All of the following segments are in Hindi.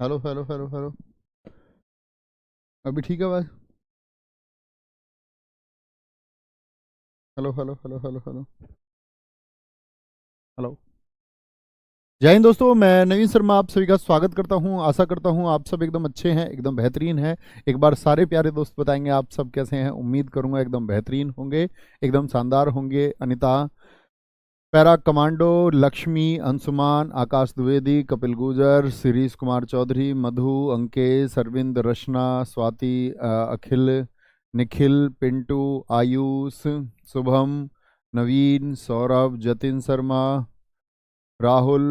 Hello hello hello hello. अभी ठीक है आवाज? Hello hello hello hello hello hello. जय हिंद दोस्तों, मैं नवीन शर्मा आप सभी का स्वागत करता हूं। आशा करता हूं आप सब एकदम अच्छे हैं, एकदम बेहतरीन हैं। एक बार सारे प्यारे दोस्त बताएंगे आप सब कैसे हैं। उम्मीद करूंगा एकदम बेहतरीन होंगे, एकदम शानदार होंगे। अनिता, पैरा कमांडो, लक्ष्मी, अंशुमान, आकाश द्विवेदी, कपिल गुजर, शिरीष कुमार चौधरी, मधु, अंकेश, अरविंद, रचना, स्वाति, अखिल, निखिल, पिंटू, आयुष, शुभम, नवीन, सौरभ, जतिन शर्मा, राहुल,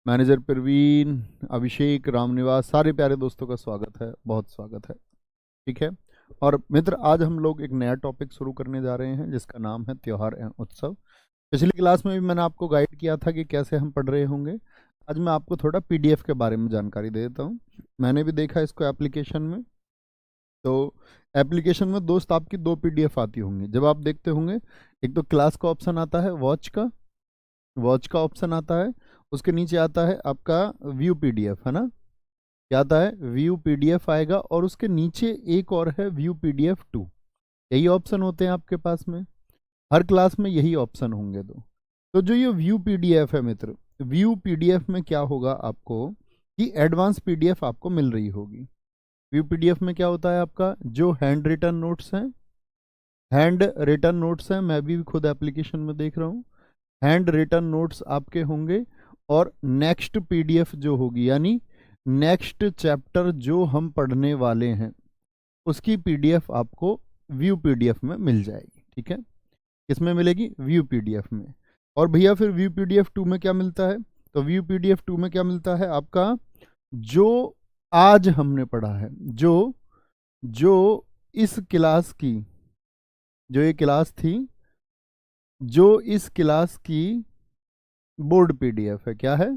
मैनेजर प्रवीण, अभिषेक, रामनिवास, सारे प्यारे दोस्तों का स्वागत है, बहुत स्वागत है। ठीक है। और मित्र, आज हम लोग एक नया टॉपिक शुरू करने जा रहे हैं जिसका नाम है त्योहार एवं उत्सव। पिछली क्लास में भी मैंने आपको गाइड किया था कि कैसे हम पढ़ रहे होंगे। आज मैं आपको थोड़ा पीडीएफ के बारे में जानकारी दे देता हूँ। मैंने भी देखा इसको एप्लीकेशन में। तो एप्लीकेशन में दोस्त आपकी दो पीडीएफ आती होंगी जब आप देखते होंगे। एक तो क्लास का ऑप्शन आता है, वॉच का ऑप्शन आता है। उसके नीचे आता है आपका व्यू पीडीएफ, है ना। क्या आता है? व्यू पीडीएफ आएगा, और उसके नीचे एक और है व्यू पीडीएफ 2। यही ऑप्शन होते हैं आपके पास में। हर क्लास में यही ऑप्शन होंगे दो। तो जो ये व्यू पीडीएफ है मित्र, व्यू पीडीएफ में क्या होगा आपको कि एडवांस पीडीएफ आपको मिल रही होगी। व्यू पीडीएफ में क्या होता है आपका, जो हैंड रिटन नोट्स हैं, मैं भी खुद एप्लीकेशन में देख रहा हूँ। हैंड रिटन नोट्स आपके होंगे, और नेक्स्ट पीडीएफ जो होगी, यानी नेक्स्ट चैप्टर जो हम पढ़ने वाले हैं उसकी पीडीएफ आपको व्यू पीडीएफ में मिल जाएगी। ठीक है। किसमें मिलेगी? व्यू पीडीएफ में। और भैया फिर व्यू पीडीएफ 2 में क्या मिलता है? तो व्यू पीडीएफ 2 में क्या मिलता है आपका, जो आज हमने पढ़ा है, जो जो इस क्लास की, जो ये क्लास थी, जो इस क्लास की बोर्ड पीडीएफ है। क्या है?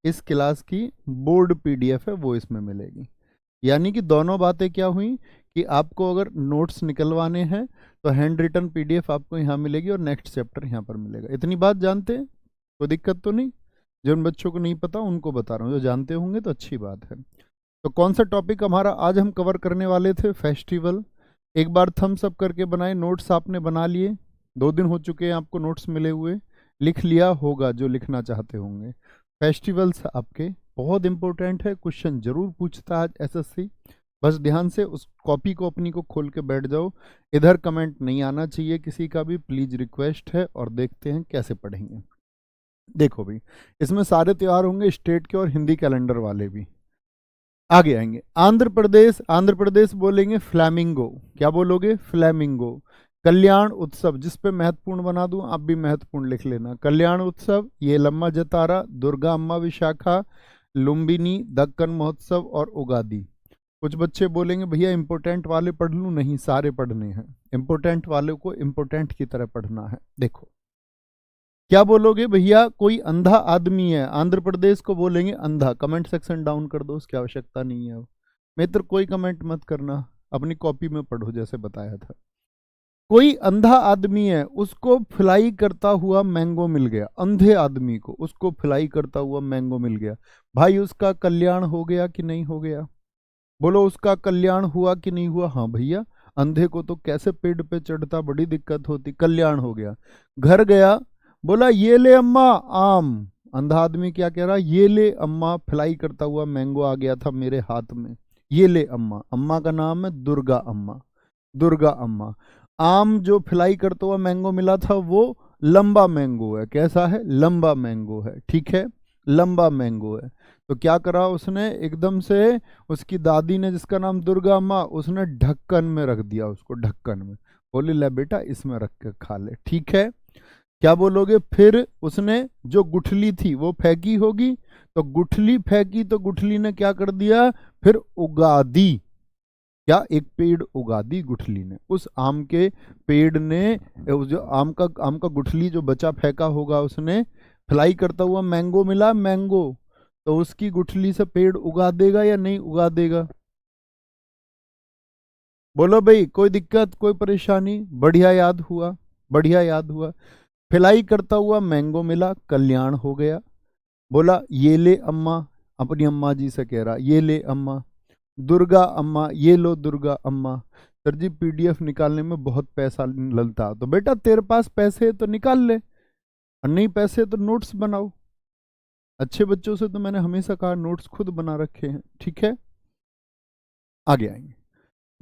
इस क्लास की बोर्ड पीडीएफ है, वो इसमें मिलेगी। यानी कि दोनों बातें क्या हुई कि आपको अगर नोट्स निकलवाने हैं तो हैंड रिटन पीडीएफ आपको यहाँ मिलेगी और नेक्स्ट चैप्टर यहाँ पर मिलेगा। इतनी बात जानते हैं? कोई दिक्कत तो नहीं? जिन बच्चों को नहीं पता उनको बता रहा हूँ, जो जानते होंगे तो अच्छी बात है। तो कौन सा टॉपिक हमारा आज हम कवर करने वाले थे? फेस्टिवल। एक बार थम्स अप करके बनाए। नोट्स आपने बना लिए? 2 दिन हो चुके हैं आपको नोट्स मिले हुए। लिख लिया होगा जो लिखना चाहते होंगे। फेस्टिवल्स आपके बहुत इंपॉर्टेंट है, क्वेश्चन जरूर पूछता है एसएससी। बस ध्यान से उस कॉपी को अपनी को खोल के बैठ जाओ। इधर कमेंट नहीं आना चाहिए किसी का भी, प्लीज रिक्वेस्ट है। और देखते हैं कैसे पढ़ेंगे। देखो भाई, इसमें सारे त्योहार होंगे, स्टेट के और हिंदी कैलेंडर वाले भी आगे आएंगे। आंध्र प्रदेश बोलेंगे फ्लैमिंगो। क्या बोलोगे? फ्लैमिंगो। कल्याण उत्सव, जिस पे महत्वपूर्ण बना दूं आप भी महत्वपूर्ण लिख लेना। कल्याण उत्सव, ये लम्मा जतारा, दुर्गा अम्मा विशाखा, लुम्बिनी, दक्कन महोत्सव और उगादी। कुछ बच्चे बोलेंगे भैया इंपोर्टेंट वाले पढ़ लूं। नहीं, सारे पढ़ने हैं। इंपोर्टेंट वाले को इंपोर्टेंट की तरह पढ़ना है। देखो क्या बोलोगे भैया? कोई अंधा आदमी है, आंध्र प्रदेश को बोलेंगे अंधा। कमेंट सेक्शन डाउन कर दो, उसकी आवश्यकता नहीं है। मित्र कोई कमेंट मत करना, अपनी कॉपी में पढ़ो जैसे बताया था। कोई अंधा आदमी है, उसको फ्लाई करता हुआ मैंगो मिल गया। अंधे आदमी को उसको फ्लाई करता हुआ मैंगो मिल गया। भाई उसका कल्याण हो गया कि नहीं हो गया? बोलो उसका कल्याण हुआ कि नहीं हुआ? हाँ भैया, अंधे को तो कैसे पेड़ पे चढ़ता बड़ी दिक्कत होती, कल्याण हो गया। घर गया, बोला ये ले अम्मा आम। अंधा आदमी क्या कह रहा? ये ले अम्मा, फ्लाई करता हुआ मैंगो आ गया था मेरे हाथ में। ये ले अम्मा, अम्मा का नाम है दुर्गा अम्मा। दुर्गा अम्मा। आम जो फ्लाई करता हुआ मैंगो मिला था वो लंबा मैंगो है। कैसा है? लंबा मैंगो है। ठीक है, लंबा मैंगो है। तो क्या करा उसने, एकदम से उसकी दादी ने, जिसका नाम दुर्गा अम्मा, उसने ढक्कन में रख दिया उसको। ढक्कन में बोली ले बेटा इसमें रख के खा ले। ठीक है। क्या बोलोगे? फिर उसने जो गुठली थी वो फेंकी होगी। तो गुठली फेंकी तो गुठली ने क्या कर दिया? फिर उगा दी। क्या? एक पेड़ उगा दी गुठली ने। उस आम के पेड़ ने, जो आम का गुठली जो बचा फेंका होगा उसने, फ्लाई करता हुआ मैंगो मिला, मैंगो, तो उसकी गुठली से पेड़ उगा देगा या नहीं उगा देगा? बोलो भाई, कोई दिक्कत, कोई परेशानी? बढ़िया याद हुआ, बढ़िया याद हुआ। फ्लाई करता हुआ मैंगो मिला, कल्याण हो गया। बोला ये ले अम्मा, अपनी अम्मा जी से कह रहा, ये ले अम्मा। दुर्गा अम्मा, ये लो दुर्गा अम्मा। सर जी पीडीएफ निकालने में बहुत पैसा लगता। तो बेटा तेरे पास पैसे है तो निकाल ले, और नहीं पैसे तो नोट्स बनाओ। अच्छे बच्चों से तो मैंने हमेशा कहा नोट्स खुद बना रखे हैं, ठीक है। आगे आएंगे।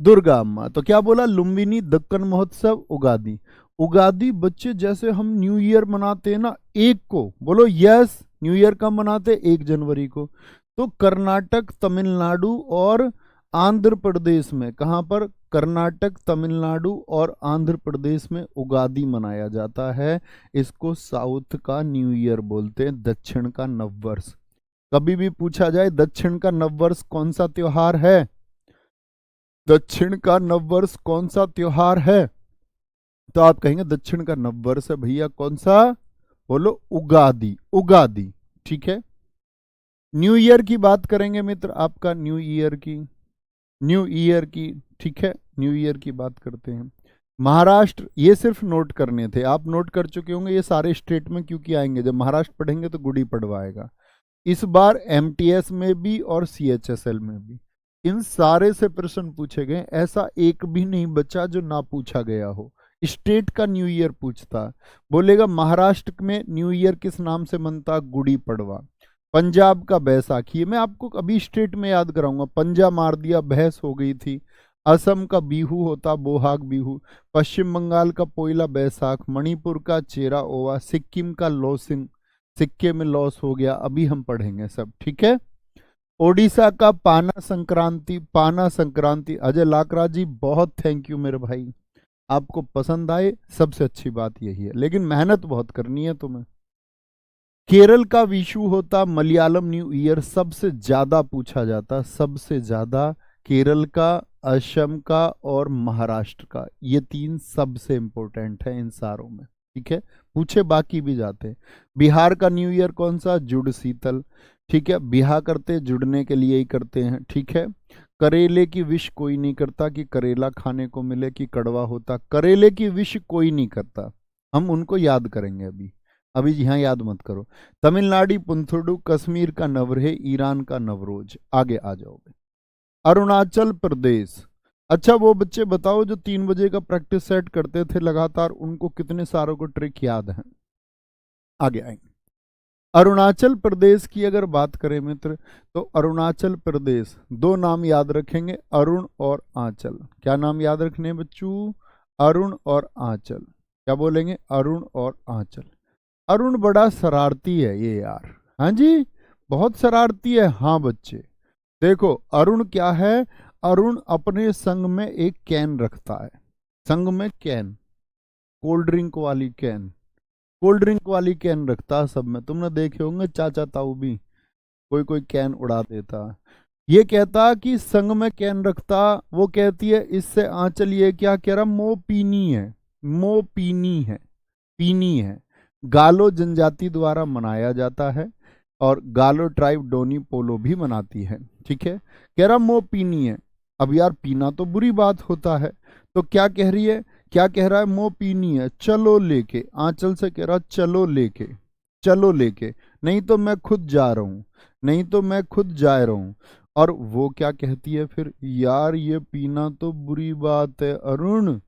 दुर्गा अम्मा तो क्या बोला, लुम्बिनी, दक्कन महोत्सव, उगादी। उगादी बच्चे जैसे हम न्यू ईयर मनाते हैं ना, एक को बोलो यस, न्यू ईयर कब मनाते, 1 जनवरी को। तो कर्नाटक, तमिलनाडु और आंध्र प्रदेश में, कहां पर, कर्नाटक, तमिलनाडु और आंध्र प्रदेश में उगादी मनाया जाता है। इसको साउथ का न्यू ईयर बोलते हैं, दक्षिण का नववर्ष। कभी भी पूछा जाए दक्षिण का नववर्ष कौन सा त्योहार है, दक्षिण का नववर्ष कौन सा त्योहार है, तो आप कहेंगे दक्षिण का नववर्ष है भैया कौन सा, बोलो उगादी, उगादी, ठीक है। न्यू ईयर की बात करेंगे मित्र, आपका न्यू ईयर की, न्यू ईयर की, ठीक है, न्यू ईयर की बात करते हैं। महाराष्ट्र, ये सिर्फ नोट करने थे, आप नोट कर चुके होंगे ये सारे स्टेट में क्योंकि आएंगे, जब महाराष्ट्र पढ़ेंगे तो गुड़ी पड़वा आएगा। इस बार एमटीएस में भी और सीएचएसएल में भी इन सारे से प्रश्न पूछे गए, ऐसा एक भी नहीं बचा जो ना पूछा गया हो। स्टेट का न्यू ईयर पूछता, बोलेगा महाराष्ट्र में न्यू ईयर किस नाम से मनता, गुड़ी पड़वा। पंजाब का बैसाखी, मैं आपको अभी स्टेट में याद कराऊंगा, पंजाब मार दिया, बहस हो गई थी। असम का बिहू होता बोहाग बिहू, पश्चिम बंगाल का पोइला बैसाख, मणिपुर का चेरा ओवा, सिक्किम का लोसिंग, सिक्के में लॉस हो गया, अभी हम पढ़ेंगे सब, ठीक है। ओडिशा का पाना संक्रांति, पाना संक्रांति। अजय लाकरा जी बहुत थैंक यू मेरे भाई, आपको पसंद आए सबसे अच्छी बात यही है, लेकिन मेहनत बहुत करनी है तुम्हें। केरल का विशु होता, मलयालम न्यू ईयर सबसे ज्यादा पूछा जाता, सबसे ज्यादा केरल का, असम का और महाराष्ट्र का, ये 3 सबसे इंपॉर्टेंट है इन सारों में, ठीक है, पूछे बाकी भी जाते हैं। बिहार का न्यू ईयर कौन सा, जुड़ शीतल, ठीक है, बिहा करते जुड़ने के लिए ही करते हैं, ठीक है। करेले की विश कोई नहीं करता कि करेला खाने को मिले कि कड़वा होता, करेले की विश कोई नहीं करता, हम उनको याद करेंगे अभी, अभी यहाँ याद मत करो। तमिलनाडु पुंथुडु, कश्मीर का नवरेह, ईरान का नवरोज। आगे आ जाओगे। अरुणाचल प्रदेश, अच्छा वो बच्चे बताओ जो 3 बजे का प्रैक्टिस सेट करते थे लगातार, उनको कितने सारों को ट्रिक याद है। आगे आएंगे। अरुणाचल प्रदेश की अगर बात करें मित्र, तो अरुणाचल प्रदेश 2 नाम याद रखेंगे, अरुण और आंचल। क्या नाम याद रखने बच्चों, अरुण और आंचल। क्या बोलेंगे, अरुण और आंचल। अरुण बड़ा शरारती है ये यार, हाँ जी बहुत शरारती है। हाँ बच्चे देखो अरुण क्या है, अरुण अपने संग में एक कैन रखता है, संग में कैन, कोल्ड ड्रिंक वाली कैन, कोल्ड ड्रिंक वाली कैन रखता है सब में, तुमने देखे होंगे चाचा ताऊ भी कोई कोई कैन उड़ा देता। ये कहता कि संग में कैन रखता, वो कहती है इससे आंचल ये क्या कह रहा, मो पीनी है, मो पीनी है, पीनी है। गालो जनजाति द्वारा मनाया जाता है और गालो ट्राइब डोनी पोलो भी मनाती है, ठीक है। कह रहा मो पीनी है, अब यार पीना तो बुरी बात होता है, तो क्या कह रही है, क्या कह रहा है, मो पीनी है, चलो लेके, आंचल से कह रहा चलो लेके, चलो लेके, नहीं तो मैं खुद जा रहा हूं, नहीं तो मैं खुद जा रहा हूं। और वो क्या कहती है फिर, यार ये पीना तो बुरी बात है अरुण,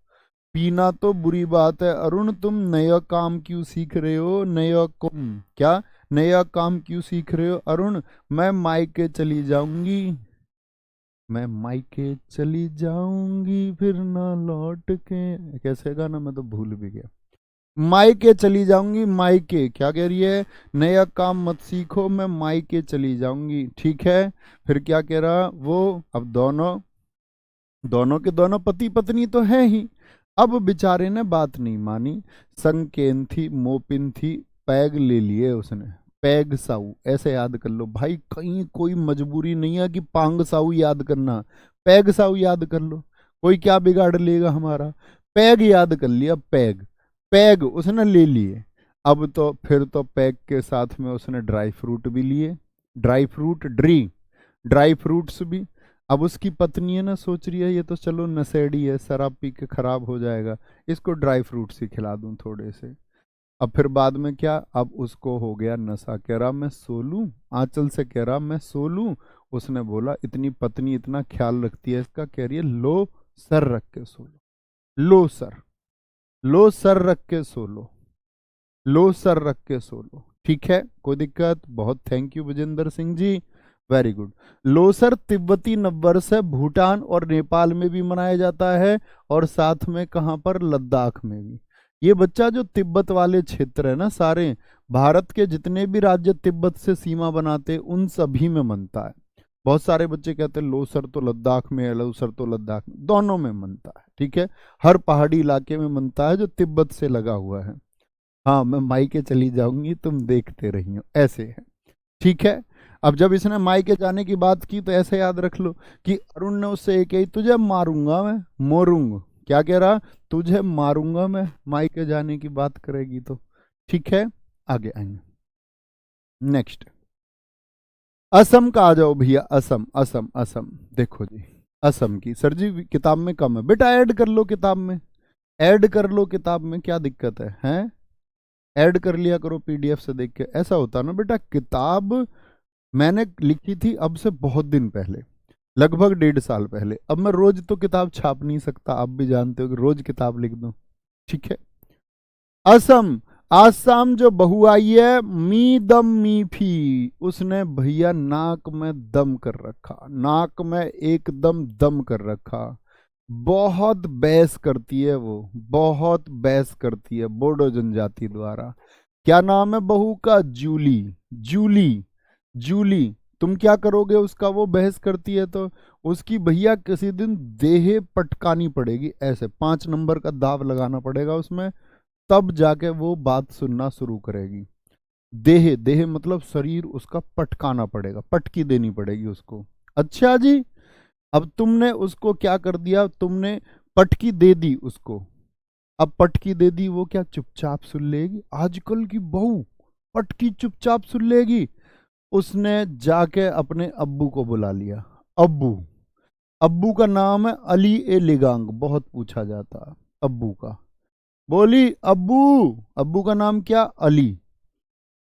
पीना तो बुरी बात है अरुण, तुम नया काम क्यों सीख रहे हो, नया काम, क्या नया काम क्यों सीख रहे हो अरुण, मैं मायके चली जाऊंगी, मैं मायके चली जाऊंगी फिर ना लौट के, कैसे गाना मैं तो भूल भी गया, मायके चली जाऊंगी, मायके, क्या कह रही है, नया काम मत सीखो, मैं मायके चली जाऊंगी, ठीक है। फिर क्या कह रहा वो, अब दोनों दोनों के दोनों पति पत्नी तो है ही, अब बेचारे ने बात नहीं मानी, संकेन थी, मोपिन थी, पैग ले लिए उसने, पैग साऊ, ऐसे याद कर लो भाई, कहीं कोई मजबूरी नहीं है कि पांग साऊ याद करना, पैग साऊ याद कर लो, कोई क्या बिगाड़ लेगा हमारा, पैग याद कर लिया, पैग, पैग उसने ले लिए। अब तो फिर तो पैग के साथ में उसने ड्राई फ्रूट भी लिए, ड्राई फ्रूट ड्राई फ्रूट्स भी। अब उसकी पत्नी है ना, सोच रही है ये तो चलो नशेड़ी है, शराब पी के खराब हो जाएगा, इसको ड्राई फ्रूट्स ही खिला दूं थोड़े से। अब फिर बाद में क्या, अब उसको हो गया नशा, कह रहा मैं सो लूं, आंचल से कह रहा मैं सो लूं। उसने बोला इतनी पत्नी इतना ख्याल रखती है इसका, कह रही है लो सर रख के सो लो, लो सर, लो सर रख के सो लो, लो सर रख के सो लो। ठीक है, कोई दिक्कत, बहुत thank you Vijendra Singh ji, very good. Losar तिब्बती नववर्ष है, भूटान और नेपाल में भी मनाया जाता है, और साथ में कहां पर, लद्दाख में भी। ये बच्चा जो तिब्बत वाले क्षेत्र है ना, सारे भारत के जितने भी राज्य तिब्बत से सीमा बनाते उन सभी में मनता है। बहुत सारे बच्चे कहते हैं लोसर तो लद्दाख में है, लोसर तो लद्दाख में, दोनों में मनता है। ठीक है, हर पहाड़ी इलाके में मनता है जो तिब्बत से लगा हुआ है। हाँ, मैं मायके चली जाऊंगी तुम देखते रहियो, ऐसे है। ठीक है, अब जब इसने मायके जाने की बात की तो ऐसे याद रख लो कि अरुण ने उससे एक कही, तुझे मारूंगा मैं, मोरूंगा, क्या कह रहा, तुझे मारूंगा मैं, मायके जाने की बात करेगी तो। ठीक है, आगे आएंगे, नेक्स्ट असम का आ जाओ भैया, असम असम असम। देखो जी, असम की सर जी किताब में कम है, बेटा ऐड कर लो किताब में, ऐड कर लो किताब में, क्या दिक्कत है, हैं? ऐड कर लिया करो पीडीएफ से देख के। ऐसा होता ना बेटा, किताब मैंने लिखी थी अब से बहुत दिन पहले, लगभग 1.5 साल पहले। अब मैं रोज तो किताब छाप नहीं सकता, आप भी जानते हो कि रोज किताब लिख दूं। ठीक है, असम, आसाम जो बहू आई है, मी दम मी फी, उसने भैया नाक में दम कर रखा, नाक में एकदम दम कर रखा। बहुत बहस करती है वो, बहुत बहस करती है बोडो जनजाति द्वारा। क्या नाम है बहू का, जूली, जूली, जूली। तुम क्या करोगे उसका, वो बहस करती है तो उसकी भैया किसी दिन देह पटकानी पड़ेगी, ऐसे 5 नंबर का दाव लगाना पड़ेगा उसमें, तब जाके वो बात सुनना शुरू करेगी। देह, देह मतलब शरीर, उसका पटकाना पड़ेगा, पटकी देनी पड़ेगी उसको। अच्छा जी, अब तुमने उसको क्या कर दिया, तुमने पटकी दे दी उसको। अब पटकी दे दी, वो क्या चुपचाप सुन लेगी? आजकल की बहू पटकी चुपचाप सुन लेगी? उसने जाके अपने अब्बू को बुला लिया। अब्बू, अब्बू का नाम है अली ए लिगांग, बहुत पूछा जाता है अब्बू का। बोली अब्बू, अब्बू का नाम क्या, अली।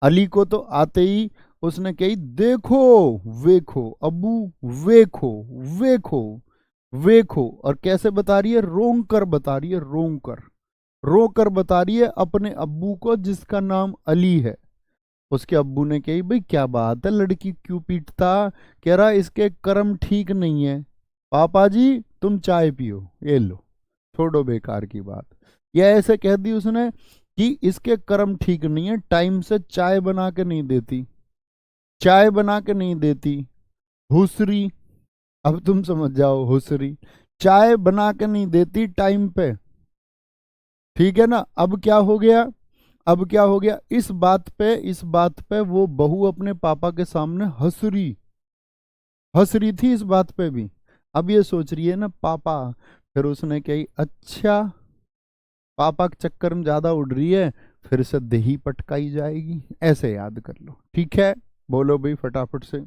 अली को तो आते ही उसने कही देखो, वेखो अब्बू, वेखो, वेखो, वेखो। और कैसे बता रही है, रोंग कर बता रही है, रोंग कर, रो कर बता रही है अपने अब्बू को जिसका नाम अली है। उसके अब्बू ने कही भाई क्या बात है, लड़की क्यों पीटता? कह रहा इसके कर्म ठीक नहीं है, पापा जी तुम चाय पियो, ये लो, छोड़ो बेकार की बात। यह ऐसे कह दी उसने कि इसके कर्म ठीक नहीं है, टाइम से चाय बना के नहीं देती, चाय बना के नहीं देती, हुसरी। अब तुम समझ जाओ, हुसरी, चाय बना के नहीं देती टाइम पे। ठीक है ना, अब क्या हो गया, अब क्या हो गया, इस बात पे, इस बात पे वो बहू अपने पापा के सामने हंस रही थी इस बात पे भी। अब ये सोच रही है ना पापा, फिर उसने कही अच्छा पापा के चक्कर में ज्यादा उड़ रही है, फिर से दही पटकाई जाएगी, ऐसे याद कर लो। ठीक है, बोलो भाई फटाफट से,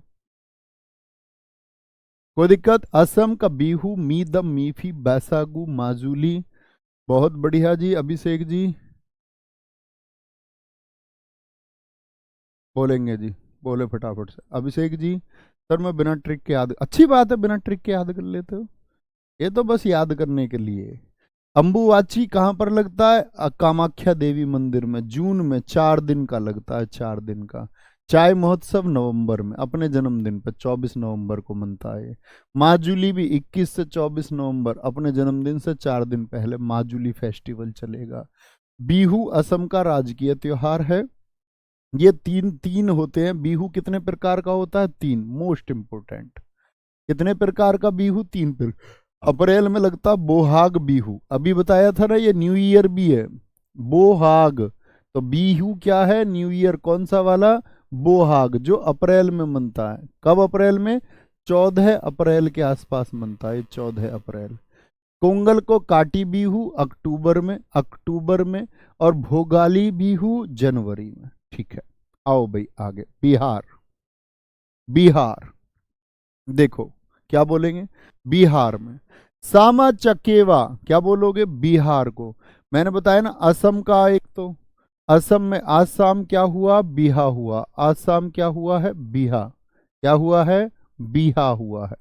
कोई दिक्कत? असम का बीहू, मीदम मीफी, बैसागु, माजूली। बहुत बढ़िया जी, अभिषेक जी बोलेंगे जी, बोले फटाफट से अभिषेक जी। सर मैं बिना ट्रिक के याद, अच्छी बात है बिना ट्रिक के याद कर लेते हो, ये तो बस याद करने के लिए। अंबुवाची कहाँ पर लगता है? कामाख्या देवी मंदिर में, जून में 4 दिन का लगता है, 4 दिन का। चाय महोत्सव नवंबर में, अपने जन्मदिन पर 24 नवंबर को मनता है। माजुली भी 21 से 24 नवंबर, अपने जन्मदिन से 4 दिन पहले माजुली फेस्टिवल चलेगा। बीहू असम का राजकीय त्योहार है। ये तीन तीन होते हैं बीहू, कितने प्रकार का होता है? 3, मोस्ट इंपोर्टेंट। कितने प्रकार का बीहू? 3 प्रकार। अप्रैल में लगता बोहाग बीहू, अभी बताया था ना, ये न्यू ईयर भी है, बोहाग। तो बीहू क्या है? न्यू ईयर, कौन सा वाला? बोहाग, जो अप्रैल में मनता है। कब अप्रैल में? 14 अप्रैल के आसपास मनता है, 14 अप्रैल। पोंगल को काटी बीहू अक्टूबर में, अक्टूबर में। और भोगाली बीहू जनवरी में। ठीक है, आओ भाई आगे, बिहार, बिहार देखो क्या बोलेंगे बिहार में, सामा चकेवा, क्या बोलोगे बिहार को? मैंने बताया ना, असम का एक तो असम में आज शाम क्या हुआ? बिहा हुआ। आज शाम क्या हुआ है? बिहा। क्या हुआ है? बिहा हुआ है।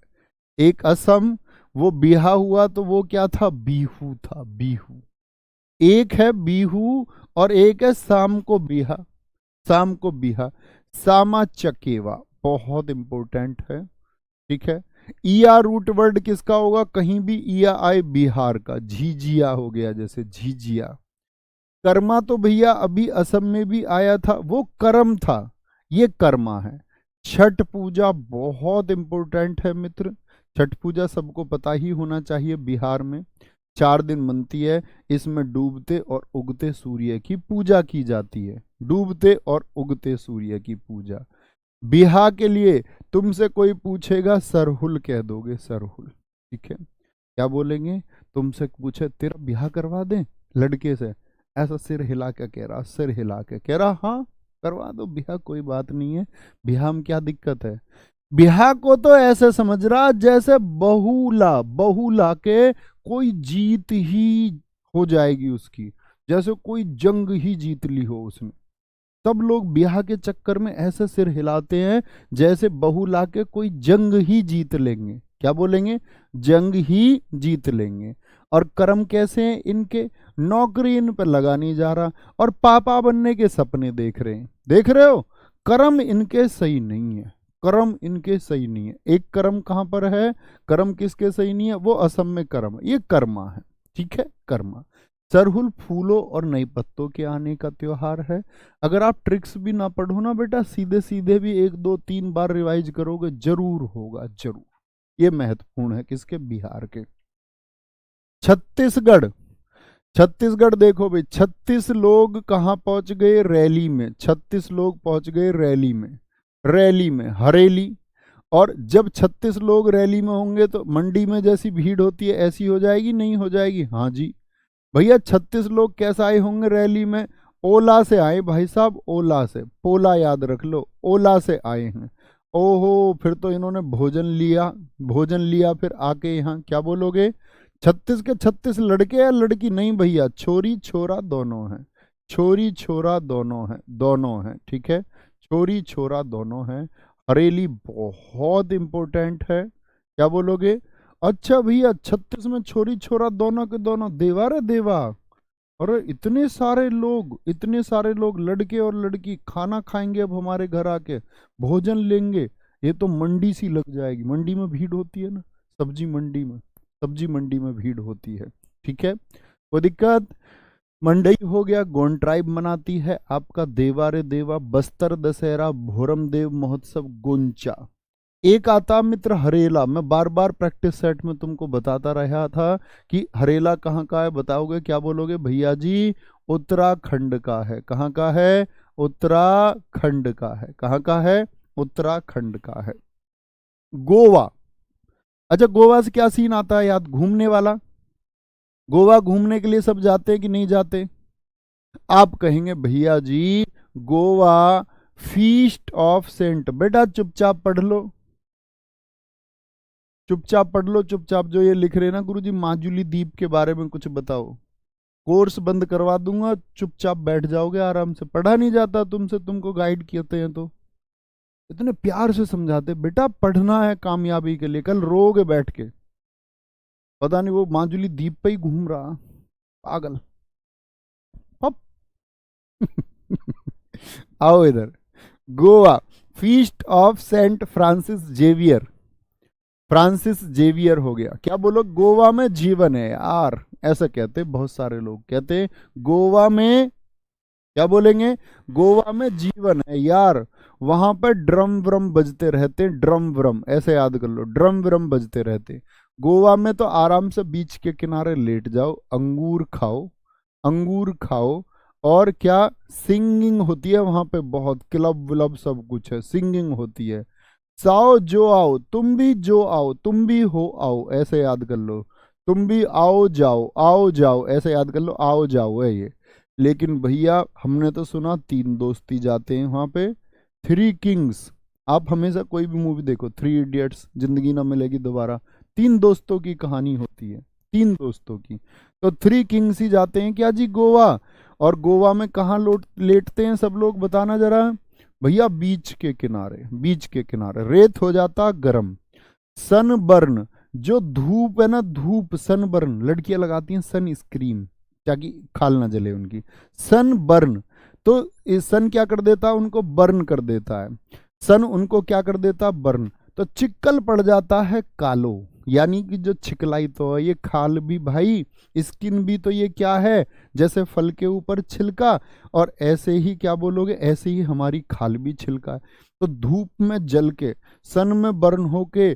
एक असम, वो बिहा हुआ तो वो क्या था? बिहू था, बिहू। एक है बिहू और एक है शाम को बिहा। शाम को बिहा। सामा चकेवा बहुत इंपॉर्टेंट है। ठीक है। ईया रूट वर्ड किसका होगा? कहीं भी ईया आए बिहार का। झीझिया हो गया, जैसे झीझिया। कर्मा तो भैया अभी असम में भी आया था, वो कर्म था, ये कर्मा है। छठ पूजा बहुत इंपॉर्टेंट है मित्र। छठ पूजा सबको पता ही होना चाहिए। बिहार में 4 दिन मनती है। इसमें डूबते और उगते सूर्य की पूजा की जाती है। डूबते और उगते सूर्य की पूजा। बिहा के लिए तुमसे कोई पूछेगा, सरहुल कह दोगे, सरहुल। ठीक है। क्या बोलेंगे? तुमसे पूछे तेरा बिहा करवा दें लड़के से, ऐसा सिर हिला के कह रहा, सिर हिला के कह रहा हाँ करवा दो बिहा, कोई बात नहीं है। बिहा में क्या दिक्कत है? बिहा को तो ऐसे समझ रहा जैसे बहुला बहुला के कोई जीत ही हो जाएगी उसकी, जैसे कोई जंग ही जीत ली हो उसने। सब लोग ब्याह के चक्कर में ऐसे सिर हिलाते हैं जैसे बहू ला के कोई जंग ही जीत लेंगे। क्या बोलेंगे? जंग ही जीत लेंगे। और कर्म कैसे हैं इनके? नौकरी इन पर लगा नहीं जा रहा और पापा बनने के सपने देख रहे हैं। देख रहे हो? कर्म इनके सही नहीं है। कर्म इनके सही नहीं है। एक कर्म कहां पर है? कर्म किसके सही नहीं है? वो असम में कर्म, ये कर्मा है। ठीक है, कर्मा। सरहुल फूलों और नई पत्तों के आने का त्योहार है। अगर आप ट्रिक्स भी ना पढ़ो ना बेटा, सीधे सीधे भी 1 2 3 बार रिवाइज करोगे, जरूर होगा, जरूर। ये महत्वपूर्ण है किसके? बिहार के। छत्तीसगढ़। छत्तीसगढ़ देखो भाई, 36 लोग कहाँ पहुंच गए? रैली में। 36 लोग पहुंच गए रैली में। रैली में, हरेली। और जब 36 लोग रैली में होंगे तो मंडी में जैसी भीड़ होती है ऐसी हो जाएगी, नहीं हो जाएगी? हाँ जी। भैया 36 लोग कैसे आए होंगे रैली में? ओला से आए भाई साहब, ओला से। पोला याद रख लो, ओला से आए हैं। ओहो, फिर तो इन्होंने भोजन लिया। भोजन लिया फिर आके यहाँ क्या बोलोगे? 36 के 36 लड़के या लड़की? नहीं भैया, छोरी छोरा दोनों हैं। छोरी छोरा दोनों हैं, दोनों हैं। ठीक है, छोरी छोरा दोनों हैं। हरेली बहुत इंपॉर्टेंट है। क्या बोलोगे? अच्छा भैया, 36 में छोरी छोरा दोनों के दोनों, देवा रे देवा। अरे इतने सारे लोग, इतने सारे लोग, लड़के और लड़की खाना खाएंगे अब हमारे घर आके, भोजन लेंगे। ये तो मंडी सी लग जाएगी। मंडी में भीड़ होती है ना, सब्जी मंडी में, सब्जी मंडी में भीड़ होती है। ठीक है, कोई दिक्कत? मंडई हो गया, गोंड ट्राइब मनाती है आपका देवा रे देवा। बस्तर दशहरा, भोरम देव महोत्सव, गोंचा। एक आता मित्र हरेला। मैं बार बार प्रैक्टिस सेट में तुमको बताता रहा था कि हरेला कहाँ का है, बताओगे? क्या बोलोगे भैया जी? उत्तराखंड का है। कहाँ का है? उत्तराखंड का है। कहाँ का है? उत्तराखंड का है। गोवा। अच्छा, गोवा से क्या सीन आता है याद? घूमने वाला। गोवा घूमने के लिए सब जाते हैं कि नहीं जाते? आप कहेंगे भैया जी गोवा फीस्ट ऑफ सेंट। बेटा चुपचाप पढ़ लो, चुपचाप पढ़ लो, चुपचाप। जो ये लिख रहे हैं ना गुरुजी माजुली द्वीप के बारे में कुछ बताओ, कोर्स बंद करवा दूंगा, चुपचाप बैठ जाओगे आराम से। पढ़ा नहीं जाता तुमसे, तुमको गाइड किए हैं तो इतने प्यार से समझाते, बेटा पढ़ना है कामयाबी के लिए, कल रोगे बैठ के। पता नहीं वो माजुली द्वीप पे ही घूम रहा, पागल। हप। आओ इधर। Goa feast of Saint Francis Xavier. Francis Xavier हो गया। क्या बोलो? गोवा में जीवन है यार, ऐसा कहते बहुत सारे लोग कहते गोवा में। क्या बोलेंगे? गोवा में जीवन है यार। वहां पर ड्रम व्रम बजते रहते, ड्रम व्रम, ऐसे याद कर लो, ड्रम व्रम बजते रहते। गोवा में तो आराम से बीच के किनारे लेट जाओ, अंगूर खाओ, अंगूर खाओ। और क्या सिंगिंग होती है वहां पे, बहुत क्लब व्लब सब कुछ है, सिंगिंग होती है। साओ जो आओ, तुम भी जो आओ, तुम भी हो आओ, ऐसे याद कर लो। तुम भी आओ जाओ, ऐसे याद कर लो, आओ जाओ है ये। लेकिन भैया हमने तो सुना 3 दोस्ती जाते हैं वहां पे, 3 किंग्स। आप हमेशा कोई भी मूवी देखो, 3 इडियट्स, जिंदगी ना मिलेगी दोबारा, 3 दोस्तों की कहानी होती है, 3 दोस्तों की। तो 3 किंग्स ही जाते हैं क्या जी गोवा? और गोवा में कहाँ लेटते हैं सब लोग, बताना जरा भैया? बीच के किनारे, बीच के किनारे। रेत हो जाता गर्म। सनबर्न, जो धूप है ना, धूप, सनबर्न, लड़कियां लगाती हैं सन स्क्रीन ताकि खाल ना जले उनकी। सनबर्न, तो सन क्या कर देता है, उनको बर्न कर देता है। सन उनको क्या कर देता, बर्न। तो चिक्कल पड़ जाता है कालो, यानी कि जो छिकलाई तो है, ये खाल भी भाई, स्किन भी तो ये क्या है, जैसे फल के ऊपर छिलका, और ऐसे ही क्या बोलोगे, ऐसे ही हमारी खाल भी छिलका है। तो धूप में जल के, सन में बर्न होके,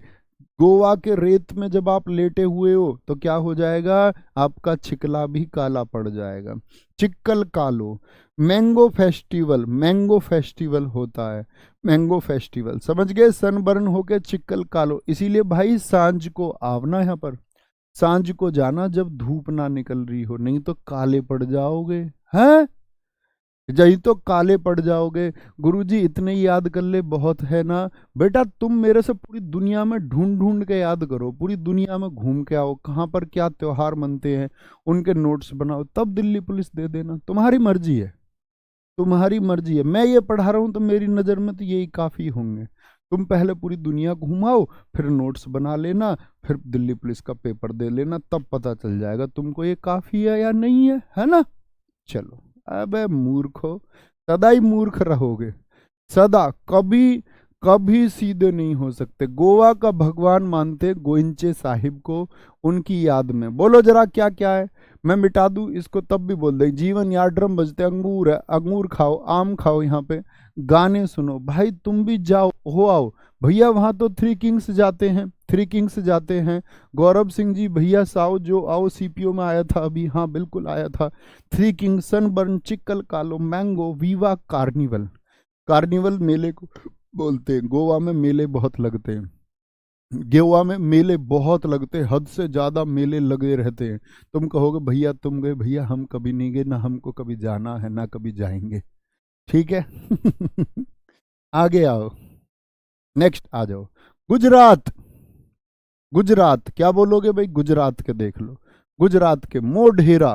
गोवा के रेत में जब आप लेटे हुए हो तो क्या हो जाएगा, आपका छिकला भी काला पड़ जाएगा। चिक्कल कालो। मैंगो फेस्टिवल, मैंगो फेस्टिवल होता है, मैंगो फेस्टिवल, समझ गए? सनबर्न होके चिक्कल कालो। इसीलिए भाई सांझ को आवना यहाँ पर, सांझ को जाना जब धूप ना निकल रही हो, नहीं तो काले पड़ जाओगे। हैं, यही तो काले पड़ जाओगे। गुरुजी इतने ही याद कर ले, बहुत है ना बेटा। तुम मेरे से पूरी दुनिया में ढूंढ ढूंढ के याद करो, पूरी दुनिया में घूम के आओ, कहाँ पर क्या त्योहार मनते हैं, उनके नोट्स बनाओ, तब दिल्ली पुलिस दे देना। तुम्हारी मर्जी है, तुम्हारी मर्जी है। मैं ये पढ़ा रहा हूँ तो मेरी नज़र में तो यही काफ़ी होंगे। तुम पहले पूरी दुनिया घुमाओ, फिर नोट्स बना लेना, फिर दिल्ली पुलिस का पेपर दे लेना, तब पता चल जाएगा तुमको ये काफ़ी है या नहीं है ना? चलो, अबे मूर्खो, सदा ही मूर्ख रहोगे, सदा, कभी कभी सीधे नहीं हो सकते। गोवा का भगवान मानते गोइंचे साहिब को, उनकी याद में। बोलो जरा क्या क्या है, मैं मिटा दूं इसको तब भी बोल दे। जीवन यार ड्रम बजते, अंगूर है, अंगूर खाओ, आम खाओ, यहाँ पे गाने सुनो। भाई तुम भी जाओ, हो आओ भैया, वहां तो थ्री किंग्स जाते हैं, थ्री किंग्स जाते हैं। गौरव सिंह जी भैया साओ, जो आओ, सीपीओ में आया था अभी, हाँ बिल्कुल आया था। थ्री किंग्स, सनबर्न, चिक्कल कालो, मैंगो, वीवा, कार्निवल। कार्निवल मेले को बोलते हैं। गोवा में मेले बहुत लगते हैं, गोवा में मेले बहुत लगते हैं, हद से ज्यादा मेले लगे रहते हैं। तुम कहोगे भैया तुम गए, भैया हम कभी नहीं गए, ना हमको कभी जाना है, ना कभी जाएंगे, ठीक है? आगे आओ, नेक्स्ट आ जाओ। गुजरात, गुजरात क्या बोलोगे भाई? गुजरात के देख लो, गुजरात के मोढेरा।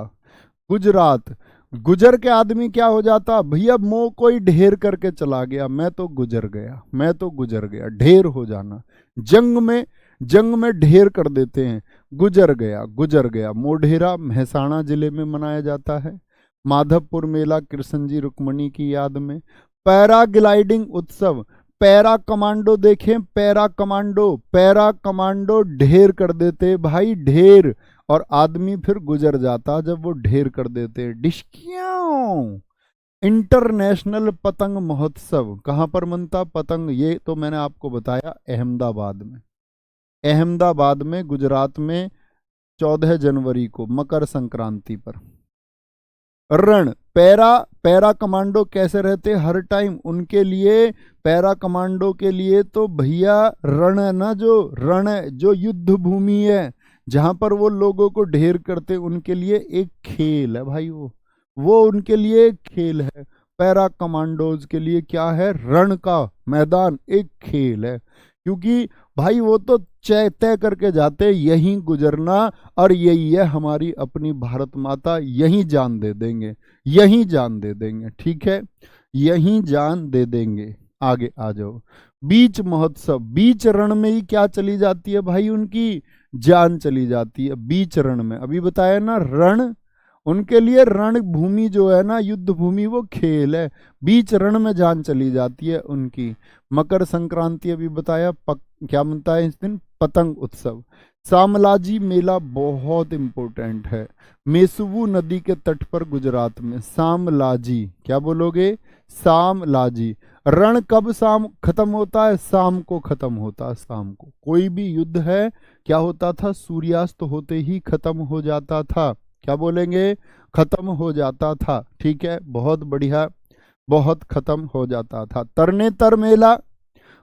गुजरात, गुजर के आदमी क्या हो जाता भैया, मो कोई ढेर करके चला गया, मैं तो गुजर गया, मैं तो गुजर गया, ढेर हो जाना। जंग में, जंग में ढेर कर देते हैं, गुजर गया, गुजर गया। मोढेरा महसाणा जिले में मनाया जाता है। माधवपुर मेला कृष्ण जी रुक्मणी की याद में। पैराग्लाइडिंग उत्सव, पैरा कमांडो देखें, पैरा कमांडो, पैरा कमांडो ढेर कर देते भाई, ढेर, और आदमी फिर गुजर जाता जब वो ढेर कर देते। डिस्कियों। इंटरनेशनल पतंग महोत्सव कहाँ पर मनता पतंग, ये तो मैंने आपको बताया अहमदाबाद में, अहमदाबाद में, गुजरात में, 14 जनवरी को मकर संक्रांति पर। रण, पैरा, पैरा कमांडो कैसे रहते हर टाइम, उनके लिए, पैरा कमांडो के लिए तो भैया रण है ना, जो रण है, जो युद्ध भूमि है, जहां पर वो लोगों को ढेर करते, उनके लिए एक खेल है भाई, वो उनके लिए एक खेल है। पैरा कमांडोज के लिए क्या है, रण का मैदान एक खेल है। क्योंकि भाई वो तो तय करके जाते यहीं गुजरना, और यही है हमारी अपनी भारत माता, यहीं जान दे देंगे, यहीं जान दे देंगे, ठीक है, यहीं जान दे देंगे। आगे आ जाओ। बीच महोत्सव, बीच रण में ही क्या चली जाती है भाई, उनकी जान चली जाती है बीच रण में। अभी बताया ना, रण, उनके लिए रण भूमि जो है ना, युद्ध भूमि, वो खेल है, बीच रण में जान चली जाती है उनकी। मकर संक्रांति अभी बताया, क्या मनता है इस दिन, पतंग उत्सव। सामलाजी मेला बहुत इंपॉर्टेंट है, मेसुवू नदी के तट पर गुजरात में। सामलाजी, क्या बोलोगे, सामलाजी। रण कब शाम खत्म होता है, शाम को खत्म होता है, शाम को। कोई भी युद्ध है क्या होता था, सूर्यास्त होते ही खत्म हो जाता था, क्या बोलेंगे, खत्म हो जाता था, ठीक है, बहुत बढ़िया, बहुत खत्म हो जाता था। तरनेतर मेला,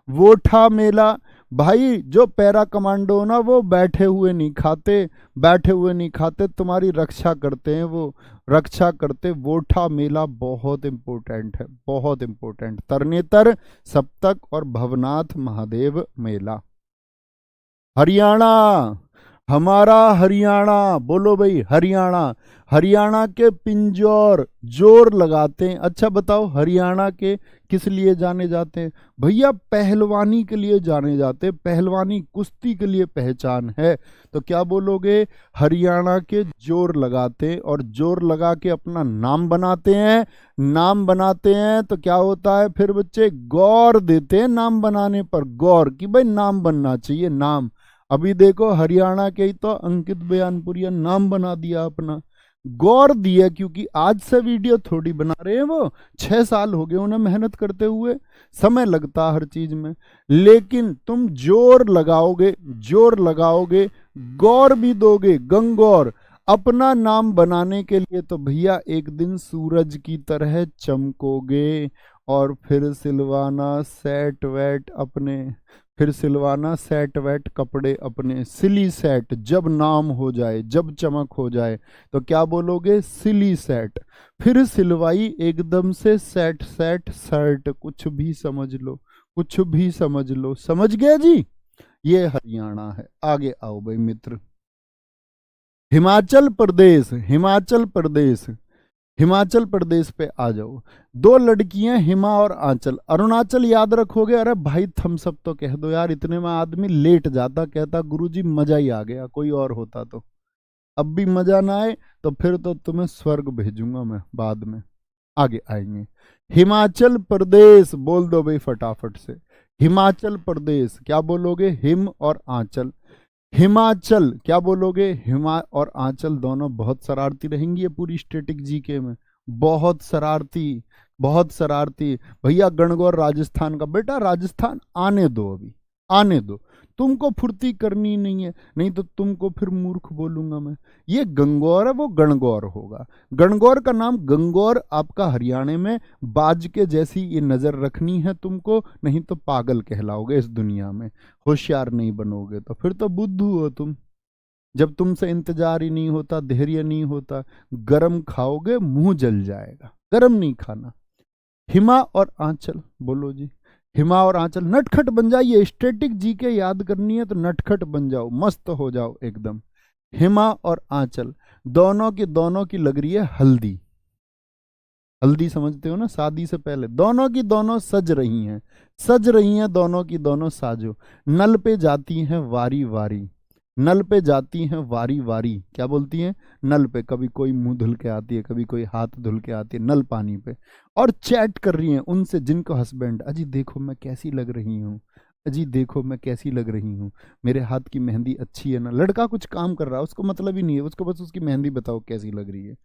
वोठा मेला, भाई जो पैरा कमांडो ना, वो बैठे हुए नहीं खाते, बैठे हुए नहीं खाते, तुम्हारी रक्षा करते हैं, वो रक्षा करते। वोठा मेला बहुत इंपॉर्टेंट है, बहुत इंपॉर्टेंट। तरनेतर, सप्तक और भवनाथ महादेव मेला। हरियाणा, हमारा हरियाणा, बोलो भाई हरियाणा। हरियाणा के पिंजौर जोर लगाते हैं। अच्छा बताओ हरियाणा के किस लिए जाने जाते हैं? भैया पहलवानी के लिए जाने जाते हैं। पहलवानी कुश्ती के लिए पहचान है। तो क्या बोलोगे? हरियाणा के जोर लगाते हैं, और जोर लगा के अपना नाम बनाते हैं। नाम बनाते हैं तो क्या होता है फिर बच्चे? गौर देते हैं नाम बनाने पर, गौर कि भाई नाम बनना चाहिए, नाम। अभी देखो हरियाणा के ही तो अंकित बयानपुरिया नाम बना दिया अपना, गौर दिया, क्योंकि आज से वीडियो थोड़ी बना रहे हैं वो, 6 साल हो गए उन्हें मेहनत करते हुए। समय लगता हर चीज में, लेकिन तुम जोर लगाओगे, जोर लगाओगे, गौर भी दोगे, गंगौर अपना नाम बनाने के लिए, तो भैया एक दिन सूरज की तरह चमकोगे। और फिर सिलवाना सेट वेट अपने, फिर सिलवाना सेट वेट कपड़े अपने, सिली सेट, जब नाम हो जाए, जब चमक हो जाए तो क्या बोलोगे? सिली सेट। फिर सिलवाई एकदम से सेट सेट शर्ट, कुछ भी समझ लो, कुछ भी समझ लो, समझ गया जी? ये हरियाणा है। आगे आओ भाई मित्र, हिमाचल प्रदेश, हिमाचल प्रदेश, हिमाचल प्रदेश पे आ जाओ। 2 लड़कियां हिमा और आंचल। अरुणाचल याद रखोगे? अरे भाई थम्स अप तो कह दो यार, इतने में आदमी लेट जाता, कहता गुरुजी मजा ही आ गया, कोई और होता तो। अब भी मजा ना आए तो फिर तो तुम्हें स्वर्ग भेजूंगा मैं बाद में। आगे आएंगे। हिमाचल प्रदेश बोल दो भाई फटाफट से। हिमाचल प्रदेश क्या बोलोगे? हिम और आंचल। हिमाचल क्या बोलोगे? हिमा और आंचल दोनों बहुत शरारती रहेंगी ये पूरी स्टैटिक जीके में, बहुत शरारती, बहुत शरारती। भैया गणगौर राजस्थान का, बेटा राजस्थान आने दो, अभी आने दो, तुमको फुर्ती करनी नहीं है, नहीं तो तुमको फिर मूर्ख बोलूंगा मैं। ये गंगौर है, वो गणगौर होगा। गणगौर का नाम गंगौर आपका हरियाणा में, बाज के जैसी ये नजर रखनी है तुमको, नहीं तो पागल कहलाओगे इस दुनिया में। होशियार नहीं बनोगे तो फिर तो बुद्धू हो तुम। जब तुमसे इंतजार ही नहीं होता, धैर्य नहीं होता, गरम खाओगे मुंह जल जाएगा, गरम नहीं खाना। हिमा और आंचल बोलो जी। हिमा और आंचल नटखट बन जाइए, स्टैटिक जीके याद करनी है तो नटखट बन जाओ, मस्त हो जाओ एकदम। हिमा और आंचल दोनों की लग रही है हल्दी। हल्दी समझते हो ना, शादी से पहले दोनों की दोनों सज रही हैं, सज रही हैं दोनों की दोनों साजो। नल पे जाती हैं वारी वारी, नल पे जाती हैं वारी वारी, क्या बोलती हैं? नल पे, कभी कोई मुंह धुल के आती है, कभी कोई हाथ धुल के आती है नल पानी पे, और चैट कर रही हैं उनसे जिनको हस्बैंड, अजी देखो मैं कैसी लग रही हूँ, अजी देखो मैं कैसी लग रही हूँ, मेरे हाथ की मेहंदी अच्छी है ना। लड़का कुछ काम कर रहा है, उसको मतलब ही नहीं है, उसको बस उसकी मेहंदी बताओ कैसी लग रही है।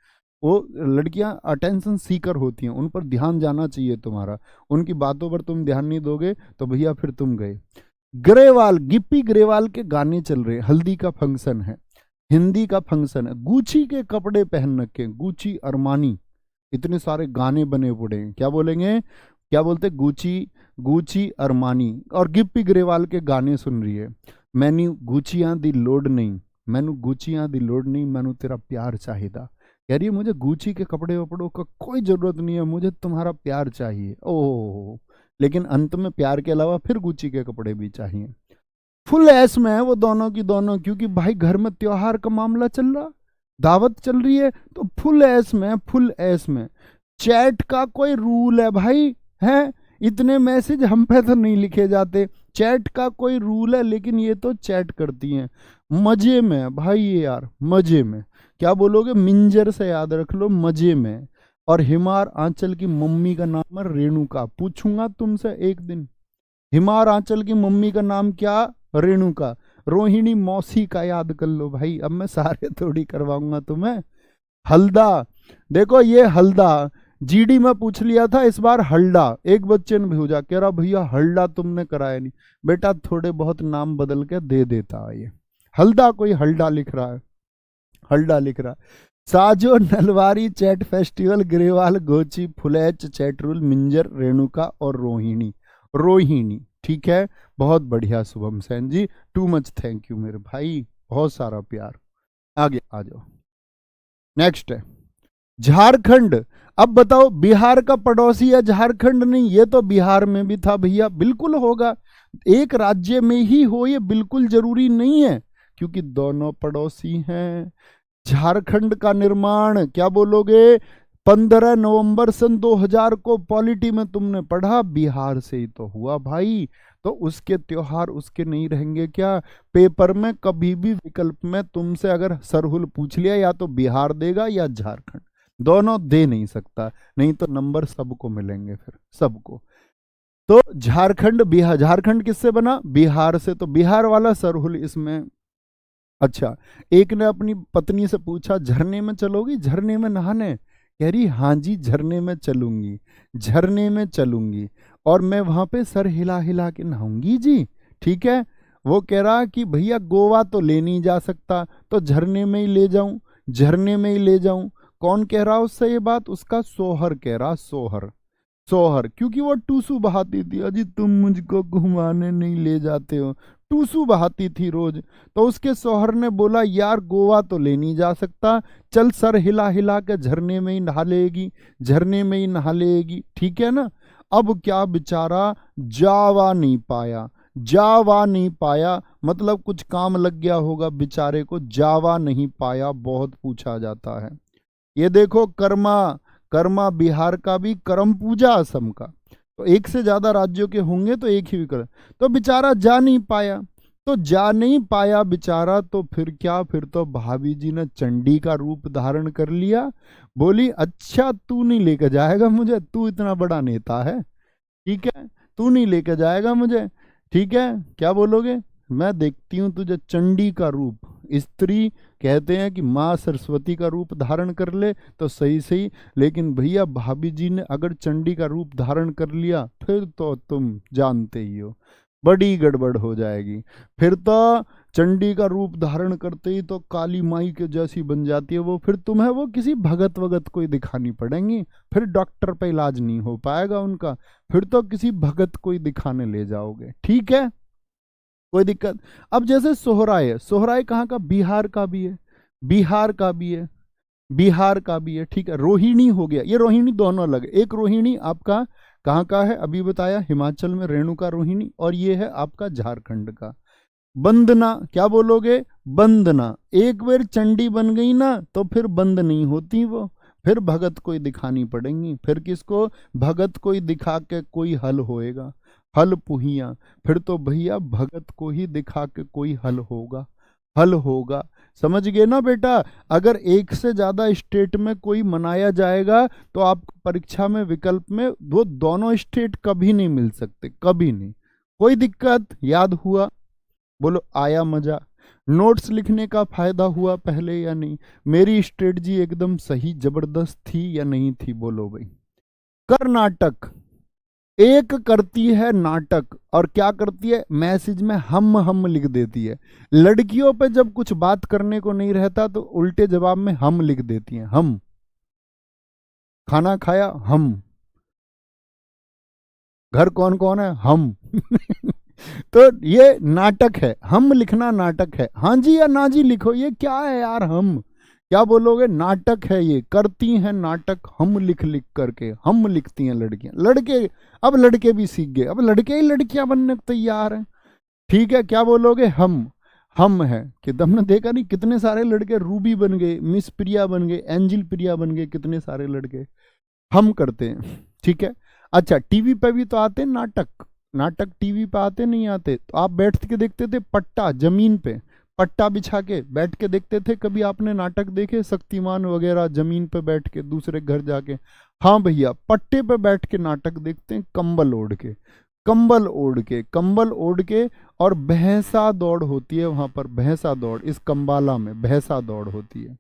वो लड़कियां अटेंशन सीकर होती हैं, उन पर ध्यान जाना चाहिए तुम्हारा, उनकी बातों पर तुम ध्यान नहीं दोगे तो भैया फिर तुम गए। ग्रेवाल, गिप्पी ग्रेवाल के गाने चल रहे, हल्दी का फंक्शन है, हिंदी का फंक्शन है, गुची के कपड़े पहन रखे, गुची अरमानी, इतने सारे गाने बने पड़े हैं, क्या बोलेंगे, क्या बोलते? गुची, गुची अरमानी, और गिप्पी ग्रेवाल के गाने सुन रही है। मैनू गुचियां दी लोड नहीं, मैनू गुचियां दी लोड नहीं, मैनू तेरा प्यार चाहिदा। कह रही है मुझे गुची के कपड़े वपड़ों का कोई जरूरत नहीं है, मुझे तुम्हारा प्यार चाहिए। ओह, लेकिन अंत में प्यार के अलावा फिर गुची के कपड़े भी चाहिए। फुल ऐश में है वो दोनों की दोनों, क्योंकि भाई घर में त्योहार का मामला चल रहा, दावत चल रही है, तो फुल ऐश में, फुल ऐश में। चैट का कोई रूल है भाई? है इतने मैसेज हम पे तो नहीं लिखे जाते, चैट का कोई रूल है, लेकिन ये तो चैट करती हैं मजे में भाई, ये यार मजे में। क्या बोलोगे? मिंजर से याद रख लो, मजे में। और हिमार आंचल की मम्मी का नाम है रेणुका, पूछूंगा तुमसे एक दिन, हिमार आंचल की मम्मी का नाम क्या? रेणुका। रोहिणी मौसी का याद कर लो भाई, अब मैं सारे थोड़ी करवाऊंगा तुम्हें। हल्दा, देखो ये हल्दा, जीडी में पूछ लिया था, इस बार हल्दा, एक बच्चे ने भेजा, कह रहा भैया हल्दा तुमने कराया नहीं। बेटा थोड़े बहुत नाम बदल के दे देता है ये, हल्दा कोई हल्दा लिख रहा है, हल्दा लिख रहा है। साजो नलवारी चैट फेस्टिवल ग्रेवाल गोची फुलैच चैटरूल मिंजर रेणुका और रोहिणी, रोहिणी ठीक है, बहुत बढ़िया शुभम सेन जी, टू मच थैंक यू मेरे भाई, बहुत सारा प्यार। आगे आ जाओ, नेक्स्ट है झारखंड। अब बताओ बिहार का पड़ोसी है झारखंड? नहीं, ये तो बिहार में भी था भैया, बिल्कुल होगा, एक राज्य में ही हो ये बिल्कुल जरूरी नहीं है, क्योंकि दोनों पड़ोसी हैं। झारखंड का निर्माण क्या बोलोगे, 15 नवंबर सन 2000 को पॉलिटी में तुमने पढ़ा, बिहार से ही तो हुआ भाई। तो उसके त्योहार उसके नहीं रहेंगे क्या? पेपर में कभी भी विकल्प में तुमसे अगर सरहुल पूछ लिया, या तो बिहार देगा या झारखंड, दोनों दे नहीं सकता, नहीं तो नंबर सबको मिलेंगे फिर, सबको। तो झारखंड बिहार, झारखंड किससे बना? बिहार से, तो बिहार वाला सरहुल इसमें। अच्छा, एक ने अपनी पत्नी से पूछा झरने में चलोगी, झरने में नहाने? कह रही हाँ जी झरने में चलूंगी, झरने में चलूंगी, और मैं वहां पे सर हिला हिला के नहाऊंगी जी। ठीक है। वो कह रहा कि भैया गोवा तो ले नहीं जा सकता, तो झरने में ही ले जाऊं, झरने में ही ले जाऊं। कौन कह रहा उससे ये बात? उसका सोहर कह रहा, सोहर, सोहर, क्योंकि वो टूसू बहाती थी, अजी तुम मुझको घुमाने नहीं ले जाते हो, टूसू बहाती थी रोज। तो उसके सोहर ने बोला यार गोवा तो ले नहीं जा सकता, चल सर हिला हिला के झरने में ही नहा लेगी, झरने में ही नहा लेगी। ठीक है ना। अब क्या बेचारा जावा नहीं पाया, जावा नहीं पाया, मतलब कुछ काम लग गया होगा बेचारे को, जावा नहीं पाया, बहुत पूछा जाता है। ये देखो कर्मा, कर्मा बिहार का भी, करम पूजा असम का, तो एक से ज्यादा राज्यों के होंगे तो एक ही विकल्प। तो बेचारा जा नहीं पाया, तो जा नहीं पाया बेचारा, तो फिर क्या, फिर तो भाभी जी ने चंडी का रूप धारण कर लिया। बोली अच्छा तू नहीं लेकर जाएगा मुझे, तू इतना बड़ा नेता है, ठीक है, तू नहीं लेकर जाएगा मुझे, ठीक है, क्या बोलोगे? मैं देखती हूँ तुझे चंडी का रूप। स्त्री कहते हैं कि माँ सरस्वती का रूप धारण कर ले तो सही सही, लेकिन भैया भाभी जी ने अगर चंडी का रूप धारण कर लिया फिर तो तुम जानते ही हो बड़ी गड़बड़ हो जाएगी। फिर तो चंडी का रूप धारण करते ही तो काली माई के जैसी बन जाती है वो, फिर तुम्हें वो किसी भगत वगत को ही दिखानी पड़ेंगी, फिर डॉक्टर पे इलाज नहीं हो पाएगा उनका, फिर तो किसी भगत को ही दिखाने ले जाओगे। ठीक है, कोई दिक्कत। अब जैसे सोहराय है, सोहराय कहाँ का? बिहार का भी है, बिहार का भी है, बिहार का भी है। ठीक है, रोहिणी हो गया, ये रोहिणी दोनों अलग है। एक रोहिणी आपका कहाँ का है अभी बताया, हिमाचल में रेणुका रोहिणी, और ये है आपका झारखंड का। बंदना क्या बोलोगे? बंदना, एक बार चंडी बन गई ना तो फिर बंद नहीं होती वो, फिर भगत कोई दिखानी पड़ेंगी, फिर किसको? भगत कोई दिखा के कोई हल होएगा, हल पुहिया, फिर तो भैया भगत को ही दिखा के कोई हल होगा, हल होगा। समझ गए ना बेटा? अगर एक से ज्यादा स्टेट में कोई मनाया जाएगा तो आप परीक्षा में विकल्प में वो दोनों स्टेट कभी नहीं मिल सकते, कभी नहीं। कोई दिक्कत? याद हुआ? बोलो आया मजा? नोट्स लिखने का फायदा हुआ पहले या नहीं? मेरी स्ट्रेटजी एकदम सही जबरदस्त थी या नहीं थी? बोलो भाई। कर्नाटक, एक करती है नाटक, और क्या करती है? मैसेज में हम लिख देती है। लड़कियों पे जब कुछ बात करने को नहीं रहता तो उल्टे जवाब में हम लिख देती हैं, हम, खाना खाया हम, घर कौन कौन है हम तो ये नाटक है, हम लिखना नाटक है, हाँ जी या ना जी लिखो, ये क्या है यार? हम क्या बोलोगे? नाटक है ये, करती हैं नाटक हम लिख लिख करके, हम लिखती हैं लड़कियां, लड़के अब लड़के भी सीख गए, अब लड़के ही लड़कियां बनने को तैयार हैं। ठीक है, क्या बोलोगे? हम है कि तुमने देखा नहीं कितने सारे लड़के रूबी बन गए, मिस प्रिया बन गए, एंजिल प्रिया बन गए, कितने सारे लड़के हम करते हैं। ठीक है। अच्छा, टीवी पे भी तो आते हैं नाटक, नाटक टीवी पे आते नहीं आते? तो आप बैठ के देखते थे पट्टा, जमीन पे पट्टा बिछा के बैठ के देखते थे, कभी आपने नाटक देखे शक्तिमान वगैरह जमीन पे बैठ के दूसरे घर जाके? हाँ भैया, पट्टे पे बैठ के नाटक देखते हैं, कंबल ओढ़ के, कंबल ओढ़ के, कंबल ओढ़ के, और भैंसा दौड़ होती है वहां पर, भैंसा दौड़, इस कंबाला में भैंसा दौड़ होती है।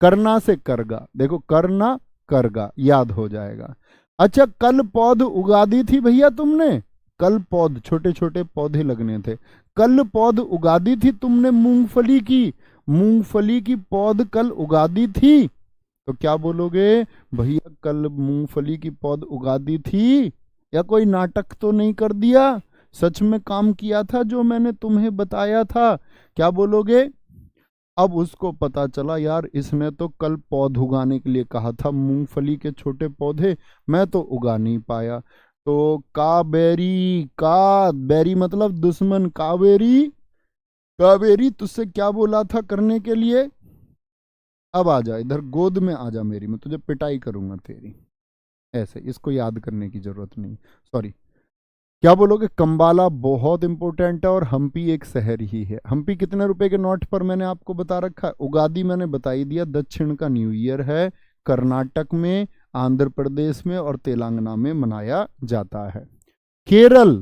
करना से करगा, देखो करना करगा, याद हो जाएगा। अच्छा, कल पौध उगा दी थी भैया तुमने, कल पौध, छोटे छोटे पौधे लगने थे, कल पौध उगा दी थी तुमने मूंगफली की, मूंगफली की पौध कल उगा दी थी, तो क्या बोलोगे? भैया कल मूंगफली की पौध उगा दी थी, या कोई नाटक तो नहीं कर दिया, सच में काम किया था जो मैंने तुम्हें बताया था? क्या बोलोगे? अब उसको पता चला यार इसने तो कल पौध उगाने के लिए कहा था, मूंगफली के छोटे पौधे, मैं तो उगा नहीं पाया। तो काबेरी, का बेरी मतलब दुश्मन, कावेरी कावेरी तुझसे क्या बोला था करने के लिए, अब आ जा इधर, गोद में आ जा मेरी, मैं तुझे पिटाई करूंगा तेरी। ऐसे, इसको याद करने की जरूरत नहीं, सॉरी। क्या बोलोगे, कंबाला बहुत इंपॉर्टेंट है, और हम्पी एक शहर ही है। हम्पी कितने रुपए के नोट पर मैंने आपको बता रखा है। उगादी मैंने बता ही दिया, दक्षिण का न्यू ईयर है, कर्नाटक में, आंध्र प्रदेश में और तेलंगाना में मनाया जाता है। केरल,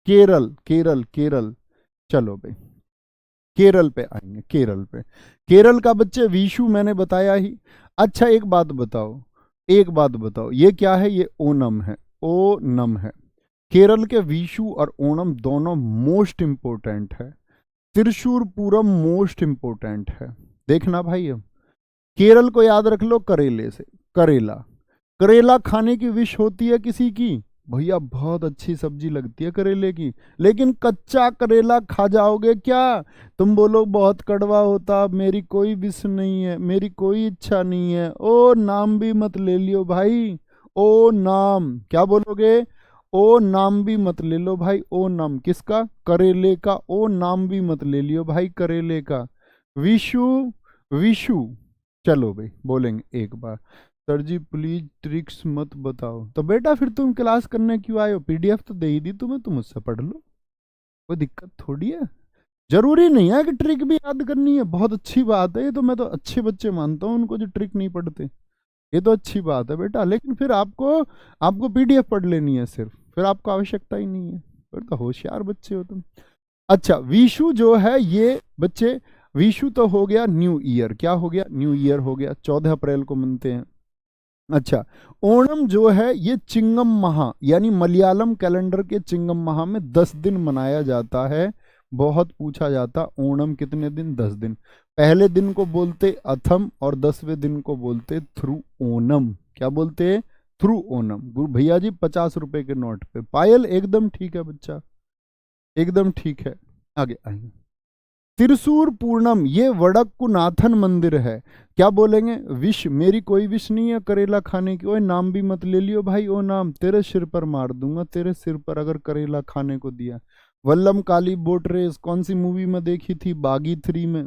केरल केरल केरल, चलो भाई केरल पे आएंगे, केरल पे। केरल का बच्चे विशु मैंने बताया ही। अच्छा एक बात बताओ, एक बात बताओ, ये क्या है, ये ओनम है, ओनम है। केरल के विशु और ओणम दोनों मोस्ट इंपोर्टेंट है, त्रिशूर पूरम मोस्ट इंपोर्टेंट है। देखना भाई, अब केरल को याद रख लो करेले से, करेला। करेला खाने की विश होती है किसी की, भैया बहुत अच्छी सब्जी लगती है करेले की, लेकिन कच्चा करेला खा जाओगे क्या, तुम बोलो बहुत कड़वा होता, मेरी कोई विश नहीं है, मेरी कोई इच्छा नहीं है, ओ नाम भी मत ले लियो भाई, ओ नाम, क्या बोलोगे, ओ नाम भी मत ले लो भाई, ओ नाम किसका, करेले का, ओ नाम भी मत ले लियो भाई करेले का। विशु, विशु, चलो भाई बोलेंगे एक बार, सर जी प्लीज ट्रिक्स मत बताओ। तो बेटा फिर तुम क्लास करने क्यों आए हो, पीडीएफ तो दे ही दी तुम्हें, तुम उससे पढ़ लो, कोई दिक्कत थोड़ी है। जरूरी नहीं है कि ट्रिक भी याद करनी है, बहुत अच्छी बात है ये तो, मैं तो अच्छे बच्चे मानता हूँ उनको जो ट्रिक नहीं पढ़ते, ये तो अच्छी बात है बेटा, लेकिन फिर आपको आपको पीडीएफ पढ़ लेनी है सिर्फ, फिर आपको आवश्यकता ही नहीं है, फिर तो होशियार बच्चे हो तुम। अच्छा विशु जो है ये बच्चे, विशु तो हो गया न्यू ईयर, क्या हो गया, न्यू ईयर हो गया, 14 अप्रैल को मनते हैं। अच्छा, ओणम जो है ये चिंगम माह, यानी मलयालम कैलेंडर के चिंगम माह में 10 दिन मनाया जाता है। बहुत पूछा जाता, ओणम कितने दिन, 10 दिन। पहले दिन को बोलते अथम और 10वें दिन को बोलते थ्रू ओणम। क्या बोलते, थ्रू ओणम। गुरु भैया जी 50 रुपए के नोट पे, पायल एकदम ठीक है बच्चा, एकदम ठीक है। आगे आएंगे, त्रिशूर पूर्णम, ये वडक्कुनाथन मंदिर है। क्या बोलेंगे, विश, मेरी कोई विश नहीं है करेला खाने की, ओए नाम भी मत ले लियो भाई, ओ नाम तेरे सिर पर मार दूंगा, तेरे सिर पर अगर करेला खाने को दिया। वल्लम काली बोट रेस कौन सी मूवी में देखी थी, बागी 3 में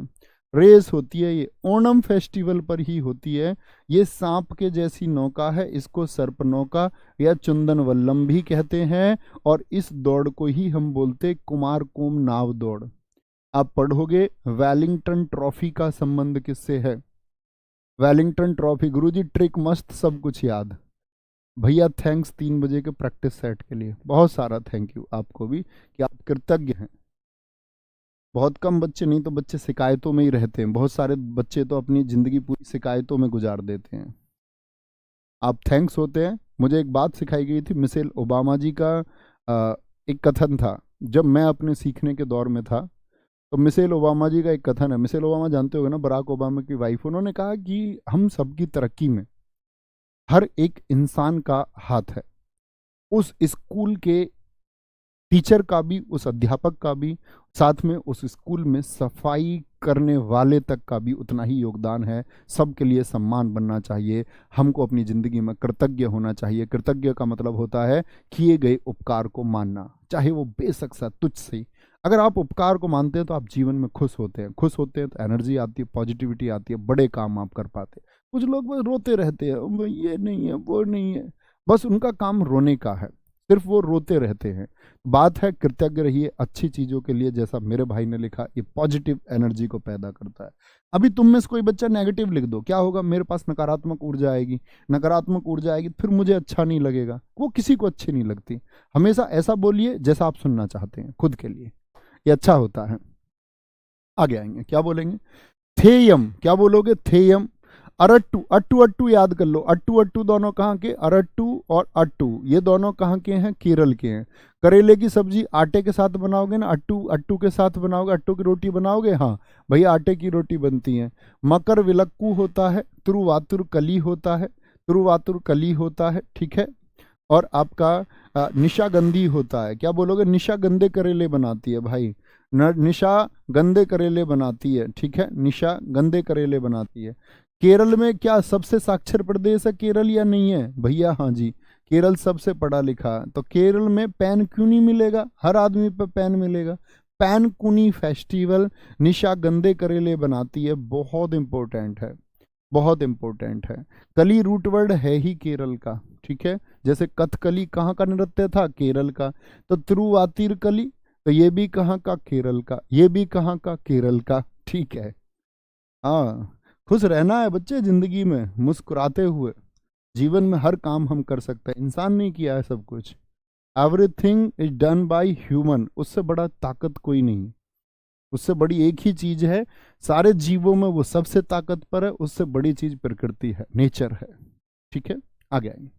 रेस होती है, ये ओणम फेस्टिवल पर ही होती है। ये सांप के जैसी नौका है, इसको सर्प नौका या चंदन वल्लम भी कहते हैं, और इस दौड़ को ही हम बोलते कुमार कोम नाव दौड़। आप पढ़ोगे वेलिंगटन ट्रॉफी का संबंध किससे है, वेलिंगटन ट्रॉफी, गुरुजी ट्रिक मस्त, सब कुछ याद। भैया थैंक्स 3 बजे के प्रैक्टिस सेट के लिए, बहुत सारा थैंक यू आपको भी कि आप कृतज्ञ हैं। बहुत कम बच्चे, नहीं तो बच्चे शिकायतों में ही रहते हैं, बहुत सारे बच्चे तो अपनी ज़िंदगी पूरी शिकायतों में गुजार देते हैं। आप थैंक्स होते हैं। मुझे एक बात सिखाई गई थी, मिशेल ओबामा जी का एक कथन था, जब मैं अपने सीखने के दौर में था, तो मिशेल ओबामा जी का एक कथन है, मिशेल ओबामा जानते होगे ना, बराक ओबामा की वाइफ, उन्होंने कहा कि हम सबकी तरक्की में हर एक इंसान का हाथ है, उस स्कूल के टीचर का भी, उस अध्यापक का भी, साथ में उस स्कूल में सफाई करने वाले तक का भी उतना ही योगदान है। सबके लिए सम्मान बनना चाहिए, हमको अपनी ज़िंदगी में कृतज्ञ होना चाहिए। कृतज्ञ का मतलब होता है किए गए उपकार को मानना, चाहे वो बेशक सा तुच्छ से। अगर आप उपकार को मानते हैं तो आप जीवन में खुश होते हैं, खुश होते हैं तो एनर्जी आती है, पॉजिटिविटी आती है, बड़े काम आप कर पाते हैं। कुछ लोग बस रोते रहते हैं, ये नहीं है वो नहीं है, बस उनका काम रोने का है, सिर्फ वो रोते रहते हैं। बात है कृतज्ञ रहिए अच्छी चीज़ों के लिए, जैसा मेरे भाई ने लिखा, ये पॉजिटिव एनर्जी को पैदा करता है। अभी तुम में से कोई बच्चा नेगेटिव लिख दो, क्या होगा, मेरे पास नकारात्मक ऊर्जा आएगी, नकारात्मक ऊर्जा आएगी, फिर मुझे अच्छा नहीं लगेगा, वो किसी को अच्छी नहीं लगती। हमेशा ऐसा बोलिए जैसा आप सुनना चाहते हैं खुद के लिए, ये अच्छा होता है। आगे आएंगे, क्या बोलेंगे, थेयम, क्या बोलोगे, थेयम। अरट्टू, अट्टू अट्टू याद कर लो, अट्टू अट्टू दोनों कहाँ के, अरट्टू और अट्टू ये दोनों कहाँ के हैं, केरल के हैं। करेले की सब्जी आटे के साथ बनाओगे ना, अट्टू अट्टू के साथ बनाओगे, अट्टू की रोटी बनाओगे, हाँ भैया आटे की रोटी बनती है। मकर विलक्कू होता है, तिरुवातुर कली होता है, तिरुवातुर कली होता है, ठीक है। और आपका निशा गंधी होता है, क्या बोलोगे, निशा गंदे करेले बनाती है भाई, निशा गंदे करेले बनाती है, ठीक है, निशा गंदे करेले बनाती है। केरल में क्या सबसे साक्षर प्रदेश है केरल या नहीं है, भैया हाँ जी, केरल सबसे पढ़ा लिखा है। तो केरल में पेन क्यों नहीं मिलेगा, हर आदमी पे पेन मिलेगा। पैनकुनी फेस्टिवल, निशा गंदे करेले बनाती है, बहुत इंपॉर्टेंट है, बहुत इंपॉर्टेंट है। कली रूट वर्ड है ही केरल का, ठीक है। जैसे कथकली कहाँ का नृत्य था, केरल का। तो तिरुवातिर कली, तो ये भी कहाँ का, केरल का। ये भी कहाँ का, केरल का, ठीक है। हाँ, खुश रहना है बच्चे जिंदगी में, मुस्कुराते हुए। जीवन में हर काम हम कर सकते हैं, इंसान नहीं किया है सब कुछ। Everything is done by human, उससे बड़ा ताकत कोई नहीं, उससे बड़ी एक ही चीज है, सारे जीवों में वो सबसे ताकतवर है, उससे बड़ी चीज प्रकृति है, नेचर है, ठीक है। आगे आएंगे।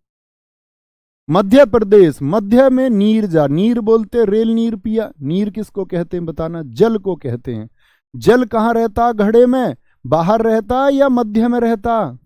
मध्य प्रदेश, मध्य में नीर जा, नीर बोलते रेल नीर पिया, नीर किसको कहते हैं बताना, जल को कहते हैं। जल कहाँ रहता, घड़े में, बाहर रहता या मध्य में रहता,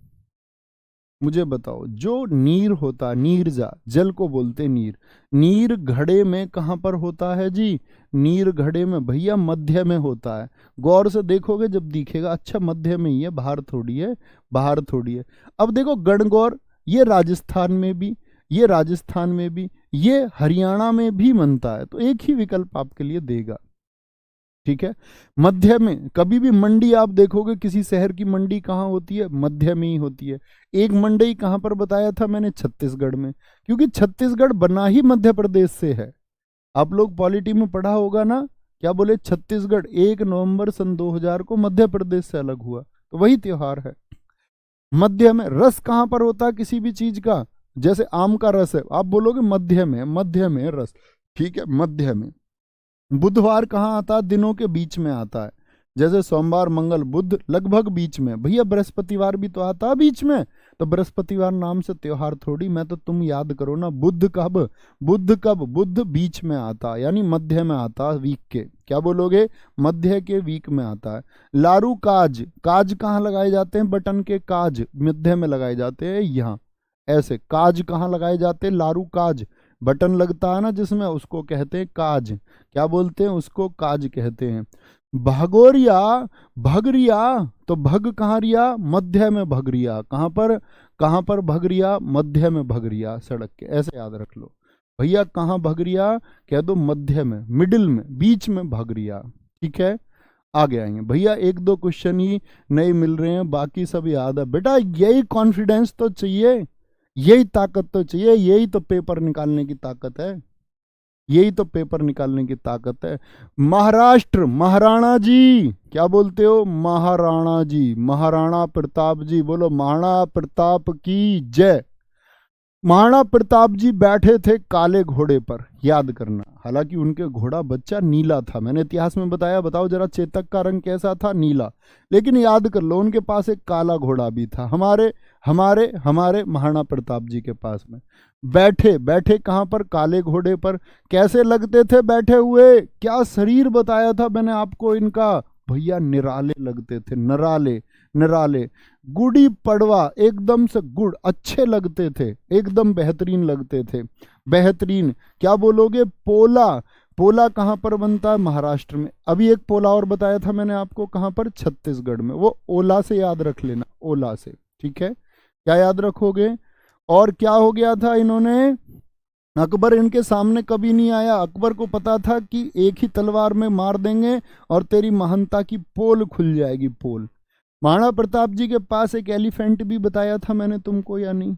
मुझे बताओ। जो नीर होता, नीर जा, जल को बोलते नीर, नीर घड़े में कहां पर होता है जी, नीर घड़े में भैया मध्य में होता है। गौर से देखोगे जब दिखेगा, अच्छा मध्य में ही है, बाहर थोड़ी है, बाहर थोड़ी है। अब देखो गणगौर, ये राजस्थान में भी, ये राजस्थान में भी, ये हरियाणा में भी बनता है, तो एक ही विकल्प आपके लिए देगा, ठीक है। मध्य में कभी भी मंडी आप देखोगे, किसी शहर की मंडी कहाँ होती है, मध्य में ही होती है। एक मंडी कहाँ पर बताया था मैंने, छत्तीसगढ़ में, क्योंकि छत्तीसगढ़ बना ही मध्य प्रदेश से है। आप लोग पॉलिटी में पढ़ा होगा ना, क्या बोले, छत्तीसगढ़ 1 नवंबर सन 2000 को मध्य प्रदेश से अलग हुआ, तो वही त्योहार है। मध्य में रस कहाँ पर होता है किसी भी चीज का, जैसे आम का रस है, आप बोलोगे मध्य में, मध्य में रस, ठीक है, मध्य में। बुधवार कहाँ आता है, दिनों के बीच में आता है, जैसे सोमवार मंगल बुध लगभग बीच में। भैया बृहस्पतिवार भी तो आता है बीच में, तो बृहस्पतिवार नाम से त्योहार थोड़ी, मैं तो तुम याद करो ना, बुध कब, बुध कब, बुध बीच में आता, यानी मध्य में आता, वीक के, क्या बोलोगे, मध्य के वीक में आता है। लारू काज, काज कहाँ लगाए जाते हैं, बटन के काज मध्य में लगाए जाते हैं, यहाँ ऐसे। काज कहाँ लगाए जाते हैं, लारू काज, बटन लगता है ना जिसमें, उसको कहते हैं काज, क्या बोलते हैं उसको, काज कहते हैं। भगोरिया, भगरिया, तो भग कहाँ रिया, मध्य में भगरिया, कहाँ पर भगरिया, मध्य में भगरिया, सड़क के, ऐसे याद रख लो भैया। कहाँ भगरिया, कह दो मध्य में, मिडिल में, बीच में भगरिया, ठीक है। आगे आएंगे भैया, 1-2 क्वेश्चन ही नहीं मिल रहे हैं, बाकी सब याद है बेटा। यही कॉन्फिडेंस तो चाहिए, यही ताकत तो चाहिए, यही तो पेपर निकालने की ताकत है, यही तो पेपर निकालने की ताकत है। महाराष्ट्र, महाराणा जी, क्या बोलते हो, महाराणा जी, महाराणा प्रताप जी, बोलो महाराणा प्रताप की जय। महाराणा प्रताप जी बैठे थे काले घोड़े पर, याद करना, हालांकि उनके घोड़ा बच्चा नीला था, मैंने इतिहास में बताया, बताओ जरा चेतक का रंग कैसा था, नीला, लेकिन याद कर लो उनके पास एक काला घोड़ा भी था, हमारे हमारे हमारे महाराणा प्रताप जी के पास में। बैठे, बैठे कहाँ पर, काले घोड़े पर। कैसे लगते थे बैठे हुए, क्या शरीर बताया था मैंने आपको इनका, भैया निराले लगते थे, निराले, निराले। गुड़ी पड़वा, एकदम से गुड़, अच्छे लगते थे, एकदम बेहतरीन लगते थे, बेहतरीन। क्या बोलोगे, पोला, पोला कहाँ पर बनता है, महाराष्ट्र में। अभी एक पोला और बताया था मैंने आपको, कहाँ पर, छत्तीसगढ़ में, वो ओला से याद रख लेना, ओला से, ठीक है। क्या याद रखोगे। और क्या हो गया था, इन्होंने, अकबर इनके सामने कभी नहीं आया, अकबर को पता था कि एक ही तलवार में मार देंगे और तेरी महानता की पोल खुल जाएगी, पोल। महाराणा प्रताप जी के पास एक एलिफेंट भी बताया था मैंने तुमको, या नहीं,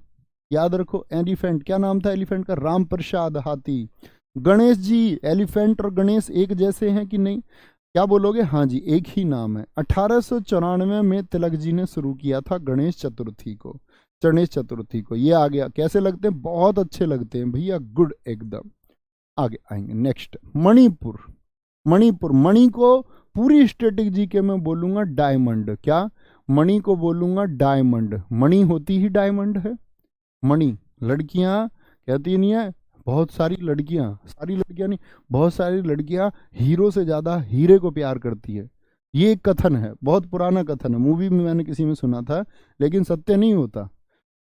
याद रखो, एलिफेंट, क्या नाम था एलिफेंट का, राम प्रसाद हाथी। गणेश जी, एलिफेंट और गणेश एक जैसे हैं कि नहीं, क्या बोलोगे, हाँ जी एक ही नाम है। 1894 में तिलक जी ने शुरू किया था गणेश चतुर्थी को, गणेश चतुर्थी को। ये आ गया, कैसे लगते हैं, बहुत अच्छे लगते हैं भैया, गुड एकदम। आगे आएंगे, नेक्स्ट, मणिपुर, मणिपुर, मणि को पूरी स्टैटिक जीके में बोलूंगा डायमंड, क्या, मणि को बोलूंगा डायमंड, मणि होती ही डायमंड है। मणि, लड़कियां कहती नहीं है, बहुत सारी लड़कियां, सारी लड़कियां नहीं, बहुत सारी लड़कियां हीरो से ज्यादा हीरे को प्यार करती है, ये एक कथन है, बहुत पुराना कथन है, मूवी में मैंने किसी में सुना था, लेकिन सत्य नहीं होता।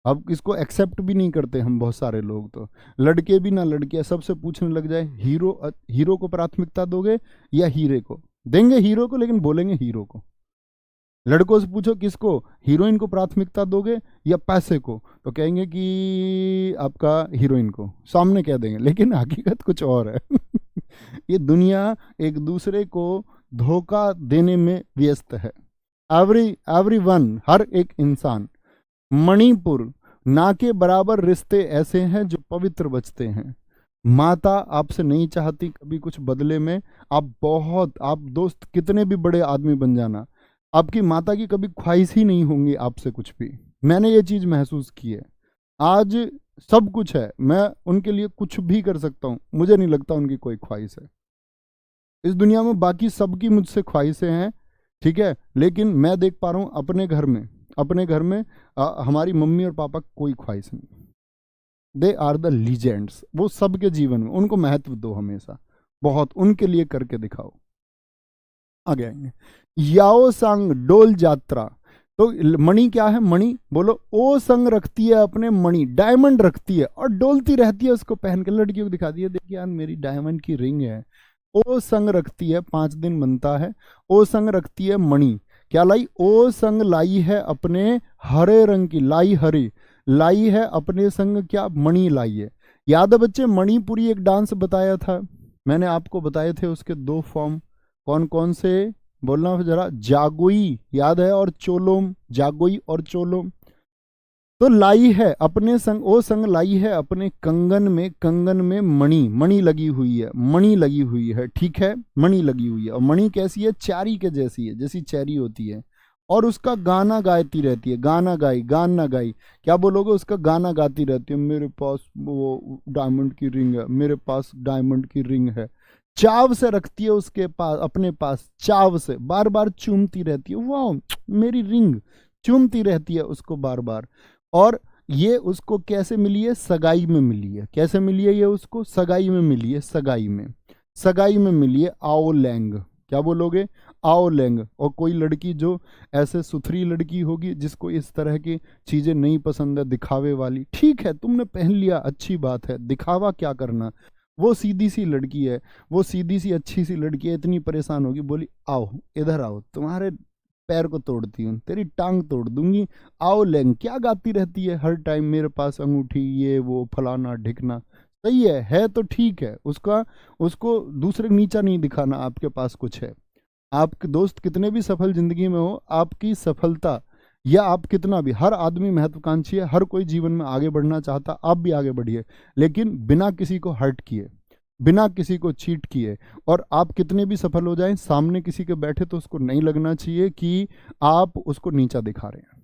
अब इसको एक्सेप्ट भी नहीं करते हम, बहुत सारे लोग तो, लड़के भी ना लड़कियां, सबसे पूछने लग जाए, हीरो को प्राथमिकता दोगे या हीरे को, देंगे हीरो को, लेकिन बोलेंगे हीरो को। लड़कों से पूछो किसको, हीरोइन को प्राथमिकता दोगे या पैसे को, तो कहेंगे कि आपका हीरोइन को, सामने कह देंगे, लेकिन हकीकत कुछ और है। ये दुनिया एक दूसरे को धोखा देने में व्यस्त है। एवरी वन, हर एक इंसान। मणिपुर, ना के बराबर रिश्ते ऐसे हैं जो पवित्र बचते हैं। माता आपसे नहीं चाहती कभी कुछ बदले में। आप दोस्त कितने भी बड़े आदमी बन जाना, आपकी माता की कभी ख्वाहिश ही नहीं होंगी आपसे कुछ भी। मैंने ये चीज महसूस की है। आज सब कुछ है, मैं उनके लिए कुछ भी कर सकता हूँ, मुझे नहीं लगता उनकी कोई ख्वाहिश है इस दुनिया में। बाकी सबकी मुझसे ख्वाहिशें हैं, ठीक है, लेकिन मैं देख पा रहा हूँ अपने घर में हमारी मम्मी और पापा की कोई ख्वाहिश नहीं। They are the legends. वो सबके जीवन में उनको महत्व दो हमेशा, बहुत उनके लिए करके दिखाओ। आगे आएंगे। याओ संग डोल यात्रा। तो मणि क्या है? मणि बोलो, ओ संग रखती है अपने मणि, डायमंड रखती है और डोलती रहती है उसको पहन के। लड़कियों को दिखाती है, देखिए यार मेरी डायमंड की रिंग है। ओ संग रखती है, 5 दिन बनता है। ओ संग रखती है मणि, क्या लाई? ओ संग लाई है अपने हरे रंग की, लाई है अपने संग क्या? मणि लाई है। याद है बच्चे, मणिपुरी एक डांस बताया था मैंने आपको, बताए थे उसके 2 फॉर्म कौन कौन से, बोलना जरा। जागोई याद है, और चोलोम, जागोई और चोलोम। तो लाई है अपने संग, ओ संग लाई है अपने कंगन में मणि लगी हुई है, ठीक है, मणि लगी हुई है। और मणि कैसी है? चैरी के जैसी है, जैसी चैरी होती है। और उसका गाना गाती रहती है, गाना गाई, क्या बोलोगे? उसका गाना गाती रहती है, मेरे पास वो डायमंड की रिंग है, मेरे पास डायमंड की रिंग है। चाव से रखती है उसके पास, अपने पास चाव से, बार बार चूमती रहती है, वाह मेरी रिंग, चूमती रहती है उसको बार बार। और ये उसको कैसे मिली है? सगाई में मिली है। कैसे मिली है ये उसको? सगाई में मिली है, सगाई में मिली है। आओ लैंग, क्या बोलोगे? आओ लैंग। और कोई लड़की जो ऐसे सुथरी लड़की होगी जिसको इस तरह की चीजें नहीं पसंद है, दिखावे वाली, ठीक है तुमने पहन लिया, अच्छी बात है, दिखावा क्या करना। वो सीधी सी लड़की है, वो सीधी सी अच्छी सी लड़की है, इतनी परेशान होगी, बोली आओ इधर आओ, तुम्हारे पैर को तोड़ती हूँ, तेरी टांग तोड़ दूंगी। आओ लैंग, क्या गाती रहती है हर टाइम, मेरे पास अंगूठी, ये वो फलाना ढिकना। सही है तो ठीक है, उसको दूसरे नीचा नहीं दिखाना, आपके पास कुछ है। आपके दोस्त कितने भी सफल जिंदगी में हो, आपकी सफलता या आप कितना भी, हर आदमी महत्वाकांक्षी है, हर कोई जीवन में आगे बढ़ना चाहता, आप भी आगे बढ़िए, लेकिन बिना किसी को हर्ट किए, बिना किसी को चीट किए। और आप कितने भी सफल हो जाएं, सामने किसी के बैठे तो उसको नहीं लगना चाहिए कि आप उसको नीचा दिखा रहे हैं।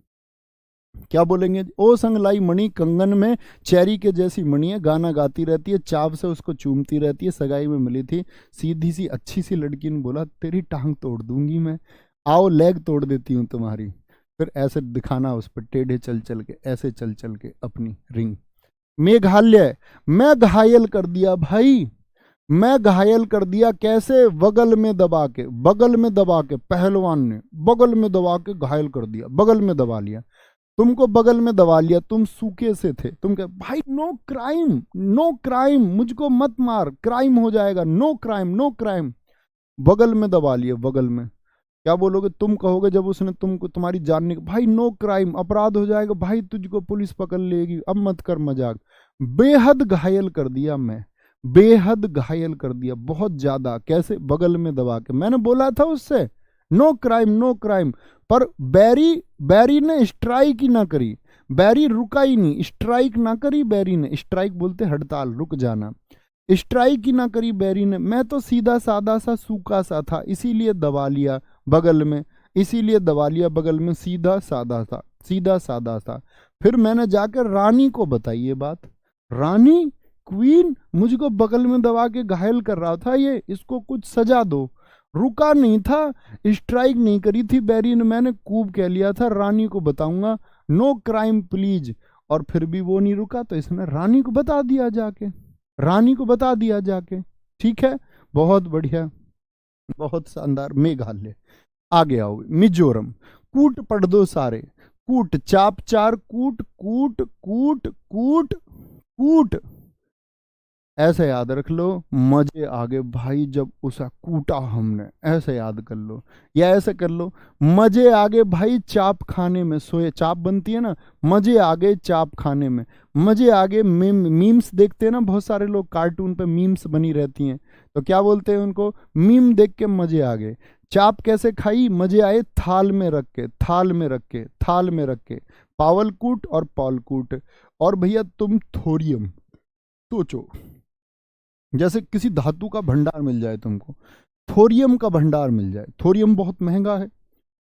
क्या बोलेंगे? ओ संग लाई मणि कंगन में, चेरी के जैसी मणि है, गाना गाती रहती है, चाव से उसको चूमती रहती है, सगाई में मिली थी, सीधी सी अच्छी सी लड़की ने बोला तेरी टांग तोड़ दूंगी मैं, आओ लेग तोड़ देती हूँ तुम्हारी। फिर ऐसे दिखाना उस पर, टेढ़े चल चल के, ऐसे चल चल के अपनी रिंग। मेघालय, मैं घायल कर दिया भाई, मैं घायल कर दिया। कैसे? बगल में दबा के, पहलवान ने बगल में दबा के घायल कर दिया, बगल में दबा लिया, तुमको बगल में दबा लिया, तुम सूखे से थे, तुम कह भाई नो क्राइम, मुझको मत मार, क्राइम हो जाएगा, नो क्राइम, बगल में दबा लिया, बगल में। क्या बोलोगे? तुम कहोगे जब उसने तुमको, तुम्हारी जान, भाई नो क्राइम, अपराध हो जाएगा भाई, तुझको पुलिस पकड़ लेगी, अब मत कर मजाक। बेहद घायल कर दिया मैं, बेहद घायल कर दिया, बहुत ज्यादा। कैसे? बगल में दबा के। मैंने बोला था उससे नो क्राइम, पर बैरी ने स्ट्राइक ही ना करी, बैरी रुका ही नहीं, स्ट्राइक ना करी बैरी ने, स्ट्राइक बोलते हड़ताल, रुक जाना, स्ट्राइक ही ना करी बैरी ने। मैं तो सीधा सादा सा सूखा सा था, इसीलिए दबा लिया बगल में, सीधा सादा था। फिर मैंने जाकर रानी को बताई ये बात, रानी क्वीन मुझको बगल में दबा के घायल कर रहा था ये, इसको कुछ सजा दो। रुका नहीं था, स्ट्राइक नहीं करी थी बैरी ने, मैंने खूब कह लिया था रानी को बताऊंगा, नो क्राइम प्लीज। और फिर भी वो नहीं रुका, तो इसने रानी को बता दिया जाके, ठीक है, बहुत बढ़िया, बहुत शानदार। मेघालय। आगे आओ, मिजोरम। कूट पढ़ दो सारे, कूट चाप चार, कूट कूट कूट कूट कूट, ऐसे याद रख लो, मजे आ गए भाई जब उसे कूटा हमने, ऐसे याद कर लो। या ऐसे कर लो, मजे आ गए भाई चाप खाने में, सोए चाप बनती है ना, मजे आ गए चाप खाने में। मजे आ गए, मीम्स देखते हैं ना बहुत सारे लोग, कार्टून पे मीम्स बनी रहती हैं, तो क्या बोलते हैं उनको, मीम देख के मजे आ गए। चाप कैसे खाई, मजे आए थाल में रख के, थाल में रख के, थाल में रख के। पावलकूट और पॉलकूट। और भैया तुम थोरियम सोचो, जैसे किसी धातु का भंडार मिल जाए तुमको, थोरियम का भंडार मिल जाए, थोरियम बहुत महंगा है,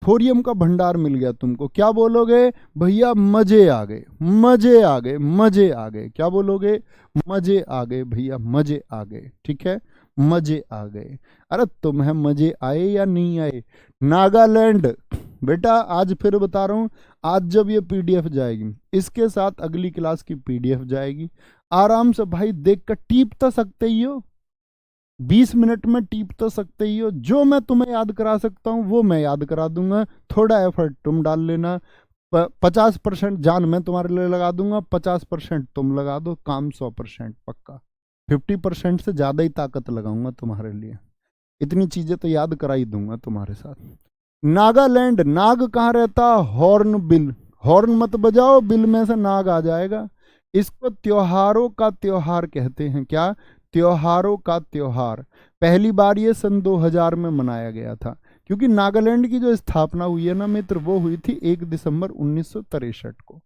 थोरियम का भंडार मिल गया तुमको, क्या बोलोगे भैया, मजे आ गए, मजे आ गए, मजे आ गए। क्या बोलोगे, मजे आ गए भैया, मजे आ गए। ठीक है, मजे आ गए। अरे तुम्हें मजे आए या नहीं आए? नागालैंड बेटा, आज फिर बता रहा हूं, आज जब ये पीडीएफ जाएगी, इसके साथ अगली क्लास की पीडीएफ जाएगी, आराम से भाई देख कर टीप तो सकते ही हो, 20 मिनट में टीप तो सकते ही हो। जो मैं तुम्हें याद करा सकता हूँ वो मैं याद करा दूंगा, थोड़ा एफर्ट तुम डाल लेना। 50% जान मैं तुम्हारे लिए लगा दूंगा, 50% तुम लगा दो, काम 100% पक्का। 50% से ज्यादा ही ताकत लगाऊंगा तुम्हारे लिए, इतनी चीजें तो याद करा ही दूंगा तुम्हारे साथ। नागालैंड, नाग कहाँ रहता, हॉर्न बिल, हॉर्न मत बजाओ, बिल में से नाग आ जाएगा। इसको त्योहारों का त्योहार कहते हैं। क्या, त्योहारों का त्योहार। पहली बार ये सन 2000 में मनाया गया था, क्योंकि नागालैंड की जो स्थापना हुई है ना मित्र, वो हुई थी 1 दिसंबर 1963 को।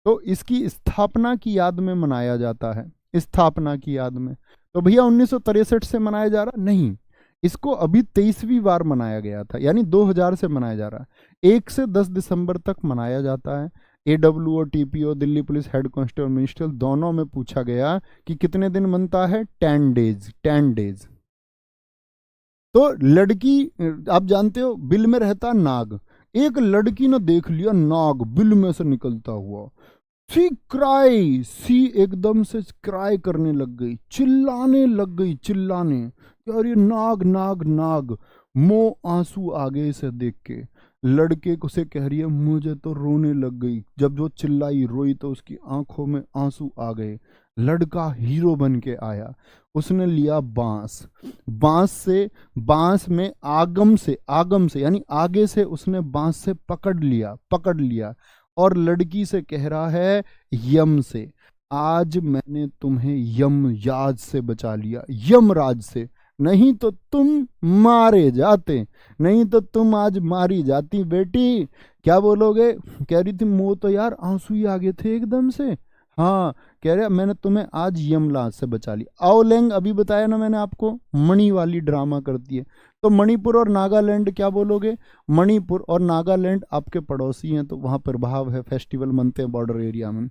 तो इसकी स्थापना की याद में मनाया जाता है, स्थापना की याद में। तो भैया 1963 से मनाया जा रहा नहीं, इसको अभी 23वीं बार मनाया गया था, यानी 2000 से मनाया जा रहा है। 1 से 10 दिसंबर तक मनाया जाता है। AWO, TPO, Delhi police head constable, ministerial, दोनों में पूछा गया कि कितने दिन बनता है, 10 डेज, 10 डेज। तो लड़की, आप जानते हो बिल में रहता नाग, एक लड़की ने देख लिया नाग बिल में से निकलता हुआ, सी क्राई, सी एकदम से क्राई करने लग गई, चिल्लाने लग गई, चिल्लाने, अरे नाग नाग नाग। मुंह आंसू आ गए इसे देख के। लड़के को से कह रही है मुझे तो रोने लग गई, जब वो चिल्लाई रोई तो उसकी आंखों में आंसू आ गए। लड़का हीरो बन के आया, उसने लिया बांस, बांस से, बांस में आगम से यानी आगे से उसने बांस से पकड़ लिया, पकड़ लिया, और लड़की से कह रहा है यम से, आज मैंने तुम्हें यम याद से बचा लिया, यमराज से, नहीं तो तुम मारे जाते, नहीं तो तुम आज मारी जाती बेटी। क्या बोलोगे, कह रही थी मुंह तो यार आंसू ही आ गए थे एकदम से। हाँ, कह रहे मैंने तुम्हें आज यमराज से बचा लिया। आओलेंग अभी बताया ना मैंने आपको, मणि वाली ड्रामा करती है। तो मणिपुर और नागालैंड क्या बोलोगे, मणिपुर और नागालैंड आपके पड़ोसी हैं, तो वहां प्रभाव है, फेस्टिवल मनते हैं बॉर्डर एरिया में।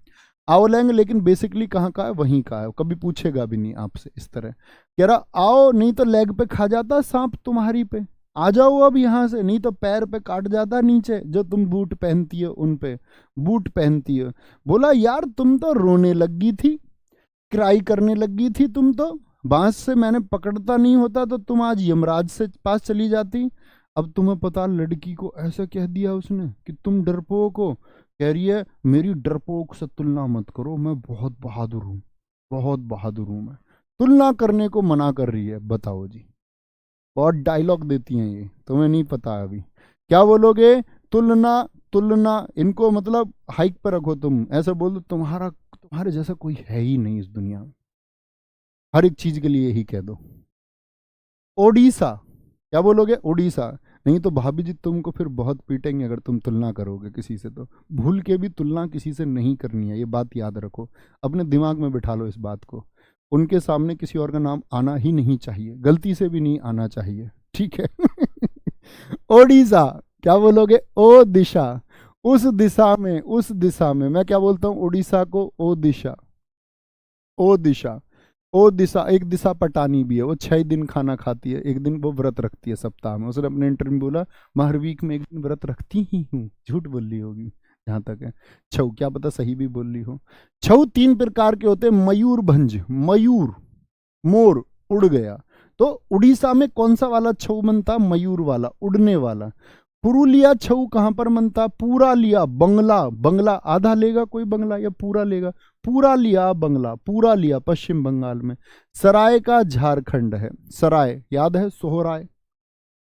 आओलेंग लेकिन बेसिकली कहाँ का है, वहीं का है, कभी पूछेगा भी नहीं आपसे इस तरह। कह रहा आओ, नहीं तो लेग पे खा जाता सांप तुम्हारी पे, आ जाओ अब यहाँ से, नहीं तो पैर पे काट जाता नीचे, जो तुम बूट पहनती हो उन पे, बूट पहनती हो। बोला यार तुम तो रोने लगी थी, क्राई करने लगी थी तुम तो, बांस से मैंने पकड़ता नहीं होता तो तुम आज यमराज से पास चली जाती। अब तुम्हें पता, लड़की को ऐसा कह दिया उसने कि तुम डरपोक हो। कह रही है मेरी डरपोक से तुलना मत करो, मैं बहुत बहादुर हूँ, बहुत बहादुर हूँ मैं। तुलना करने को मना कर रही है, बताओ जी। बहुत डायलॉग देती हैं ये, तुम्हें नहीं पता अभी। क्या बोलोगे, तुलना, तुलना, इनको मतलब हाइक पर रखो, तुम ऐसे बोल दो तुम्हारे जैसा कोई है ही नहीं इस दुनिया में, हर एक चीज के लिए यही कह दो। ओडिशा, क्या बोलोगे, ओडिशा, नहीं तो भाभी जी तुमको फिर बहुत पीटेंगे अगर तुम तुलना करोगे किसी से, तो भूल के भी तुलना किसी से नहीं करनी है, ये बात याद रखो, अपने दिमाग में बिठा लो इस बात को। उनके सामने किसी और का नाम आना ही नहीं चाहिए, गलती से भी नहीं आना चाहिए, ठीक है। ओडिशा, क्या बोलोगे, ओ दिशा, उस दिशा में, उस दिशा में, मैं क्या बोलता हूँ उड़ीसा को, ओ दिशा, ओ दिशा, ओ दिशा। एक दिशा पटानी भी है, वो 6 दिन खाना खाती है, एक दिन वो व्रत रखती है सप्ताह में। उसने अपने इंटरव्यू में बोला मैं हर वीक में एक दिन व्रत रखती ही हूँ, झूठ बोल रही होगी जहां तक है। छऊ, क्या पता सही भी बोल रही हो। छऊ 3 प्रकार के होते हैं, मयूरभंज, मयूर, मोर, उड़ गया। तो उड़ीसा में कौन सा वाला छऊ बनता, मयूर वाला, उड़ने वाला। पुरुलिया छऊ कहां पर बनता? पूरा लिया बंगला, बंगला आधा लेगा कोई बंगला या पूरा लेगा? पूरा लिया बंगला, पूरा लिया पश्चिम बंगाल में। सराय का झारखंड है, सराय याद है, सोहराय,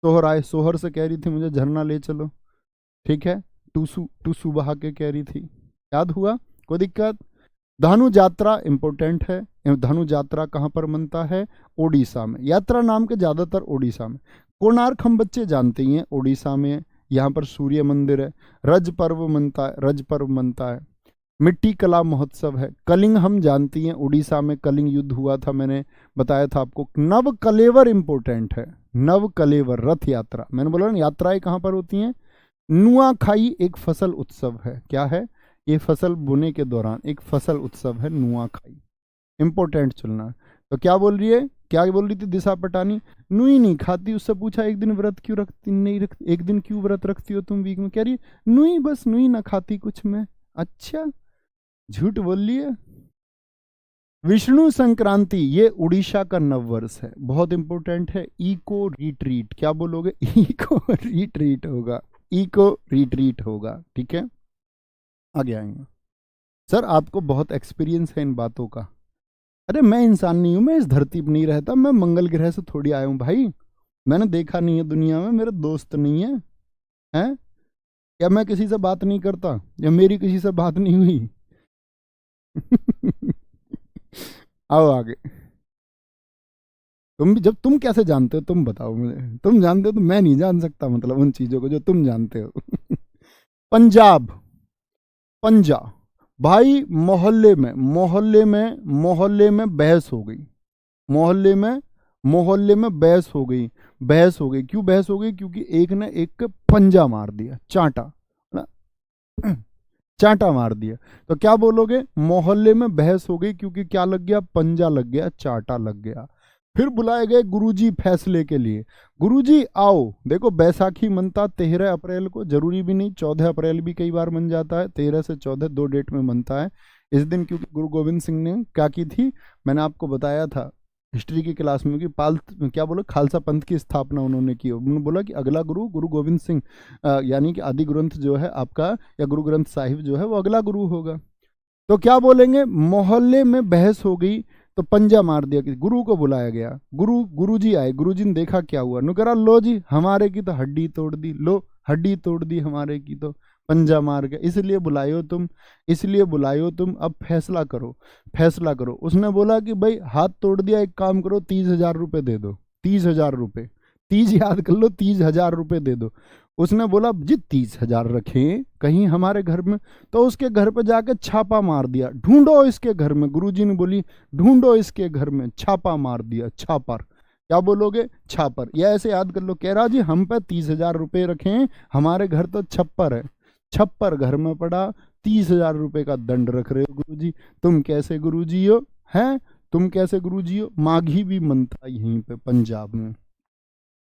सोहराय सोहर से कह रही थी मुझे झरना ले चलो, ठीक है, टूसू टूसू बहा के कह रही थी, याद हुआ, कोई दिक्कत? धनु यात्रा इंपॉर्टेंट है, धनु यात्रा कहां पर बनता है? ओडिशा में। यात्रा नाम के ज्यादातर ओडिशा में। कोणार्क हम बच्चे जानते ही हैं, ओडिशा में है, यहाँ पर सूर्य मंदिर है। रज पर्व मनता है, रज पर्व मनता है। मिट्टी कला महोत्सव है। कलिंग हम जानती हैं, उड़ीसा में कलिंग युद्ध हुआ था, मैंने बताया था आपको। नव कलेवर इंपॉर्टेंट है, नव कलेवर रथ यात्रा, मैंने बोला ना यात्राएं कहाँ पर होती हैं? नुआखाई एक फसल उत्सव है, क्या है ये? फसल बोने के दौरान एक फसल उत्सव है नुआखाई, इंपॉर्टेंट चुनना। तो क्या बोल रही है, क्या बोल रही थी दिशा पटानी? नुई नहीं खाती, उससे पूछा एक दिन व्रत क्यों रखती नहीं रखती, एक दिन क्यों व्रत रखती हो तुम वीक में? कह रही नुई, बस नुई ना खाती कुछ में। अच्छा झूठ बोल लिए। विष्णु संक्रांति ये उड़ीसा का नववर्ष है, बहुत इंपॉर्टेंट है। इको रिट्रीट, क्या बोलोगे? इको रिट्रीट होगा, इको रिट्रीट होगा, ठीक है। आगे आएंगे। सर आपको बहुत एक्सपीरियंस है इन बातों का। अरे मैं इंसान नहीं हूं, मैं इस धरती पर नहीं रहता, मैं मंगल ग्रह से थोड़ी आया हूं भाई। मैंने देखा नहीं है दुनिया में, मेरे दोस्त नहीं है, हैं? या मैं किसी से बात नहीं करता, या मेरी किसी से बात नहीं हुई? आओ आगे। तुम भी, जब तुम कैसे जानते हो तुम बताओ मुझे, तुम जानते हो तो मैं नहीं जान सकता, मतलब उन चीजों को जो तुम जानते हो। पंजाब, पंजा भाई, मोहल्ले में मोहल्ले में मोहल्ले में बहस हो गई, मोहल्ले में बहस हो गई, बहस हो गई। क्यों बहस हो गई? क्योंकि एक ने एक के पंजा मार दिया, चांटा ना, चांटा मार दिया। तो क्या बोलोगे? मोहल्ले में बहस हो गई क्योंकि क्या लग गया? पंजा लग गया, चांटा लग गया। फिर बुलाए गए गुरुजी फैसले के लिए। गुरुजी आओ, देखो बैसाखी मनता 13 अप्रैल को, जरूरी भी नहीं 14 अप्रैल भी कई बार मन जाता है, 13 से 14 दो डेट में मनता है इस दिन, क्योंकि गुरु गोविंद सिंह ने क्या की थी, मैंने आपको बताया था हिस्ट्री की क्लास में कि क्या बोलो, खालसा पंथ की स्थापना उन्होंने की। उन्होंने बोला कि अगला गुरु गुरु गोविंद सिंह, यानी कि आदि ग्रंथ जो है आपका, या गुरु ग्रंथ साहिब जो है वो अगला गुरु होगा। तो क्या बोलेंगे? मोहल्ले में बहस हो गई तो पंजा मार दिया, कि गुरु को बुलाया गया। गुरुजी आए, गुरुजी ने देखा क्या हुआ, नु करा लो जी हमारे की तो हड्डी तोड़ दी, लो हड्डी तोड़ दी हमारे की, तो पंजा मार के, इसलिए बुलायो तुम, इसलिए बुलायो तुम, अब फैसला करो, फैसला करो। उसने बोला कि भाई हाथ तोड़ दिया, एक काम करो 30,000 रुपये दे दो, 30,000 रुपये, 30 याद कर लो, 30,000 रुपये दे दो। उसने बोला जी 30,000 रखें कहीं हमारे घर में, तो उसके घर पे जाके छापा मार दिया, ढूंढो इसके घर में। गुरुजी ने बोली ढूंढो इसके घर में, छापा मार दिया, छापर, क्या बोलोगे? छापर। या ऐसे याद कर लो, कह रहा जी हम पे 30,000 रुपये रखें, हमारे घर तो छप्पर है, छप्पर घर में पड़ा, 30,000 रुपये का दंड रख रहे हो गुरुजी, तुम कैसे गुरुजी हो, हैं तुम कैसे गुरुजी हो? माघी भी मनता यहीं पे पंजाब में,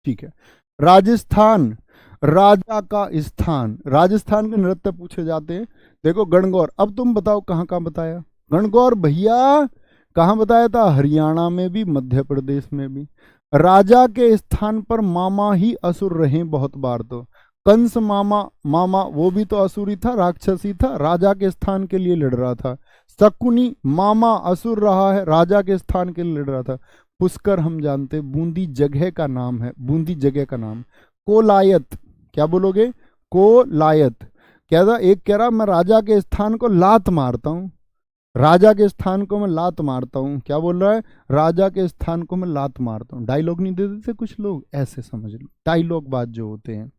ठीक है। राजस्थान, राजा का स्थान, राजस्थान के नृत्य पूछे जाते हैं। देखो गणगौर, अब तुम बताओ कहाँ कहाँ बताया गणगौर भैया? कहाँ बताया था? हरियाणा में भी, मध्य प्रदेश में भी। राजा के स्थान पर मामा ही असुर रहे बहुत बार। तो कंस मामा, मामा वो भी तो असुरी था, राक्षसी था, राजा के स्थान के लिए लड़ रहा था। शकुनी मामा असुर रहा है, राजा के स्थान के लिए लड़ रहा था। पुष्कर हम जानते, बूंदी जगह का नाम है, बूंदी जगह का नाम। कोलायत, क्या बोलोगे? कोलायत, क्या था? एक कह रहा मैं राजा के स्थान को लात मारता हूं, राजा के स्थान को मैं लात मारता हूं, क्या बोल रहा है? राजा के स्थान को मैं लात मारता हूं। डायलॉग नहीं दे देते कुछ लोग, ऐसे समझ लो डायलॉग बात जो होते हैं।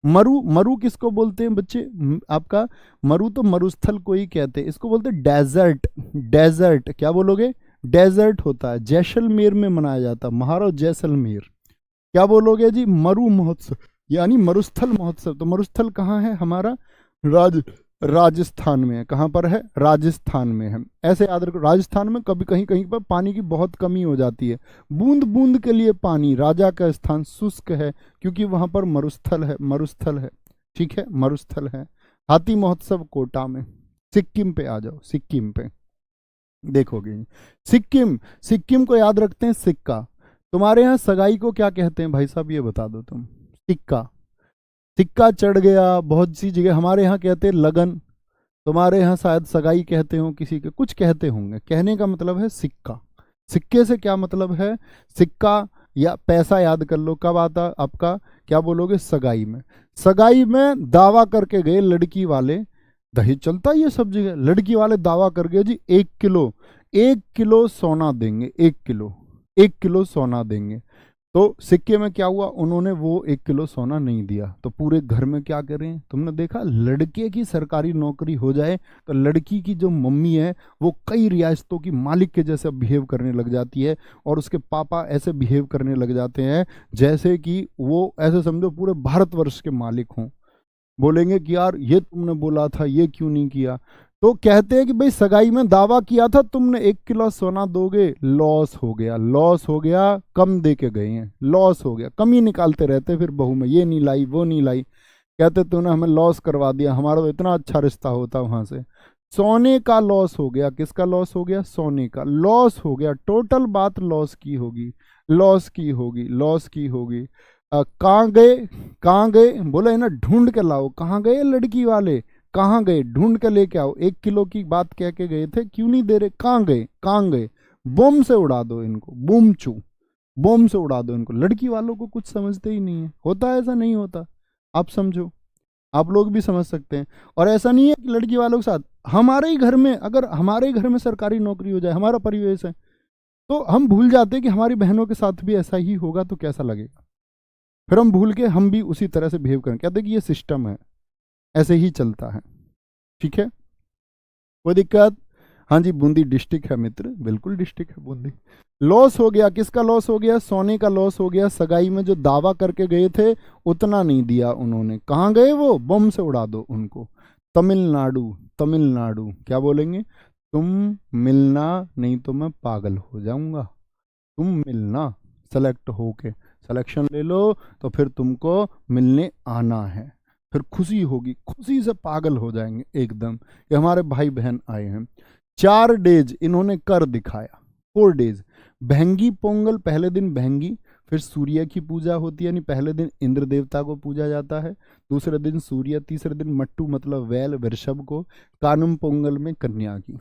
मरु, मरु किसको बोलते हैं बच्चे? आपका मरु तो मरुस्थल को ही कहते हैं, इसको बोलते हैं डेजर्ट, डेजर्ट, क्या बोलोगे? डेजर्ट होता है, जैसलमेर में मनाया जाता है, महाराज जैसलमेर। क्या बोलोगे जी? मरु महोत्सव, यानी मरुस्थल महोत्सव। तो मरुस्थल कहाँ है हमारा? राजस्थान में है। कहाँ पर है? राजस्थान में है। ऐसे याद रखो, राजस्थान में कभी कहीं कहीं पर पानी की बहुत कमी हो जाती है, बूंद बूंद के लिए पानी। राजा का स्थान शुष्क है क्योंकि वहां पर मरुस्थल है, मरुस्थल है, ठीक है, मरुस्थल है। हाथी महोत्सव कोटा में। सिक्किम पे आ जाओ, सिक्किम पे देखोगे, सिक्किम, सिक्किम को याद रखते हैं सिक्का। तुम्हारे यहाँ सगाई को क्या कहते हैं भाई साहब, ये बता दो तुम? सिक्का। सिक्का चढ़ गया। बहुत सी जगह हमारे यहाँ कहते हैं लगन, तुम्हारे यहाँ शायद सगाई कहते हो, किसी के कुछ कहते होंगे। कहने का मतलब है सिक्का। सिक्के से क्या मतलब है? सिक्का या पैसा याद कर लो, कब आता आपका, क्या बोलोगे, सगाई में। सगाई में दावा करके गए लड़की वाले, दहेज चलता है ये सब जगह, लड़की वाले दावा कर गए जी 1 किलो सोना देंगे, 1 किलो, 1 किलो सोना देंगे। तो सिक्के में क्या हुआ, उन्होंने वो 1 किलो सोना नहीं दिया, तो पूरे घर में क्या करें। तुमने देखा, लड़के की सरकारी नौकरी हो जाए तो लड़की की जो मम्मी है वो कई रियासतों की मालिक के जैसे बिहेव करने लग जाती है, और उसके पापा ऐसे बिहेव करने लग जाते हैं जैसे कि वो, ऐसे समझो पूरे भारतवर्ष के मालिक हों। बोलेंगे कि यार ये तुमने बोला था, ये क्यों नहीं किया। तो कहते हैं कि भाई सगाई में दावा किया था तुमने 1 किलो सोना दोगे, लॉस हो गया, लॉस हो गया, कम दे के गए हैं, लॉस हो गया। कमी निकालते रहते फिर बहू में, ये नहीं लाई वो नहीं लाई, कहते तूने हमें लॉस करवा दिया, हमारा तो इतना अच्छा रिश्ता होता वहां से। सोने का लॉस हो गया। किसका लॉस हो गया? सोने का लॉस हो गया। टोटल बात लॉस की होगी, लॉस की होगी, लॉस की होगी। कहाँ गए, कहाँ गए, बोले है ना ढूंढ के लाओ। कहाँ गए लड़की वाले, कहाँ गए, ढूंढ के लेके आओ। 1 किलो की बात कह के गए थे, क्यों नहीं दे रहे, कहाँ गए, कहाँ गए। बम से उड़ा दो इनको, बूम चू, बम से उड़ा दो इनको। लड़की वालों को कुछ समझते ही नहीं है, होता है ऐसा, नहीं होता। आप समझो, आप लोग भी समझ सकते हैं। और ऐसा नहीं है कि लड़की वालों के साथ, हमारे ही घर में, अगर हमारे ही घर में सरकारी नौकरी हो जाए, हमारा परिवेश है, तो हम भूल जाते हैं कि हमारी बहनों के साथ भी ऐसा ही होगा, तो कैसा लगेगा। फिर हम भूल के हम भी उसी तरह से बिहेव करें, कहते हैं कि ये सिस्टम है, ऐसे ही चलता है। ठीक है, कोई दिक्कत? हाँ जी, बूंदी डिस्ट्रिक्ट है मित्र, बिल्कुल डिस्ट्रिक्ट है बूंदी। लॉस हो गया, किसका लॉस हो गया? सोने का लॉस हो गया। सगाई में जो दावा करके गए थे उतना नहीं दिया उन्होंने। कहाँ गए वो? बम से उड़ा दो उनको। तमिलनाडु, तमिलनाडु क्या बोलेंगे? तुम मिलना, नहीं तो मैं पागल हो जाऊंगा। तुम मिलना, सेलेक्ट होके, सिलेक्शन ले लो तो फिर तुमको मिलने आना है। फिर खुशी होगी, खुशी से पागल हो जाएंगे एकदम कि हमारे भाई बहन आए हैं। 4 डेज इन्होंने कर दिखाया, 4 डेज। बहंगी पोंगल, पहले दिन बहंगी, फिर सूर्य की पूजा होती है, यानी पहले दिन इंद्र देवता को पूजा जाता है, दूसरे दिन सूर्य, तीसरे दिन मट्टू मतलब वैल वृषभ को, कानुम पोंगल में कन्या की।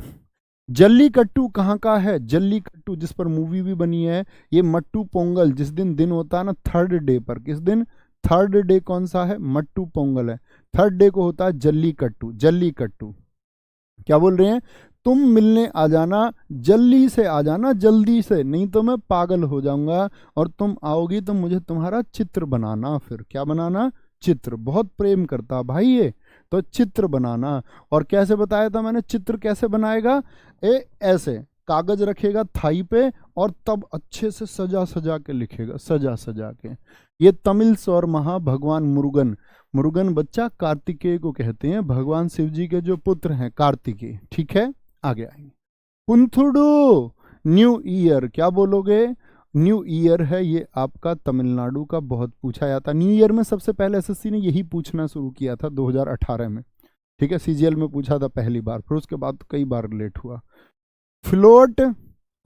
जल्लीकट्टू कहाँ का है? जल्लीकट्टू जिस पर मूवी भी बनी है, ये मट्टू पोंगल जिस दिन दिन होता है ना, 3rd डे पर। किस दिन? 3rd डे कौन सा है? मट्टू पोंगल है। 3rd डे को होता है जल्लीकट्टू। जल्लीकट्टू क्या बोल रहे हैं? तुम मिलने आ जाना, जल्दी से आ जाना, जल्दी से, नहीं तो मैं पागल हो जाऊंगा। और तुम आओगी तो मुझे तुम्हारा चित्र बनाना। फिर क्या बनाना? चित्र। बहुत प्रेम करता भाई ये, तो चित्र बनाना। और कैसे बताया था मैंने, चित्र कैसे बनाएगा? ऐसे कागज रखेगा थाई पे, और तब अच्छे से सजा सजा के लिखेगा, सजा सजा के। ये तमिल स्वर महा भगवान मुरुगन, मुरुगन बच्चा कार्तिकेय को कहते हैं, भगवान शिव जी के जो पुत्र हैं कार्तिकेय। ठीक है, आगे आएंगे। पुंथुडू, न्यू ईयर क्या बोलोगे? न्यू ईयर है ये आपका तमिलनाडु का, बहुत पूछा जाता। न्यू ईयर में सबसे पहले एसएससी ने यही पूछना शुरू किया था 2018 में। ठीक है, सीजीएल में पूछा था पहली बार, फिर उसके बाद कई बार लेट हुआ। फ्लोट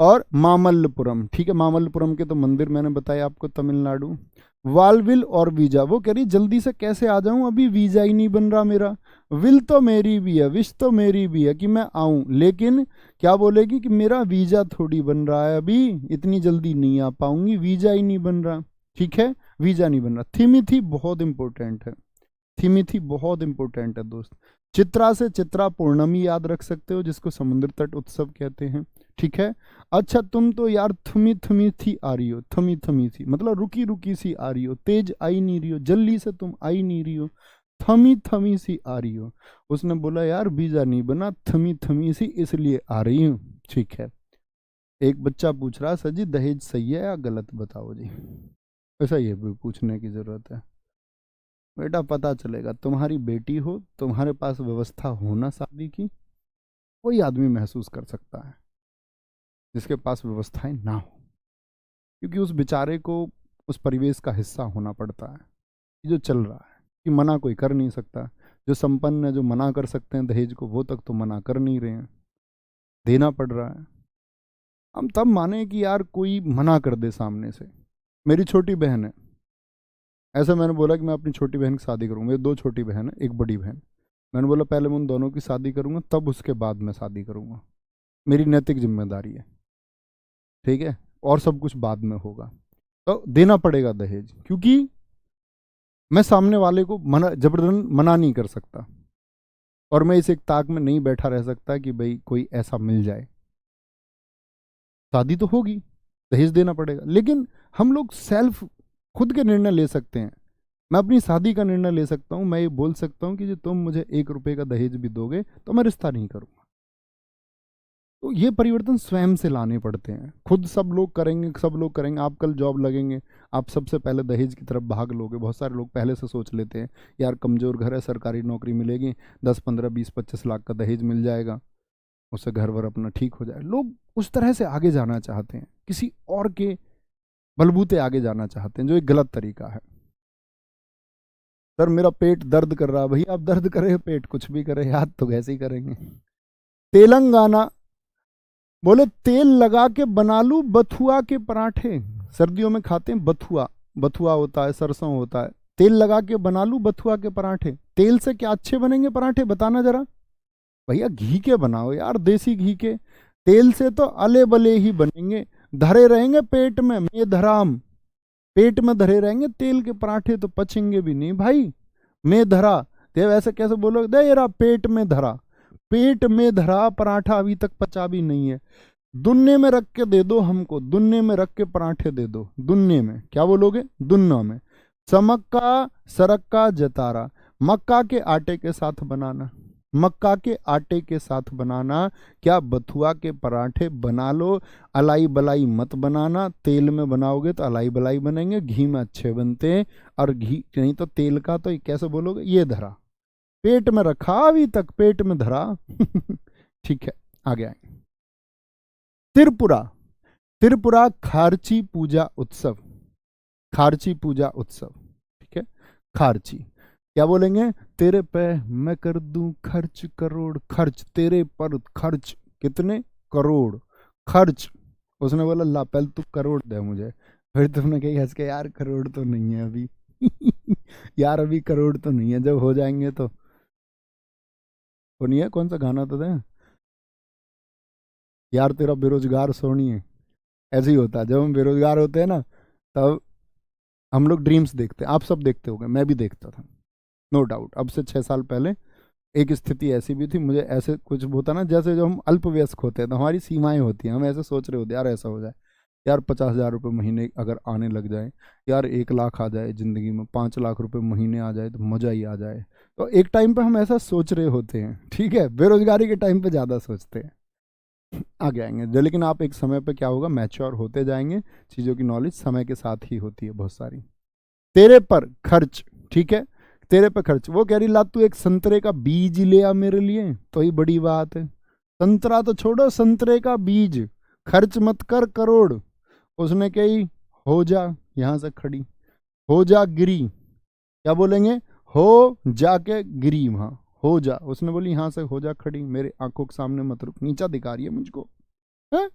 और मामल्लपुरम, ठीक है, मामल्लपुरम के तो मंदिर मैंने बताया आपको तमिलनाडु। वालविल और वीजा, वो कह रही जल्दी से कैसे आ जाऊं, अभी वीजा ही नहीं बन रहा मेरा। विल तो मेरी भी है, विश तो मेरी भी है कि मैं आऊं, लेकिन क्या बोलेगी कि मेरा वीजा थोड़ी बन रहा है, अभी इतनी जल्दी नहीं आ पाऊंगी, वीजा ही नहीं बन रहा। ठीक है, वीजा नहीं बन रहा। थिमिथि बहुत इंपॉर्टेंट है, थिमिथि बहुत इंपॉर्टेंट है दोस्त। चित्रा से चित्रा पूर्णमी याद रख सकते हो, जिसको समुद्र तट उत्सव कहते हैं। ठीक है, अच्छा तुम तो यार थमी थमी थी आ रही हो, थमी थमी थी मतलब रुकी रुकी सी आ रही हो, तेज आई नहीं रही हो, जल्दी से तुम आई नहीं रही हो, थमी थमी सी आ रही हो। उसने बोला यार वीजा नहीं बना, थमी थमी सी इसलिए आ रही हूँ। ठीक है, एक बच्चा पूछ रहा सर जी दहेज सही है या गलत, बताओ जी। ऐसा ये भी पूछने की जरूरत है। बेटा पता चलेगा, तुम्हारी बेटी हो, तुम्हारे पास व्यवस्था होना शादी की, कोई आदमी महसूस कर सकता है जिसके पास व्यवस्थाएं ना हो, क्योंकि उस बेचारे को उस परिवेश का हिस्सा होना पड़ता है। जो चल रहा है कि मना कोई कर नहीं सकता, जो संपन्न है, जो मना कर सकते हैं दहेज को, वो तक तो मना कर नहीं रहे हैं, देना पड़ रहा है। हम तब माने कि यार कोई मना कर दे सामने से। मेरी छोटी बहन है, ऐसा मैंने बोला कि मैं अपनी छोटी बहन की शादी करूँगा, मेरी 2 छोटी बहन है, 1 बड़ी बहन। मैंने बोला पहले मैं उन दोनों की शादी करूँगा, तब उसके बाद मैं शादी करूँगा, मेरी नैतिक जिम्मेदारी है, ठीक है, और सब कुछ बाद में होगा। तो देना पड़ेगा दहेज, क्योंकि मैं सामने वाले को मना, जबरदस्ती मना नहीं कर सकता, और मैं इस एक ताक में नहीं बैठा रह सकता कि भाई कोई ऐसा मिल जाए। शादी तो होगी, दहेज देना पड़ेगा, लेकिन हम लोग सेल्फ खुद के निर्णय ले सकते हैं। मैं अपनी शादी का निर्णय ले सकता हूँ, मैं ये बोल सकता हूँ कि जो तुम मुझे 1 रुपए का दहेज भी दोगे तो मैं रिश्ता नहीं करूँगा। तो ये परिवर्तन स्वयं से लाने पड़ते हैं, खुद सब लोग करेंगे, सब लोग करेंगे। आप कल जॉब लगेंगे, आप सबसे पहले दहेज की तरफ भाग लोगे। बहुत सारे लोग पहले से सोच लेते हैं, यार कमज़ोर घर है, सरकारी नौकरी मिलेगी, 10 15 20 25 लाख का दहेज मिल जाएगा, उससे घर वर अपना ठीक हो जाए। लोग उस तरह से आगे जाना चाहते हैं, किसी और के बलबूते आगे जाना चाहते हैं, जो एक गलत तरीका है। सर मेरा पेट दर्द कर रहा है, भैया आप दर्द करे, पेट कुछ भी करे, याद तो कैसे ही करेंगे। तेलंगाना बोले तेल लगा के बना लूं बथुआ के पराठे। सर्दियों में खाते हैं बथुआ, बथुआ होता है, सरसों होता है, तेल लगा के बना लूं बथुआ के पराठे। तेल से क्या अच्छे बनेंगे पराठे, बताना जरा। भैया घी के बनाओ यार, देसी घी के। तेल से तो अले बले ही बनेंगे, धरे रहेंगे पेट में, मैं धराम, पेट में धरे रहेंगे। तेल के पराठे तो पचेंगे भी नहीं भाई। मैं धरा, ते वैसे कैसे बोलोगे, दे यार पेट में धरा, पेट में धरा पराठा अभी तक पचा भी नहीं है। दुन्ने में रख के दे दो हमको, दुन्ने में रख के पराठे दे दो। दुन्ने में क्या बोलोगे, दुन्ना में। समक्का सरक्का जतारा, मक्का के आटे के साथ बनाना, मक्का के आटे के साथ बनाना। क्या बथुआ के पराठे बना लो, अलाई बलाई मत बनाना। तेल में बनाओगे तो अलाई बलाई बनेंगे, घी में अच्छे बनते हैं, और घी नहीं तो तेल का तो कैसे बोलोगे, ये धरा, पेट में रखा अभी तक, पेट में धरा। ठीक है, आगे आए। त्रिपुरा, त्रिपुरा खारची पूजा उत्सव, खारची पूजा उत्सव, ठीक है। खारची क्या बोलेंगे, तेरे पे मैं कर दूं खर्च करोड़ खर्च, तेरे पर खर्च कितने करोड़ खर्च। उसने बोला ला पहले तू करोड़ दे मुझे, फिर तुमने कही हंस के, यार करोड़ तो नहीं है अभी। यार अभी करोड़ तो नहीं है, जब हो जाएंगे तो। वो नहीं है, कौन सा गाना तो है, यार तेरा बेरोजगार सोनी है। ऐसे ही होता है, जब हम बेरोजगार होते हैं ना, तब हम लोग ड्रीम्स देखते हैं। आप सब देखते होंगे, मैं भी देखता था, नो डाउट। अब से 6 साल पहले एक स्थिति ऐसी भी थी, मुझे ऐसे कुछ होता ना, जैसे जो हम अल्पवयस्क होते हैं तो हमारी सीमाएं होती हैं, हम ऐसे सोच रहे होते हैं यार ऐसा हो जाए, यार 50,000 रुपये महीने अगर आने लग जाए, यार 1 लाख आ जाए ज़िंदगी में, 5 लाख रुपये महीने आ जाए तो मज़ा ही आ जाए। तो एक टाइम पे हम ऐसा सोच रहे होते हैं, ठीक है, बेरोजगारी के टाइम पे ज़्यादा सोचते हैं। आगे आएंगे जो, लेकिन आप एक समय पे क्या होगा, मैच्योर होते जाएंगे, चीज़ों की नॉलेज समय के साथ ही होती है बहुत सारी। तेरे पर खर्च, ठीक है, तेरे पे खर्च। वो कह रही ला तू एक संतरे का बीज ले आ मेरे लिए, तो ही बड़ी बात है। संतरा तो छोड़ो, संतरे का बीज, खर्च मत कर करोड़। उसने कही हो जा यहां से खड़ी, हो जा गिरी, क्या बोलेंगे, हो जाके गिरी वहां, हो जा। उसने बोली यहां से हो जा खड़ी, मेरे आंखों के सामने मत रुक, नीचा दिखा रही है मुझको, है?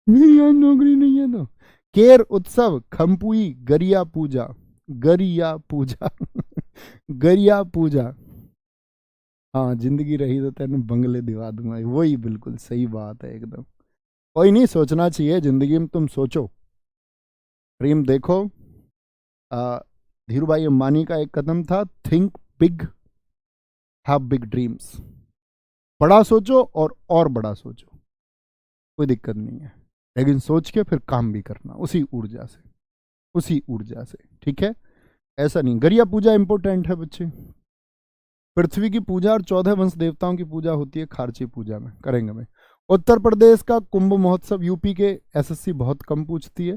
मेरी यहाँ नौकरी नहीं है तो। केर उत्सव खम्पुई गरिया पूजा, गरिया पूजा। गरिया पूजा, हाँ जिंदगी रही तो तेने बंगले दिवा दूंगा, वही बिल्कुल सही बात है एकदम। कोई नहीं, सोचना चाहिए जिंदगी में, तुम सोचो। प्रेम देखो, धीरू भाई अंबानी का एक कदम था, think big have big dreams. बड़ा सोचो और बड़ा सोचो, कोई दिक्कत नहीं है, लेकिन सोच के फिर काम भी करना उसी ऊर्जा से, उसी ऊर्जा से, ठीक है। ऐसा नहीं, गरिया पूजा इंपॉर्टेंट है बच्चे। पृथ्वी की पूजा और 14 वंश देवताओं की पूजा होती है खारची पूजा में, करेंगे भाई। उत्तर प्रदेश का कुंभ महोत्सव, यूपी के एसएससी बहुत कम पूछती है,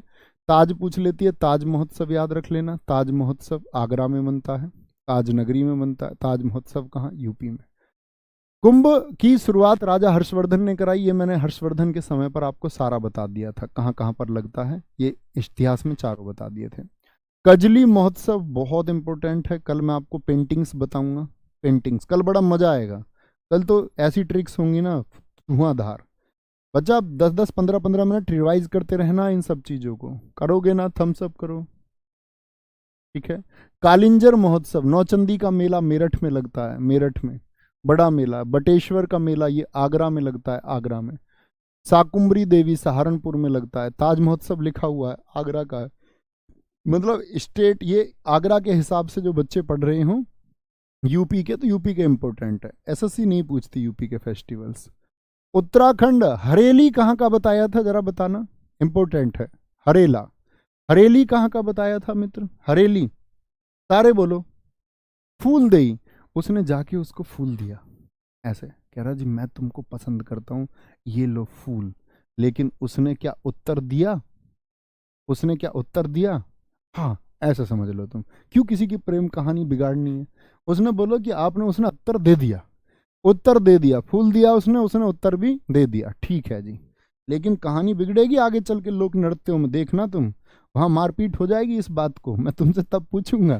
ताज पूछ लेती है, ताज महोत्सव याद रख लेना। ताज महोत्सव आगरा में बनता है, ताज नगरी में बनता है। ताज महोत्सव कहाँ, यूपी में। कुंभ की शुरुआत राजा हर्षवर्धन ने कराई, ये मैंने हर्षवर्धन के समय पर आपको सारा बता दिया था, कहाँ कहाँ पर लगता है, ये इतिहास में चारों बता दिए थे। कजली महोत्सव बहुत इंपॉर्टेंट है, कल मैं आपको पेंटिंग्स बताऊंगा, पेंटिंग्स कल बड़ा मजा आएगा। कल तो ऐसी ट्रिक्स होंगी ना धुआंधार। बच्चा 10-10 15-15 मिनट रिवाइज करते रहना, इन सब चीज़ों को करोगे ना, थम्स अप करो, ठीक है। कालिंजर महोत्सव, नौचंदी का मेला मेरठ में लगता है, मेरठ में बड़ा मेला। बटेश्वर का मेला ये आगरा में लगता है, आगरा में। शाकुंभरी देवी सहारनपुर में लगता है। ताज महोत्सव लिखा हुआ है, आगरा का है। मतलब स्टेट, ये आगरा के हिसाब से जो बच्चे पढ़ रहे हों यूपी के, तो यूपी के इंपॉर्टेंट है, एसएससी नहीं पूछती यूपी के फेस्टिवल्स। उत्तराखंड, हरेली कहाँ का बताया था जरा बताना, इंपॉर्टेंट है। हरेला, हरेली कहाँ का बताया था मित्र, हरेली, सारे बोलो। फूल देई, उसने जाके उसको फूल दिया, ऐसे कह रहा जी मैं तुमको पसंद करता हूं, ये लो फूल। लेकिन उसने क्या उत्तर दिया, उसने क्या उत्तर दिया, हाँ ऐसा समझ लो तुम। क्यों किसी की प्रेम कहानी बिगाड़नी है। उसने बोलो कि आपने, उसने उत्तर दे दिया, उत्तर दे दिया, फूल दिया उसने, उसने उत्तर भी दे दिया, ठीक है जी। लेकिन कहानी बिगड़ेगी आगे चल के लोक नृत्यों में, देखना तुम, वहां मारपीट हो जाएगी इस बात को। मैं तुमसे तब पूछूंगा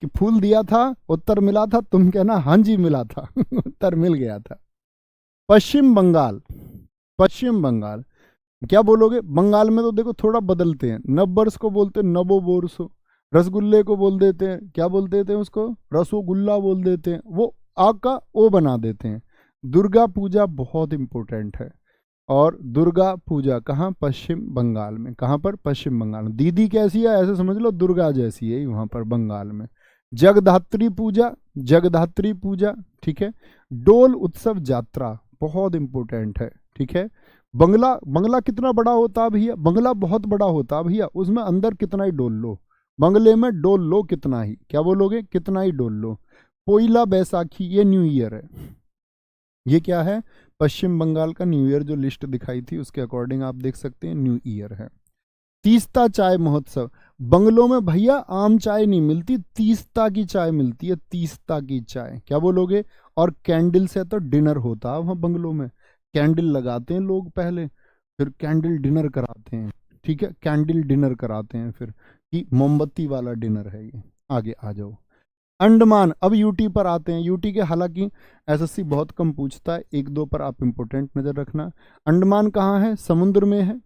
कि फूल दिया था, उत्तर मिला था, तुम कहना हाँ जी मिला था उत्तर मिल गया था। पश्चिम बंगाल, पश्चिम बंगाल क्या बोलोगे। बंगाल में तो देखो थोड़ा बदलते हैं, नववर्ष को बोलते हैं नवो बोरसो, रसगुल्ले को बोल देते हैं, क्या बोल देते हैं उसको, रसोगुल्ला बोल देते हैं, वो आ का ओ बना देते हैं। दुर्गा पूजा बहुत इंपॉर्टेंट है, और दुर्गा पूजा कहाँ, पश्चिम बंगाल में। कहाँ पर, पश्चिम बंगाल में। दीदी कैसी है, ऐसे समझ लो दुर्गा जैसी है वहां पर बंगाल में। जगधात्री पूजा, जगधात्री पूजा, ठीक है। डोल उत्सव यात्रा बहुत इंपॉर्टेंट है, ठीक है। बंगला, बंगला कितना बड़ा होता है भैया, बंगला बहुत बड़ा होता है भैया, उसमें अंदर कितना ही डोल लो, बंगले में डोल लो कितना ही, क्या बोलोगे, कितना ही डोल लो। पोइला बैसाखी, ये न्यू ईयर है, ये क्या है, पश्चिम बंगाल का न्यू ईयर। जो लिस्ट दिखाई थी उसके अकॉर्डिंग आप देख सकते हैं न्यू ईयर है। तीस्ता चाय महोत्सव, बंगलों में भैया आम चाय नहीं मिलती, तीस्ता की चाय मिलती है, तीस्ता की चाय, क्या बोलोगे। और कैंडल से तो डिनर होता है वहां बंगलों में, कैंडल लगाते हैं लोग पहले, फिर कैंडल डिनर कराते हैं, ठीक है, कैंडल डिनर कराते हैं फिर, कि मोमबत्ती वाला डिनर है ये। आगे आ जाओ। अंडमान, अब यूटी पर आते हैं। यूटी के हालांकि एसएससी बहुत कम पूछता है, एक दो पर आप इंपोर्टेंट नजर रखना। अंडमान कहाँ है, समुद्र में है।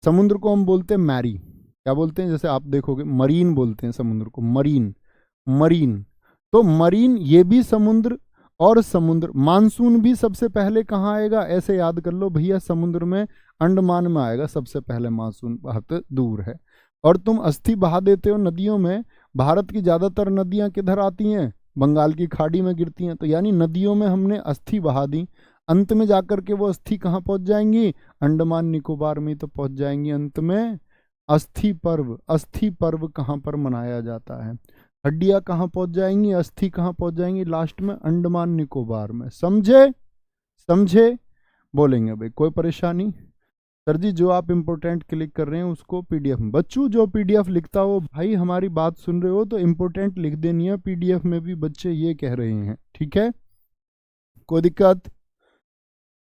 समुद्र को हम बोलते हैं मैरी, क्या बोलते हैं, जैसे आप देखोगे मरीन बोलते हैं समुद्र को, मरीन, मरीन। तो मरीन ये भी समुद्र, और समुद्र, मानसून भी सबसे पहले कहाँ आएगा, ऐसे याद कर लो भैया, समुद्र में, अंडमान में आएगा सबसे पहले मानसून, बहुत दूर है। और तुम अस्थि बहा देते हो नदियों में, भारत की ज्यादातर नदियां किधर आती हैं, बंगाल की खाड़ी में गिरती हैं, तो यानी नदियों में हमने अस्थि बहा दी, अंत में जाकर के वो अस्थि कहाँ पहुंच जाएंगी, अंडमान निकोबार में तो पहुंच जाएंगी अंत में। अस्थि पर्व, अस्थि पर्व कहाँ पर मनाया जाता है, हड्डियां कहाँ पहुंच जाएंगी, अस्थि कहाँ पहुंच जाएंगी, लास्ट में अंडमान निकोबार में। समझे, समझे, बोलेंगे भाई, कोई परेशानी। सर जी जो आप इंपोर्टेंट क्लिक कर रहे हैं उसको पीडीएफ में, बच्चों जो पीडीएफ लिखता हो भाई, हमारी बात सुन रहे हो तो इंपोर्टेंट लिख देनी है पीडीएफ में भी, बच्चे ये कह रहे हैं, ठीक है, कोई दिक्कत।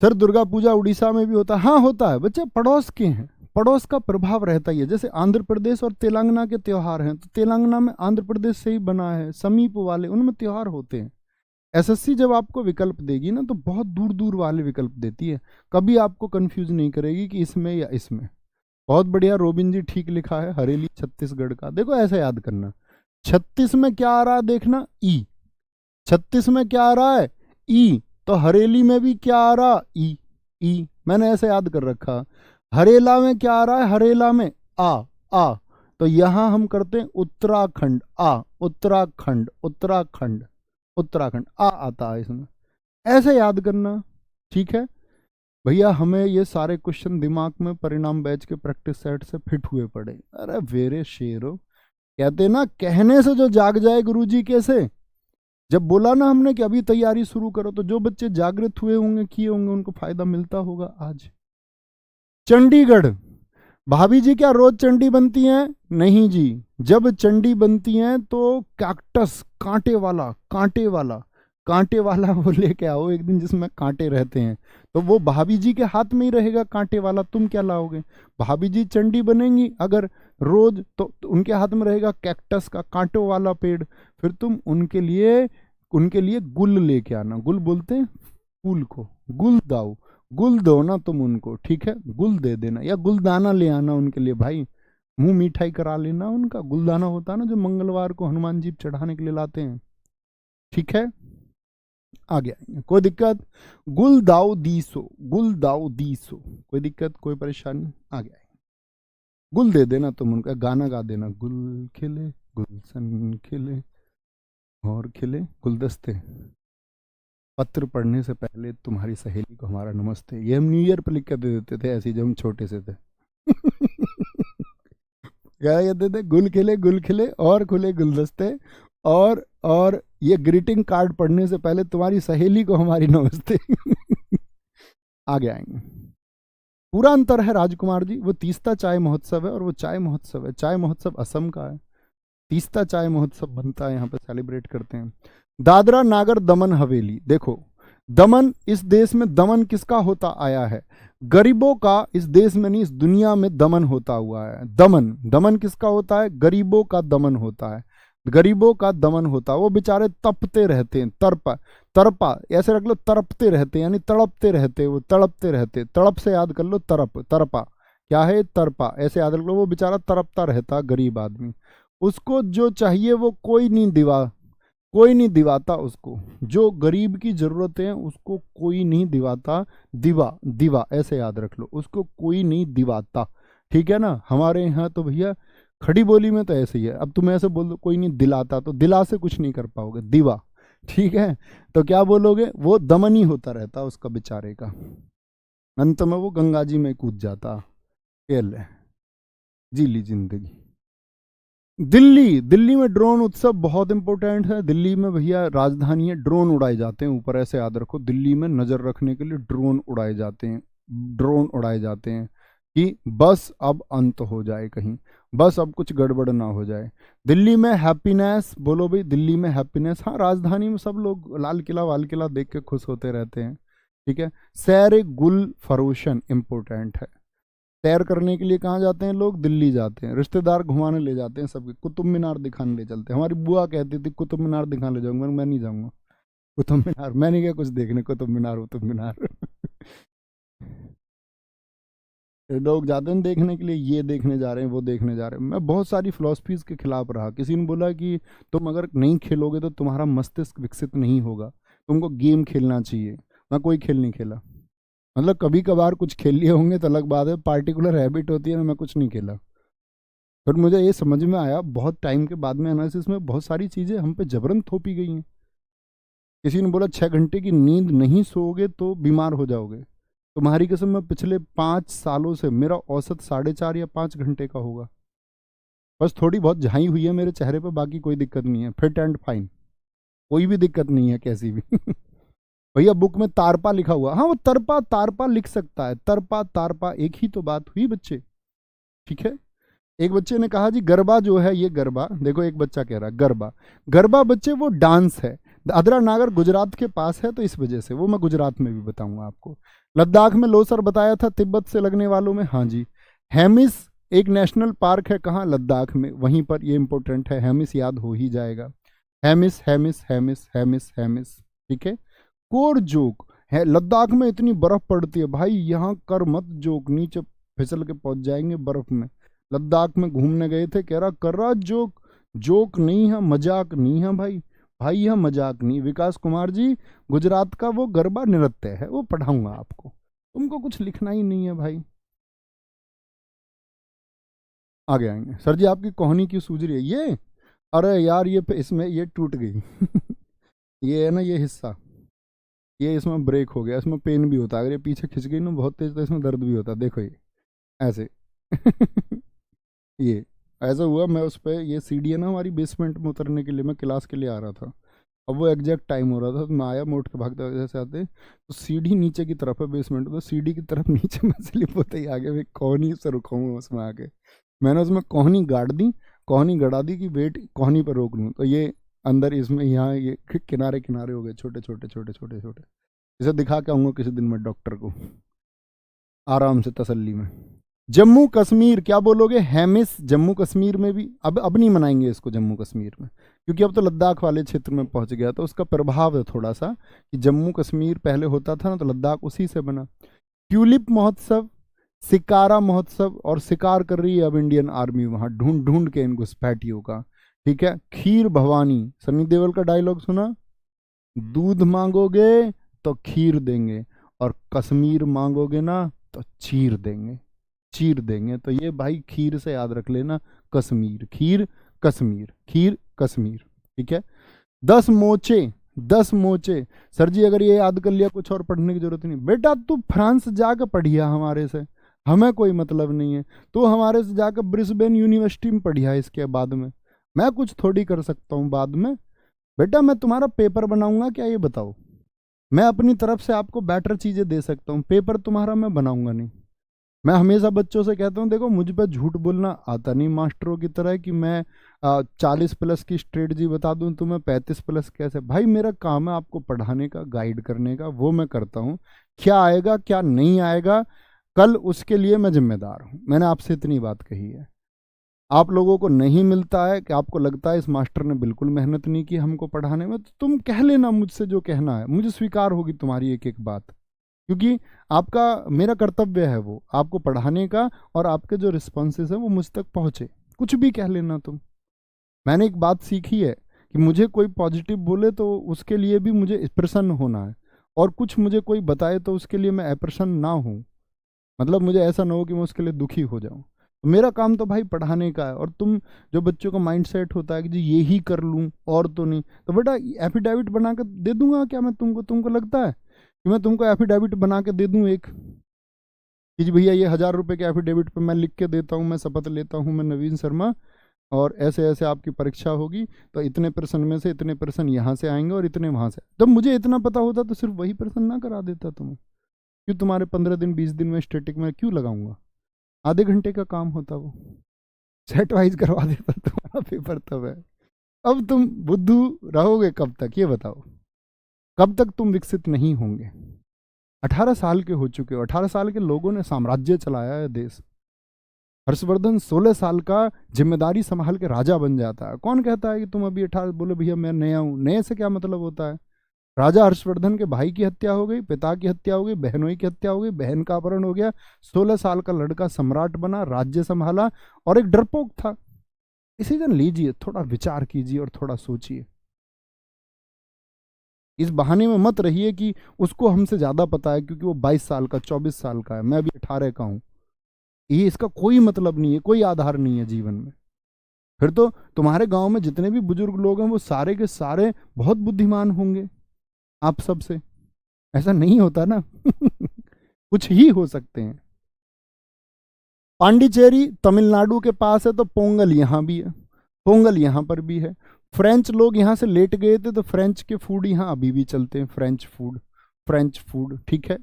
सर दुर्गा पूजा उड़ीसा में भी होता है, हाँ होता है बच्चे, पड़ोस के हैं, पड़ोस का प्रभाव रहता ही है। जैसे आंध्र प्रदेश और तेलंगाना के त्योहार हैं, तो तेलंगाना में आंध्र प्रदेश से ही बना है, समीप वाले उनमें त्योहार होते हैं। एसएससी जब आपको विकल्प देगी ना, तो बहुत दूर दूर वाले विकल्प देती है, कभी आपको कंफ्यूज नहीं करेगी कि इसमें या इसमें। बहुत बढ़िया, रोबिन जी ठीक लिखा है, हरेली छत्तीसगढ़ का। देखो ऐसे याद करना, 36 में क्या आ रहा है देखना, ई, 36 में क्या आ रहा है, ई, तो हरेली में भी क्या आ रहा, ई, ई, मैंने ऐसे याद कर रखा। हरेला में क्या आ रहा है, हरेला में आ, तो यहां हम करते हैं उत्तराखंड, आ, उत्तराखंड, उत्तराखंड, उत्तराखंड, आ आता है इसमें, ऐसे याद करना, ठीक है भैया। हमें ये सारे क्वेश्चन दिमाग में परिणाम बैच के प्रैक्टिस सेट से फिट हुए पड़े। अरे वेरे शेरो, कहते ना कहने से जो जाग जाए गुरुजी कैसे। जब बोला ना हमने कि अभी तैयारी शुरू करो, तो जो बच्चे जागृत हुए होंगे, किए होंगे, उनको फायदा मिलता होगा आज। चंडीगढ़, भाभी जी क्या रोज चंडी बनती हैं, नहीं जी, जब चंडी बनती हैं तो कैक्टस, कांटे वाला, कांटे वाला, कांटे वाला वो लेके आओ एक दिन जिसमें कांटे रहते हैं, तो वो भाभी जी के हाथ में ही रहेगा कांटे वाला, तुम क्या लाओगे। भाभी जी चंडी बनेंगी अगर रोज, तो उनके हाथ में रहेगा कैक्टस का कांटों वाला पेड़, फिर तुम उनके लिए गुल लेके आना, गुल बोलते हैं फूल को, गुल दाओ, गुल दो ना तुम उनको, ठीक है, गुल दे देना, या गुलदाना ले आना उनके लिए भाई, मुंह मिठाई करा लेना, उनका गुलदाना होता है ना जो मंगलवार को हनुमान जी चढ़ाने के लिए लाते हैं। ठीक है, आगे आएंगे, कोई दिक्कत? गुलदाउ दीसो, गुलदाउ दीसो, कोई दिक्कत, कोई परेशानी? आगे आएंगे, गुल दे देना तुम उनका, गाना गा देना, गुल खिले गुलशन खिले और खिले गुलदस्ते। पत्र पढ़ने से पहले तुम्हारी सहेली को हमारा नमस्ते, ये हम न्यू ईयर पर लिख कर दे देते थे ऐसे, जब हम छोटे से थे। क्या कहते थे? गुल खिले और खुले गुलदस्ते, और ये ग्रीटिंग कार्ड पढ़ने से पहले तुम्हारी सहेली को हमारी नमस्ते। आगे आएंगे, पूरा अंतर है राजकुमार जी, वो तीस्ता चाय महोत्सव है और वो चाय महोत्सव है। चाय महोत्सव असम का है, तीस्ता चाय महोत्सव बनता है यहाँ पे, सेलिब्रेट करते हैं। दादरा नागर दमन हवेली, देखो दमन, इस देश में दमन किसका होता आया है? गरीबों का, इस देश में नहीं इस दुनिया में दमन होता हुआ है। दमन, दमन किसका होता है? गरीबों का दमन होता है, गरीबों का दमन होता है। वो बेचारे तपते रहते हैं, तरपा ऐसे रख लो, तरपते रहते हैं, यानी तड़पते रहते, वो तड़पते रहते, तड़प से याद कर लो, तरपा क्या है? तरपा, ऐसे याद रख लो, वो बेचारा तड़पता रहता गरीब आदमी, उसको जो चाहिए वो कोई नहीं दिवाता उसको, जो गरीब की जरूरतें हैं उसको कोई नहीं दिवाता। दिवा ऐसे याद रख लो, उसको कोई नहीं दिवाता। ठीक है ना, हमारे यहाँ तो भैया खड़ी बोली में तो ऐसे ही है। अब तुम ऐसे बोल दो कोई नहीं दिलाता, तो दिला से कुछ नहीं कर पाओगे, दिवा। ठीक है, तो क्या बोलोगे? वो दमन ही होता रहता उसका बेचारे का, अंत में वो गंगा जी में कूद जाता। जी ली जिंदगी। दिल्ली में ड्रोन उत्सव बहुत इंपॉर्टेंट है। दिल्ली में भैया राजधानी है, ड्रोन उड़ाए जाते हैं ऊपर, ऐसे याद रखो, दिल्ली में नजर रखने के लिए ड्रोन उड़ाए जाते हैं, ड्रोन उड़ाए जाते हैं कि बस अब अंत हो जाए कहीं, बस अब कुछ गड़बड़ ना हो जाए। दिल्ली में हैप्पीनेस, बोलो भाई दिल्ली में हैप्पीनेस। हाँ, राजधानी में सब लोग लाल किला देख के खुश होते रहते हैं। ठीक है, सैर गुल फरोशन इंपॉर्टेंट है। सैर करने के लिए कहाँ जाते हैं लोग? दिल्ली जाते हैं, रिश्तेदार घुमाने ले जाते हैं सबके, कुतुब मीनार दिखाने ले चलते हैं। हमारी बुआ कहती थी कुतुब मीनार दिखाने ले जाऊंगा, मैं नहीं जाऊंगा कुतुब मीनार, मैं नहीं गया कुछ देखने कुतुब मीनार। लोग जाते हैं देखने के लिए, ये देखने जा रहे हैं वो देखने जा रहे हैं। मैं बहुत सारी फिलोसफीज के खिलाफ रहा। किसी ने बोला कि तुम अगर नहीं खेलोगे तो तुम्हारा मस्तिष्क विकसित नहीं होगा, तुमको गेम खेलना चाहिए। मैं कोई खेल नहीं खेला, मतलब कभी कभार कुछ खेल लिए होंगे तो अलग बात है, पार्टिकुलर हैबिट होती है ना, मैं कुछ नहीं खेला। फिर मुझे ये समझ में आया बहुत टाइम के बाद में, एनालिसिस में, बहुत सारी चीज़ें हम पे जबरन थोपी गई हैं। किसी ने बोला 6 घंटे की नींद नहीं सोओगे तो बीमार हो जाओगे। तुम्हारी कसम में पिछले 5 सालों से मेरा औसत 4.5 या 5 घंटे का होगा। बस थोड़ी बहुत झाई हुई है मेरे चेहरे पर, बाकी कोई दिक्कत नहीं है, फिट एंड फाइन, कोई भी दिक्कत नहीं है कैसी भी। भैया बुक में तारपा लिखा हुआ, हाँ वो तरपा तारपा लिख सकता है, तरपा तारपा एक ही तो बात हुई बच्चे। ठीक है, एक बच्चे ने कहा जी गरबा जो है, ये गरबा देखो, एक बच्चा कह रहा है गरबा, गरबा बच्चे वो डांस है। दादरा नागर गुजरात के पास है, तो इस वजह से वो मैं गुजरात में भी बताऊंगा आपको। लद्दाख में लोसर बताया था, तिब्बत से लगने वालों में, हाँ जी। हेमिस एक नेशनल पार्क है, कहाँ? लद्दाख में, वहीं पर, ये इंपॉर्टेंट है, हेमिस याद हो ही जाएगा। हेमिस हेमिस हेमिस हेमिस हेमिस। ठीक है, कोर जोक है, लद्दाख में इतनी बर्फ पड़ती है भाई, यहाँ कर मत जोक, नीचे फिसल के पहुंच जाएंगे बर्फ में। लद्दाख में घूमने गए थे, कह रहा कर रहा जोक, जोक नहीं है, मजाक नहीं है भाई, भाई यह मजाक नहीं। विकास कुमार जी, गुजरात का वो गरबा नृत्य है, वो पढ़ाऊंगा आपको, तुमको कुछ लिखना ही नहीं है भाई। आगे आएंगे, सर जी आपकी कहानी क्यों सूझ रही है? ये अरे यार ये इसमें ये टूट गई। ये है ना ये हिस्सा, ये इसमें ब्रेक हो गया, इसमें पेन भी होता है, अगर ये पीछे खिंच गई ना बहुत तेज तो इसमें दर्द भी होता है, देखो ये ऐसे। ये ऐसा हुआ, मैं उस पर, ये सीढ़ी है ना हमारी बेसमेंट में उतरने के लिए, मैं क्लास के लिए आ रहा था, अब वो एग्जैक्ट टाइम हो रहा था, तो मैं आया मोड़ के भागते जैसे आते, तो सीढ़ी नीचे की तरफ है बेसमेंट, तो सीढ़ी की तरफ नीचे मैं स्लिप होते ही आगे, मैं कोहनी से रुका हूँ उसमें आके, मैंने उसमें कोहनी गाड़ दी, कोहनी गड़ा दी कि वेट कोहनी पर रोक लूँ, तो ये अंदर इसमें यहाँ ये किनारे किनारे हो गए, छोटे छोटे छोटे छोटे छोटे। इसे दिखा के आऊँगा किसी दिन मैं डॉक्टर को, आराम से तसल्ली में। जम्मू कश्मीर क्या बोलोगे? हेमिस जम्मू कश्मीर में भी, अब नहीं मनाएंगे इसको जम्मू कश्मीर में, क्योंकि अब तो लद्दाख वाले क्षेत्र में पहुंच गया, तो उसका प्रभाव है थोड़ा सा कि जम्मू कश्मीर पहले होता था ना, तो लद्दाख उसी से बना। ट्यूलिप महोत्सव, शिकारा महोत्सव, और शिकार कर रही है अब इंडियन आर्मी वहां ढूंढ ढूंढ के इन घुसपैठियों का। ठीक है, खीर भवानी, सनी देओल का डायलॉग सुना, दूध मांगोगे तो खीर देंगे, और कश्मीर मांगोगे ना तो चीर देंगे, चीर देंगे। तो ये भाई खीर से याद रख लेना, कश्मीर, खीर कश्मीर, खीर कश्मीर। ठीक है, 10 मोचे, 10 मोचे। सर जी अगर ये याद कर लिया कुछ और पढ़ने की जरूरत नहीं। बेटा तू फ्रांस जाकर पढ़िया हमारे से, हमें कोई मतलब नहीं है। तो हमारे से जाकर ब्रिस्बेन यूनिवर्सिटी में पढ़िया, इसके बाद में मैं कुछ थोड़ी कर सकता हूँ बाद में। बेटा मैं तुम्हारा पेपर बनाऊंगा क्या, ये बताओ। मैं अपनी तरफ से आपको बेटर चीजें दे सकता हूँ, पेपर तुम्हारा मैं बनाऊंगा नहीं। मैं हमेशा बच्चों से कहता हूँ देखो मुझ पर झूठ बोलना आता नहीं मास्टरों की तरह कि मैं 40+ की स्ट्रेटजी बता दूं तुम्हें 35+ कैसे। भाई मेरा काम है आपको पढ़ाने का, गाइड करने का, वो मैं करता हूँ। क्या आएगा क्या नहीं आएगा कल, उसके लिए मैं जिम्मेदार हूँ। मैंने आपसे इतनी बात कही है। आप लोगों को नहीं मिलता है कि आपको लगता है इस मास्टर ने बिल्कुल मेहनत नहीं की हमको पढ़ाने में, तो तुम कह लेना मुझसे जो कहना है, मुझे स्वीकार होगी तुम्हारी एक एक बात। क्योंकि आपका, मेरा कर्तव्य है वो आपको पढ़ाने का, और आपके जो रिस्पॉन्सेस हैं वो मुझ तक पहुंचे। कुछ भी कह लेना तुम। मैंने एक बात सीखी है कि मुझे कोई पॉजिटिव बोले तो उसके लिए भी मुझे प्रसन्न होना है, और कुछ मुझे कोई बताए तो उसके लिए मैं अप्रसन्न ना हूँ। मतलब मुझे ऐसा ना हो कि मैं उसके लिए दुखी हो जाऊं। तो मेरा काम तो भाई पढ़ाने का है। और तुम जो बच्चों का माइंड सेट होता है कि जी ये ही कर लूं और तो नहीं, तो बेटा एफिडेविट बना के दे दूंगा क्या मैं तुमको? तुमको लगता है कि मैं तुमको एफिडेविट बना के दे दूं एक, कि जी भैया ये 1000 रुपये के एफिडेविट पे मैं लिख के देता हूँ, मैं शपथ लेता हूँ मैं नवीन शर्मा, और ऐसे ऐसे आपकी परीक्षा होगी तो इतने प्रश्न में से इतने प्रश्न यहाँ से आएंगे और इतने वहां से। जब मुझे इतना पता होता तो सिर्फ वही प्रश्न ना करा देता तुम्हें। क्यों तुम्हारे 15 दिन 20 दिन में स्टेटिक में क्यों लगाऊंगा? आधे घंटे का काम होता वो, सेट वाइज करवा देता तुम्हारा पेपर तब है। अब तुम बुद्धू रहोगे कब तक, ये बताओ? कब तक तुम विकसित नहीं होंगे? 18 साल के हो चुके हो, 18 साल के लोगों ने साम्राज्य चलाया है देश। हर्षवर्धन 16 साल का जिम्मेदारी संभाल के राजा बन जाता है। कौन कहता है कि तुम अभी 18 बोले भैया मैं नया हूं? नए से क्या मतलब होता है? राजा हर्षवर्धन के भाई की हत्या हो गई, पिता की हत्या हो गई, बहनों की हत्या हो गई, बहन का अपहरण हो गया, 16 साल का लड़का सम्राट बना, राज्य संभाला, और एक डरपोक था। डिसीजन लीजिए, थोड़ा विचार कीजिए और थोड़ा सोचिए। इस बहाने में मत रहिए कि उसको हमसे ज्यादा पता है क्योंकि वो 22 साल का 24 साल का है, मैं अभी 18 का हूं। ये इसका कोई मतलब नहीं है, कोई आधार नहीं है जीवन में। फिर तो तुम्हारे गांव में जितने भी बुजुर्ग लोग हैं वो सारे के सारे बहुत बुद्धिमान होंगे आप सबसे। ऐसा नहीं होता ना कुछ ही हो सकते हैं। पांडिचेरी तमिलनाडु के पास है तो पोंगल यहाँ भी है, पोंगल यहाँ पर भी है। फ्रेंच लोग यहाँ से लेट गए थे तो फ्रेंच के फूड यहाँ अभी भी चलते हैं, फ्रेंच फूड, फ्रेंच फूड। ठीक है,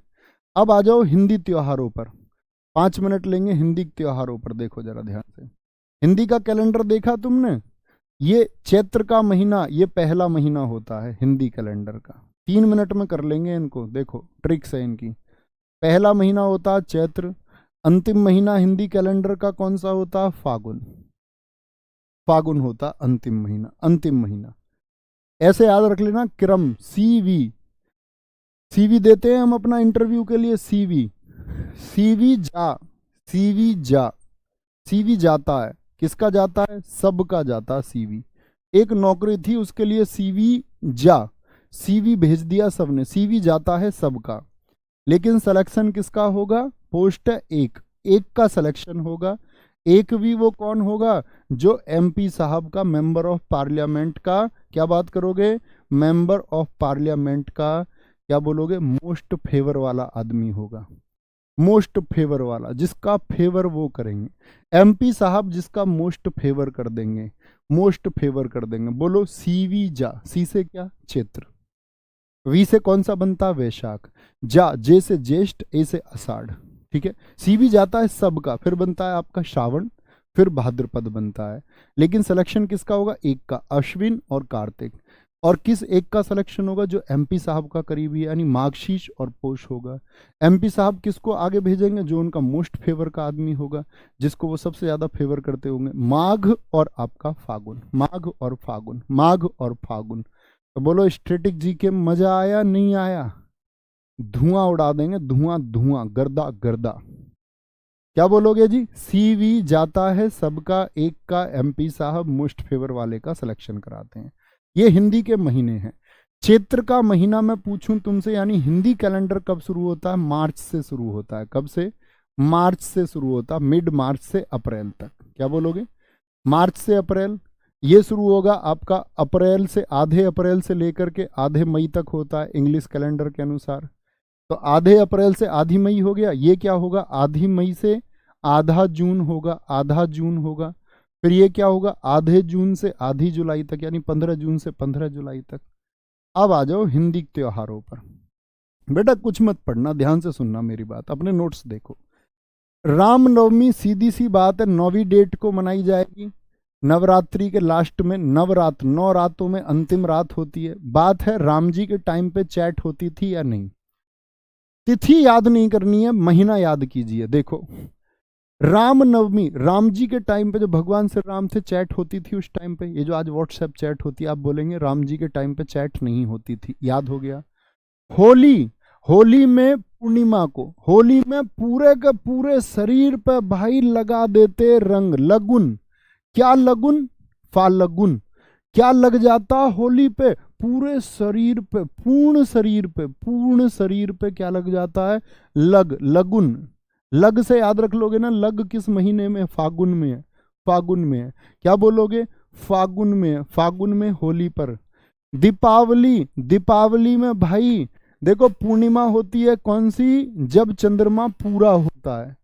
अब आ जाओ हिंदी त्योहारों पर। 5 मिनट लेंगे हिंदी त्योहारों पर, देखो जरा ध्यान से। हिंदी का कैलेंडर देखा तुमने? ये चैत्र का महीना, ये पहला महीना होता है हिंदी कैलेंडर का। 3 मिनट में कर लेंगे इनको, देखो ट्रिक्स है इनकी। पहला महीना होता है चैत्र, अंतिम महीना हिंदी कैलेंडर का कौन सा होता? फागुन। फागुन होता अंतिम महीना, अंतिम महीना। ऐसे याद रख लेना क्रम। सीवी, सीवी देते हैं हम अपना इंटरव्यू के लिए, सीवी, सीवी जा, सीवी जा, सीवी जाता है। किसका जाता है? सबका जाता है सीवी। एक नौकरी थी उसके लिए सीवी जा, सीवी भेज दिया सबने, सीवी जाता है सबका। लेकिन सिलेक्शन किसका होगा? पोस्ट है एक, एक का सिलेक्शन होगा। एक भी वो कौन होगा? जो एमपी साहब का, मेंबर ऑफ पार्लियामेंट का, क्या बात करोगे? मेंबर ऑफ पार्लियामेंट का क्या बोलोगे? मोस्ट फेवर वाला आदमी होगा, मोस्ट फेवर वाला, जिसका फेवर वो करेंगे। एमपी साहब जिसका मोस्ट फेवर कर देंगे, मोस्ट फेवर कर देंगे। बोलो सीवी जा, सी से क्या? क्षेत्र। वी से कौन सा बनता? वैशाख। जा, जे से ज्येष्ठ, ए से आषाढ़। ठीक है, सीवी जाता है सबका, फिर बनता है आपका श्रावण, फिर भाद्रपद बनता है। लेकिन सिलेक्शन किसका होगा? एक का, अश्विन और कार्तिक। और किस एक का सिलेक्शन होगा? जो एमपी साहब का करीबी है, यानी माघशीष और पोष होगा। एमपी साहब किसको आगे भेजेंगे? जो उनका मोस्ट फेवर का आदमी होगा, जिसको वो सबसे ज्यादा फेवर करते होंगे। माघ और आपका फागुन, माघ और फागुन, माघ और फागुन। तो बोलो स्ट्रेटिक जी के मजा आया नहीं आया? धुआं उड़ा देंगे, धुआं धुआं, गर्दा गर्दा। क्या बोलोगे जी? सीवी जाता है सबका एक का, एमपी साहब मोस्ट फेवर वाले का सिलेक्शन कराते हैं। ये हिंदी के महीने हैं। चैत्र का महीना मैं पूछूं तुमसे, यानी हिंदी कैलेंडर कब शुरू होता है? मार्च से शुरू होता है। कब से? मार्च से शुरू होता है, मिड मार्च से अप्रैल तक। क्या बोलोगे? मार्च से अप्रैल। ये शुरू होगा आपका अप्रैल से, आधे अप्रैल से लेकर के आधे मई तक होता है इंग्लिश कैलेंडर के अनुसार। तो आधे अप्रैल से आधी मई हो गया। ये क्या होगा? आधी मई से आधा जून होगा, आधा जून होगा। फिर ये क्या होगा? आधे जून से आधी जुलाई तक, यानी 15 जून से 15 जुलाई तक। अब आ जाओ हिंदी त्योहारों पर। बेटा कुछ मत पढ़ना, ध्यान से सुनना मेरी बात, अपने नोट्स देखो। रामनवमी सीधी सी बात है, 9वीं डेट को मनाई जाएगी, नवरात्रि के लास्ट में। नवरात्र 9 रातों में अंतिम रात होती है। बात है राम जी के टाइम पे चैट होती थी या नहीं? तिथि याद नहीं करनी है, महीना याद कीजिए। देखो रामनवमी, राम जी के टाइम पे जो भगवान श्री राम थे चैट होती थी उस टाइम पे। ये जो आज व्हाट्सएप चैट होती है, आप बोलेंगे राम जी के टाइम पे चैट नहीं होती थी, याद हो गया। होली, होली में पूर्णिमा को, होली में पूरे के पूरे शरीर पे भाई लगा देते रंग, लगुन। क्या लगुन? फाल्गुन। क्या लग जाता होली पे? पूरे शरीर पे, पूर्ण शरीर पे, पूर्ण शरीर पे क्या लग जाता है? लगुन। लग से याद रख लोगे ना, लग किस महीने में? फागुन में है, फागुन में है। क्या बोलोगे? फागुन में है, फागुन में होली पर। दीपावली, दीपावली में भाई देखो पूर्णिमा होती है कौन सी? जब चंद्रमा पूरा होता है।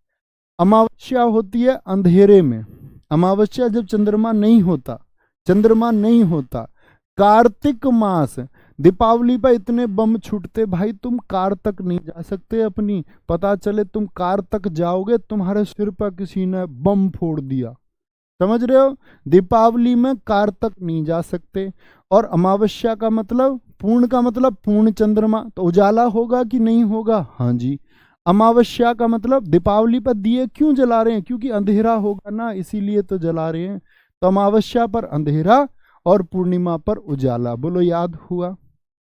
अमावस्या होती है अंधेरे में, अमावस्या जब चंद्रमा नहीं होता, चंद्रमा नहीं होता। कार्तिक मास, दीपावली पर इतने बम छूटते भाई, तुम कार तक नहीं जा सकते अपनी, पता चले तुम कार तक जाओगे तुम्हारे सिर पर किसी ने बम फोड़ दिया। समझ रहे हो? दीपावली में कार तक नहीं जा सकते। और अमावस्या का मतलब, पूर्ण का मतलब पूर्ण चंद्रमा, तो उजाला होगा कि नहीं होगा? हाँ जी। अमावस्या का मतलब, दीपावली पर दिए क्यों जला रहे हैं? क्योंकि अंधेरा होगा ना, इसीलिए तो जला रहे हैं। तो अमावस्या पर अंधेरा और पूर्णिमा पर उजाला। बोलो याद हुआ?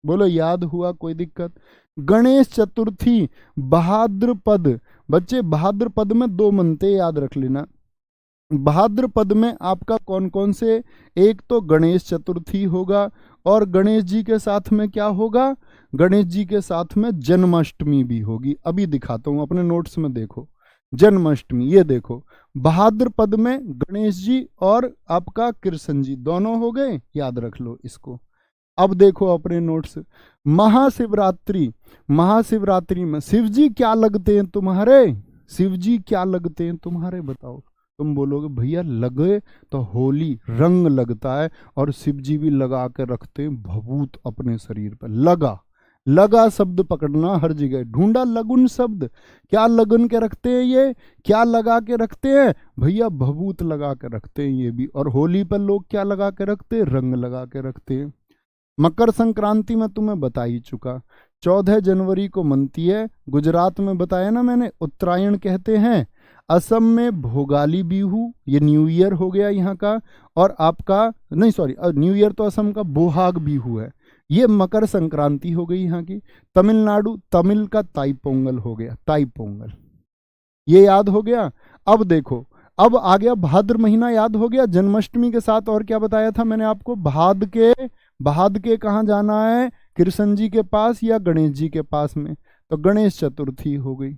बोलो याद हुआ? कोई दिक्कत? गणेश चतुर्थी भाद्रपद। बच्चे भाद्रपद में 2 मनते याद रख लेना। भाद्रपद में आपका कौन कौन से? एक तो गणेश चतुर्थी होगा, और गणेश जी के साथ में क्या होगा? गणेश जी के साथ में जन्माष्टमी भी होगी। अभी दिखाता हूं, अपने नोट्स में देखो। जन्माष्टमी, ये देखो भाद्रपद में गणेश जी और आपका कृष्ण जी दोनों हो गए, याद रख लो इसको। अब देखो अपने नोट्स, महाशिवरात्रि, महाशिवरात्रि में शिव जी क्या लगते हैं तुम्हारे? शिव जी क्या लगते हैं तुम्हारे? बताओ। तुम बोलोगे भैया लगे तो होली, रंग लगता है, और शिव जी भी लगा के रखते हैं भभूत अपने शरीर पर। लगा, लगा शब्द पकड़ना हर जगह, ढूंढा लगुन शब्द। क्या लगन के रखते हैं ये? क्या लगा के रखते हैं भैया? भभूत लगा के रखते हैं ये भी। और होली पर लोग क्या लगा के रखते हैं? रंग लगा के रखते हैं। मकर संक्रांति में तुम्हें बता ही चुका, 14 जनवरी को मनती है। गुजरात में बताया ना मैंने, उत्तरायण कहते हैं। असम में भोगाली बिहू, ये न्यू ईयर हो गया यहाँ का। और आपका नहीं, सॉरी, न्यू ईयर तो असम का बोहाग बिहू है। ये मकर संक्रांति हो गई यहाँ की। तमिलनाडु, तमिल का ताई पोंगल हो गया, ताई पोंगल। ये याद हो गया। अब देखो, अब आ गया भाद्र महीना, याद हो गया जन्माष्टमी के साथ। और क्या बताया था मैंने आपको? भाद के कहाँ जाना है? कृष्ण जी के पास या गणेश जी के पास में? तो गणेश चतुर्थी हो गई।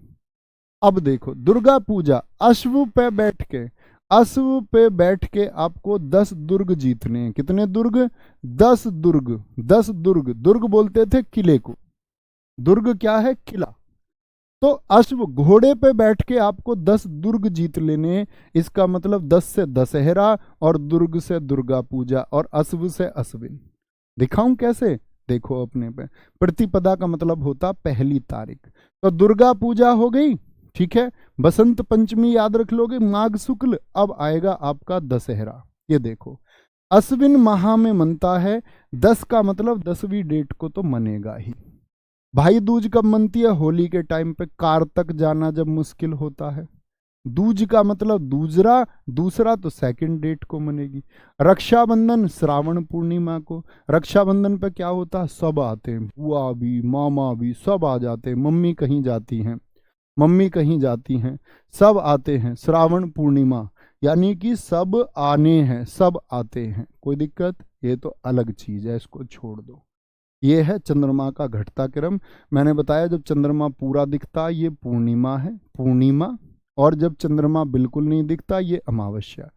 अब देखो दुर्गा पूजा, अश्व पे बैठ के, अश्व पे बैठ के आपको 10 दुर्ग जीतने हैं। कितने दुर्ग? 10 दुर्ग। 10 दुर्ग, दुर्ग बोलते थे किले को। दुर्ग क्या है? किला। तो अश्व, घोड़े पे बैठ के आपको 10 दुर्ग जीत लेने। इसका मतलब 10 से दशहरा, और दुर्ग से दुर्गा पूजा, और अश्व से अश्विन। दिखाऊं कैसे? देखो अपने पे, प्रतिपदा का मतलब होता पहली तारीख। तो दुर्गा पूजा हो गई, ठीक है। बसंत पंचमी याद रख लोगे, माघ शुक्ल। अब आएगा आपका दशहरा। ये देखो अश्विन माह में मनता है। 10 का मतलब 10वीं डेट को तो मनेगा ही। भाई दूज कब मनती है? होली के टाइम पे, कार तक जाना जब मुश्किल होता है। दूज का मतलब दूसरा, दूसरा तो 2nd डेट को मनेगी। रक्षाबंधन श्रावण पूर्णिमा को। रक्षाबंधन पे क्या होता है? सब आते हैं, बुआ भी, मामा भी, सब आ जाते हैं। मम्मी कहीं जाती हैं, मम्मी कहीं जाती हैं, सब आते हैं, श्रावण पूर्णिमा, यानी कि सब आने हैं, सब आते हैं। कोई दिक्कत? ये तो अलग चीज है, इसको छोड़ दो। ये है चंद्रमा का घटता क्रम। मैंने बताया जब चंद्रमा पूरा दिखता ये पूर्णिमा है, पूर्णिमा, और जब चंद्रमा बिल्कुल नहीं दिखता ये अमावस्या।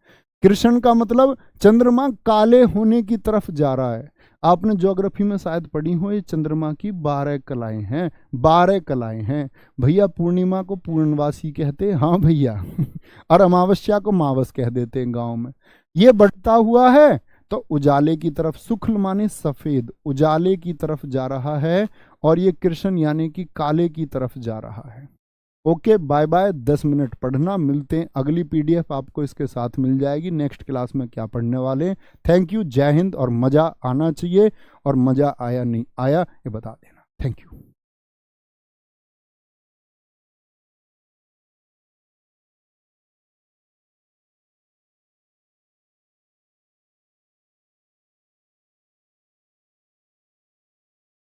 कृष्ण का मतलब चंद्रमा काले होने की तरफ जा रहा है। आपने ज्योग्राफी में शायद पढ़ी हो, ये चंद्रमा की 12 कलाएं हैं, 12 कलाएं हैं। भैया पूर्णिमा को पूर्णवासी कहते हैं, हाँ भैया और अमावस्या को मावस कह देते हैं गांव में। ये बढ़ता हुआ है तो उजाले की तरफ, शुक्ल माने सफेद, उजाले की तरफ जा रहा है, और ये कृष्ण यानी कि काले की तरफ जा रहा है। Okay, bye bye. 10 मिनट पढ़ना, मिलते हैं। अगली पीडीएफ आपको इसके साथ मिल जाएगी, नेक्स्ट क्लास में क्या पढ़ने वाले हैं। थैंक यू, जय हिंद। और मजा आना चाहिए, और मजा आया नहीं आया ये बता देना। Thank you.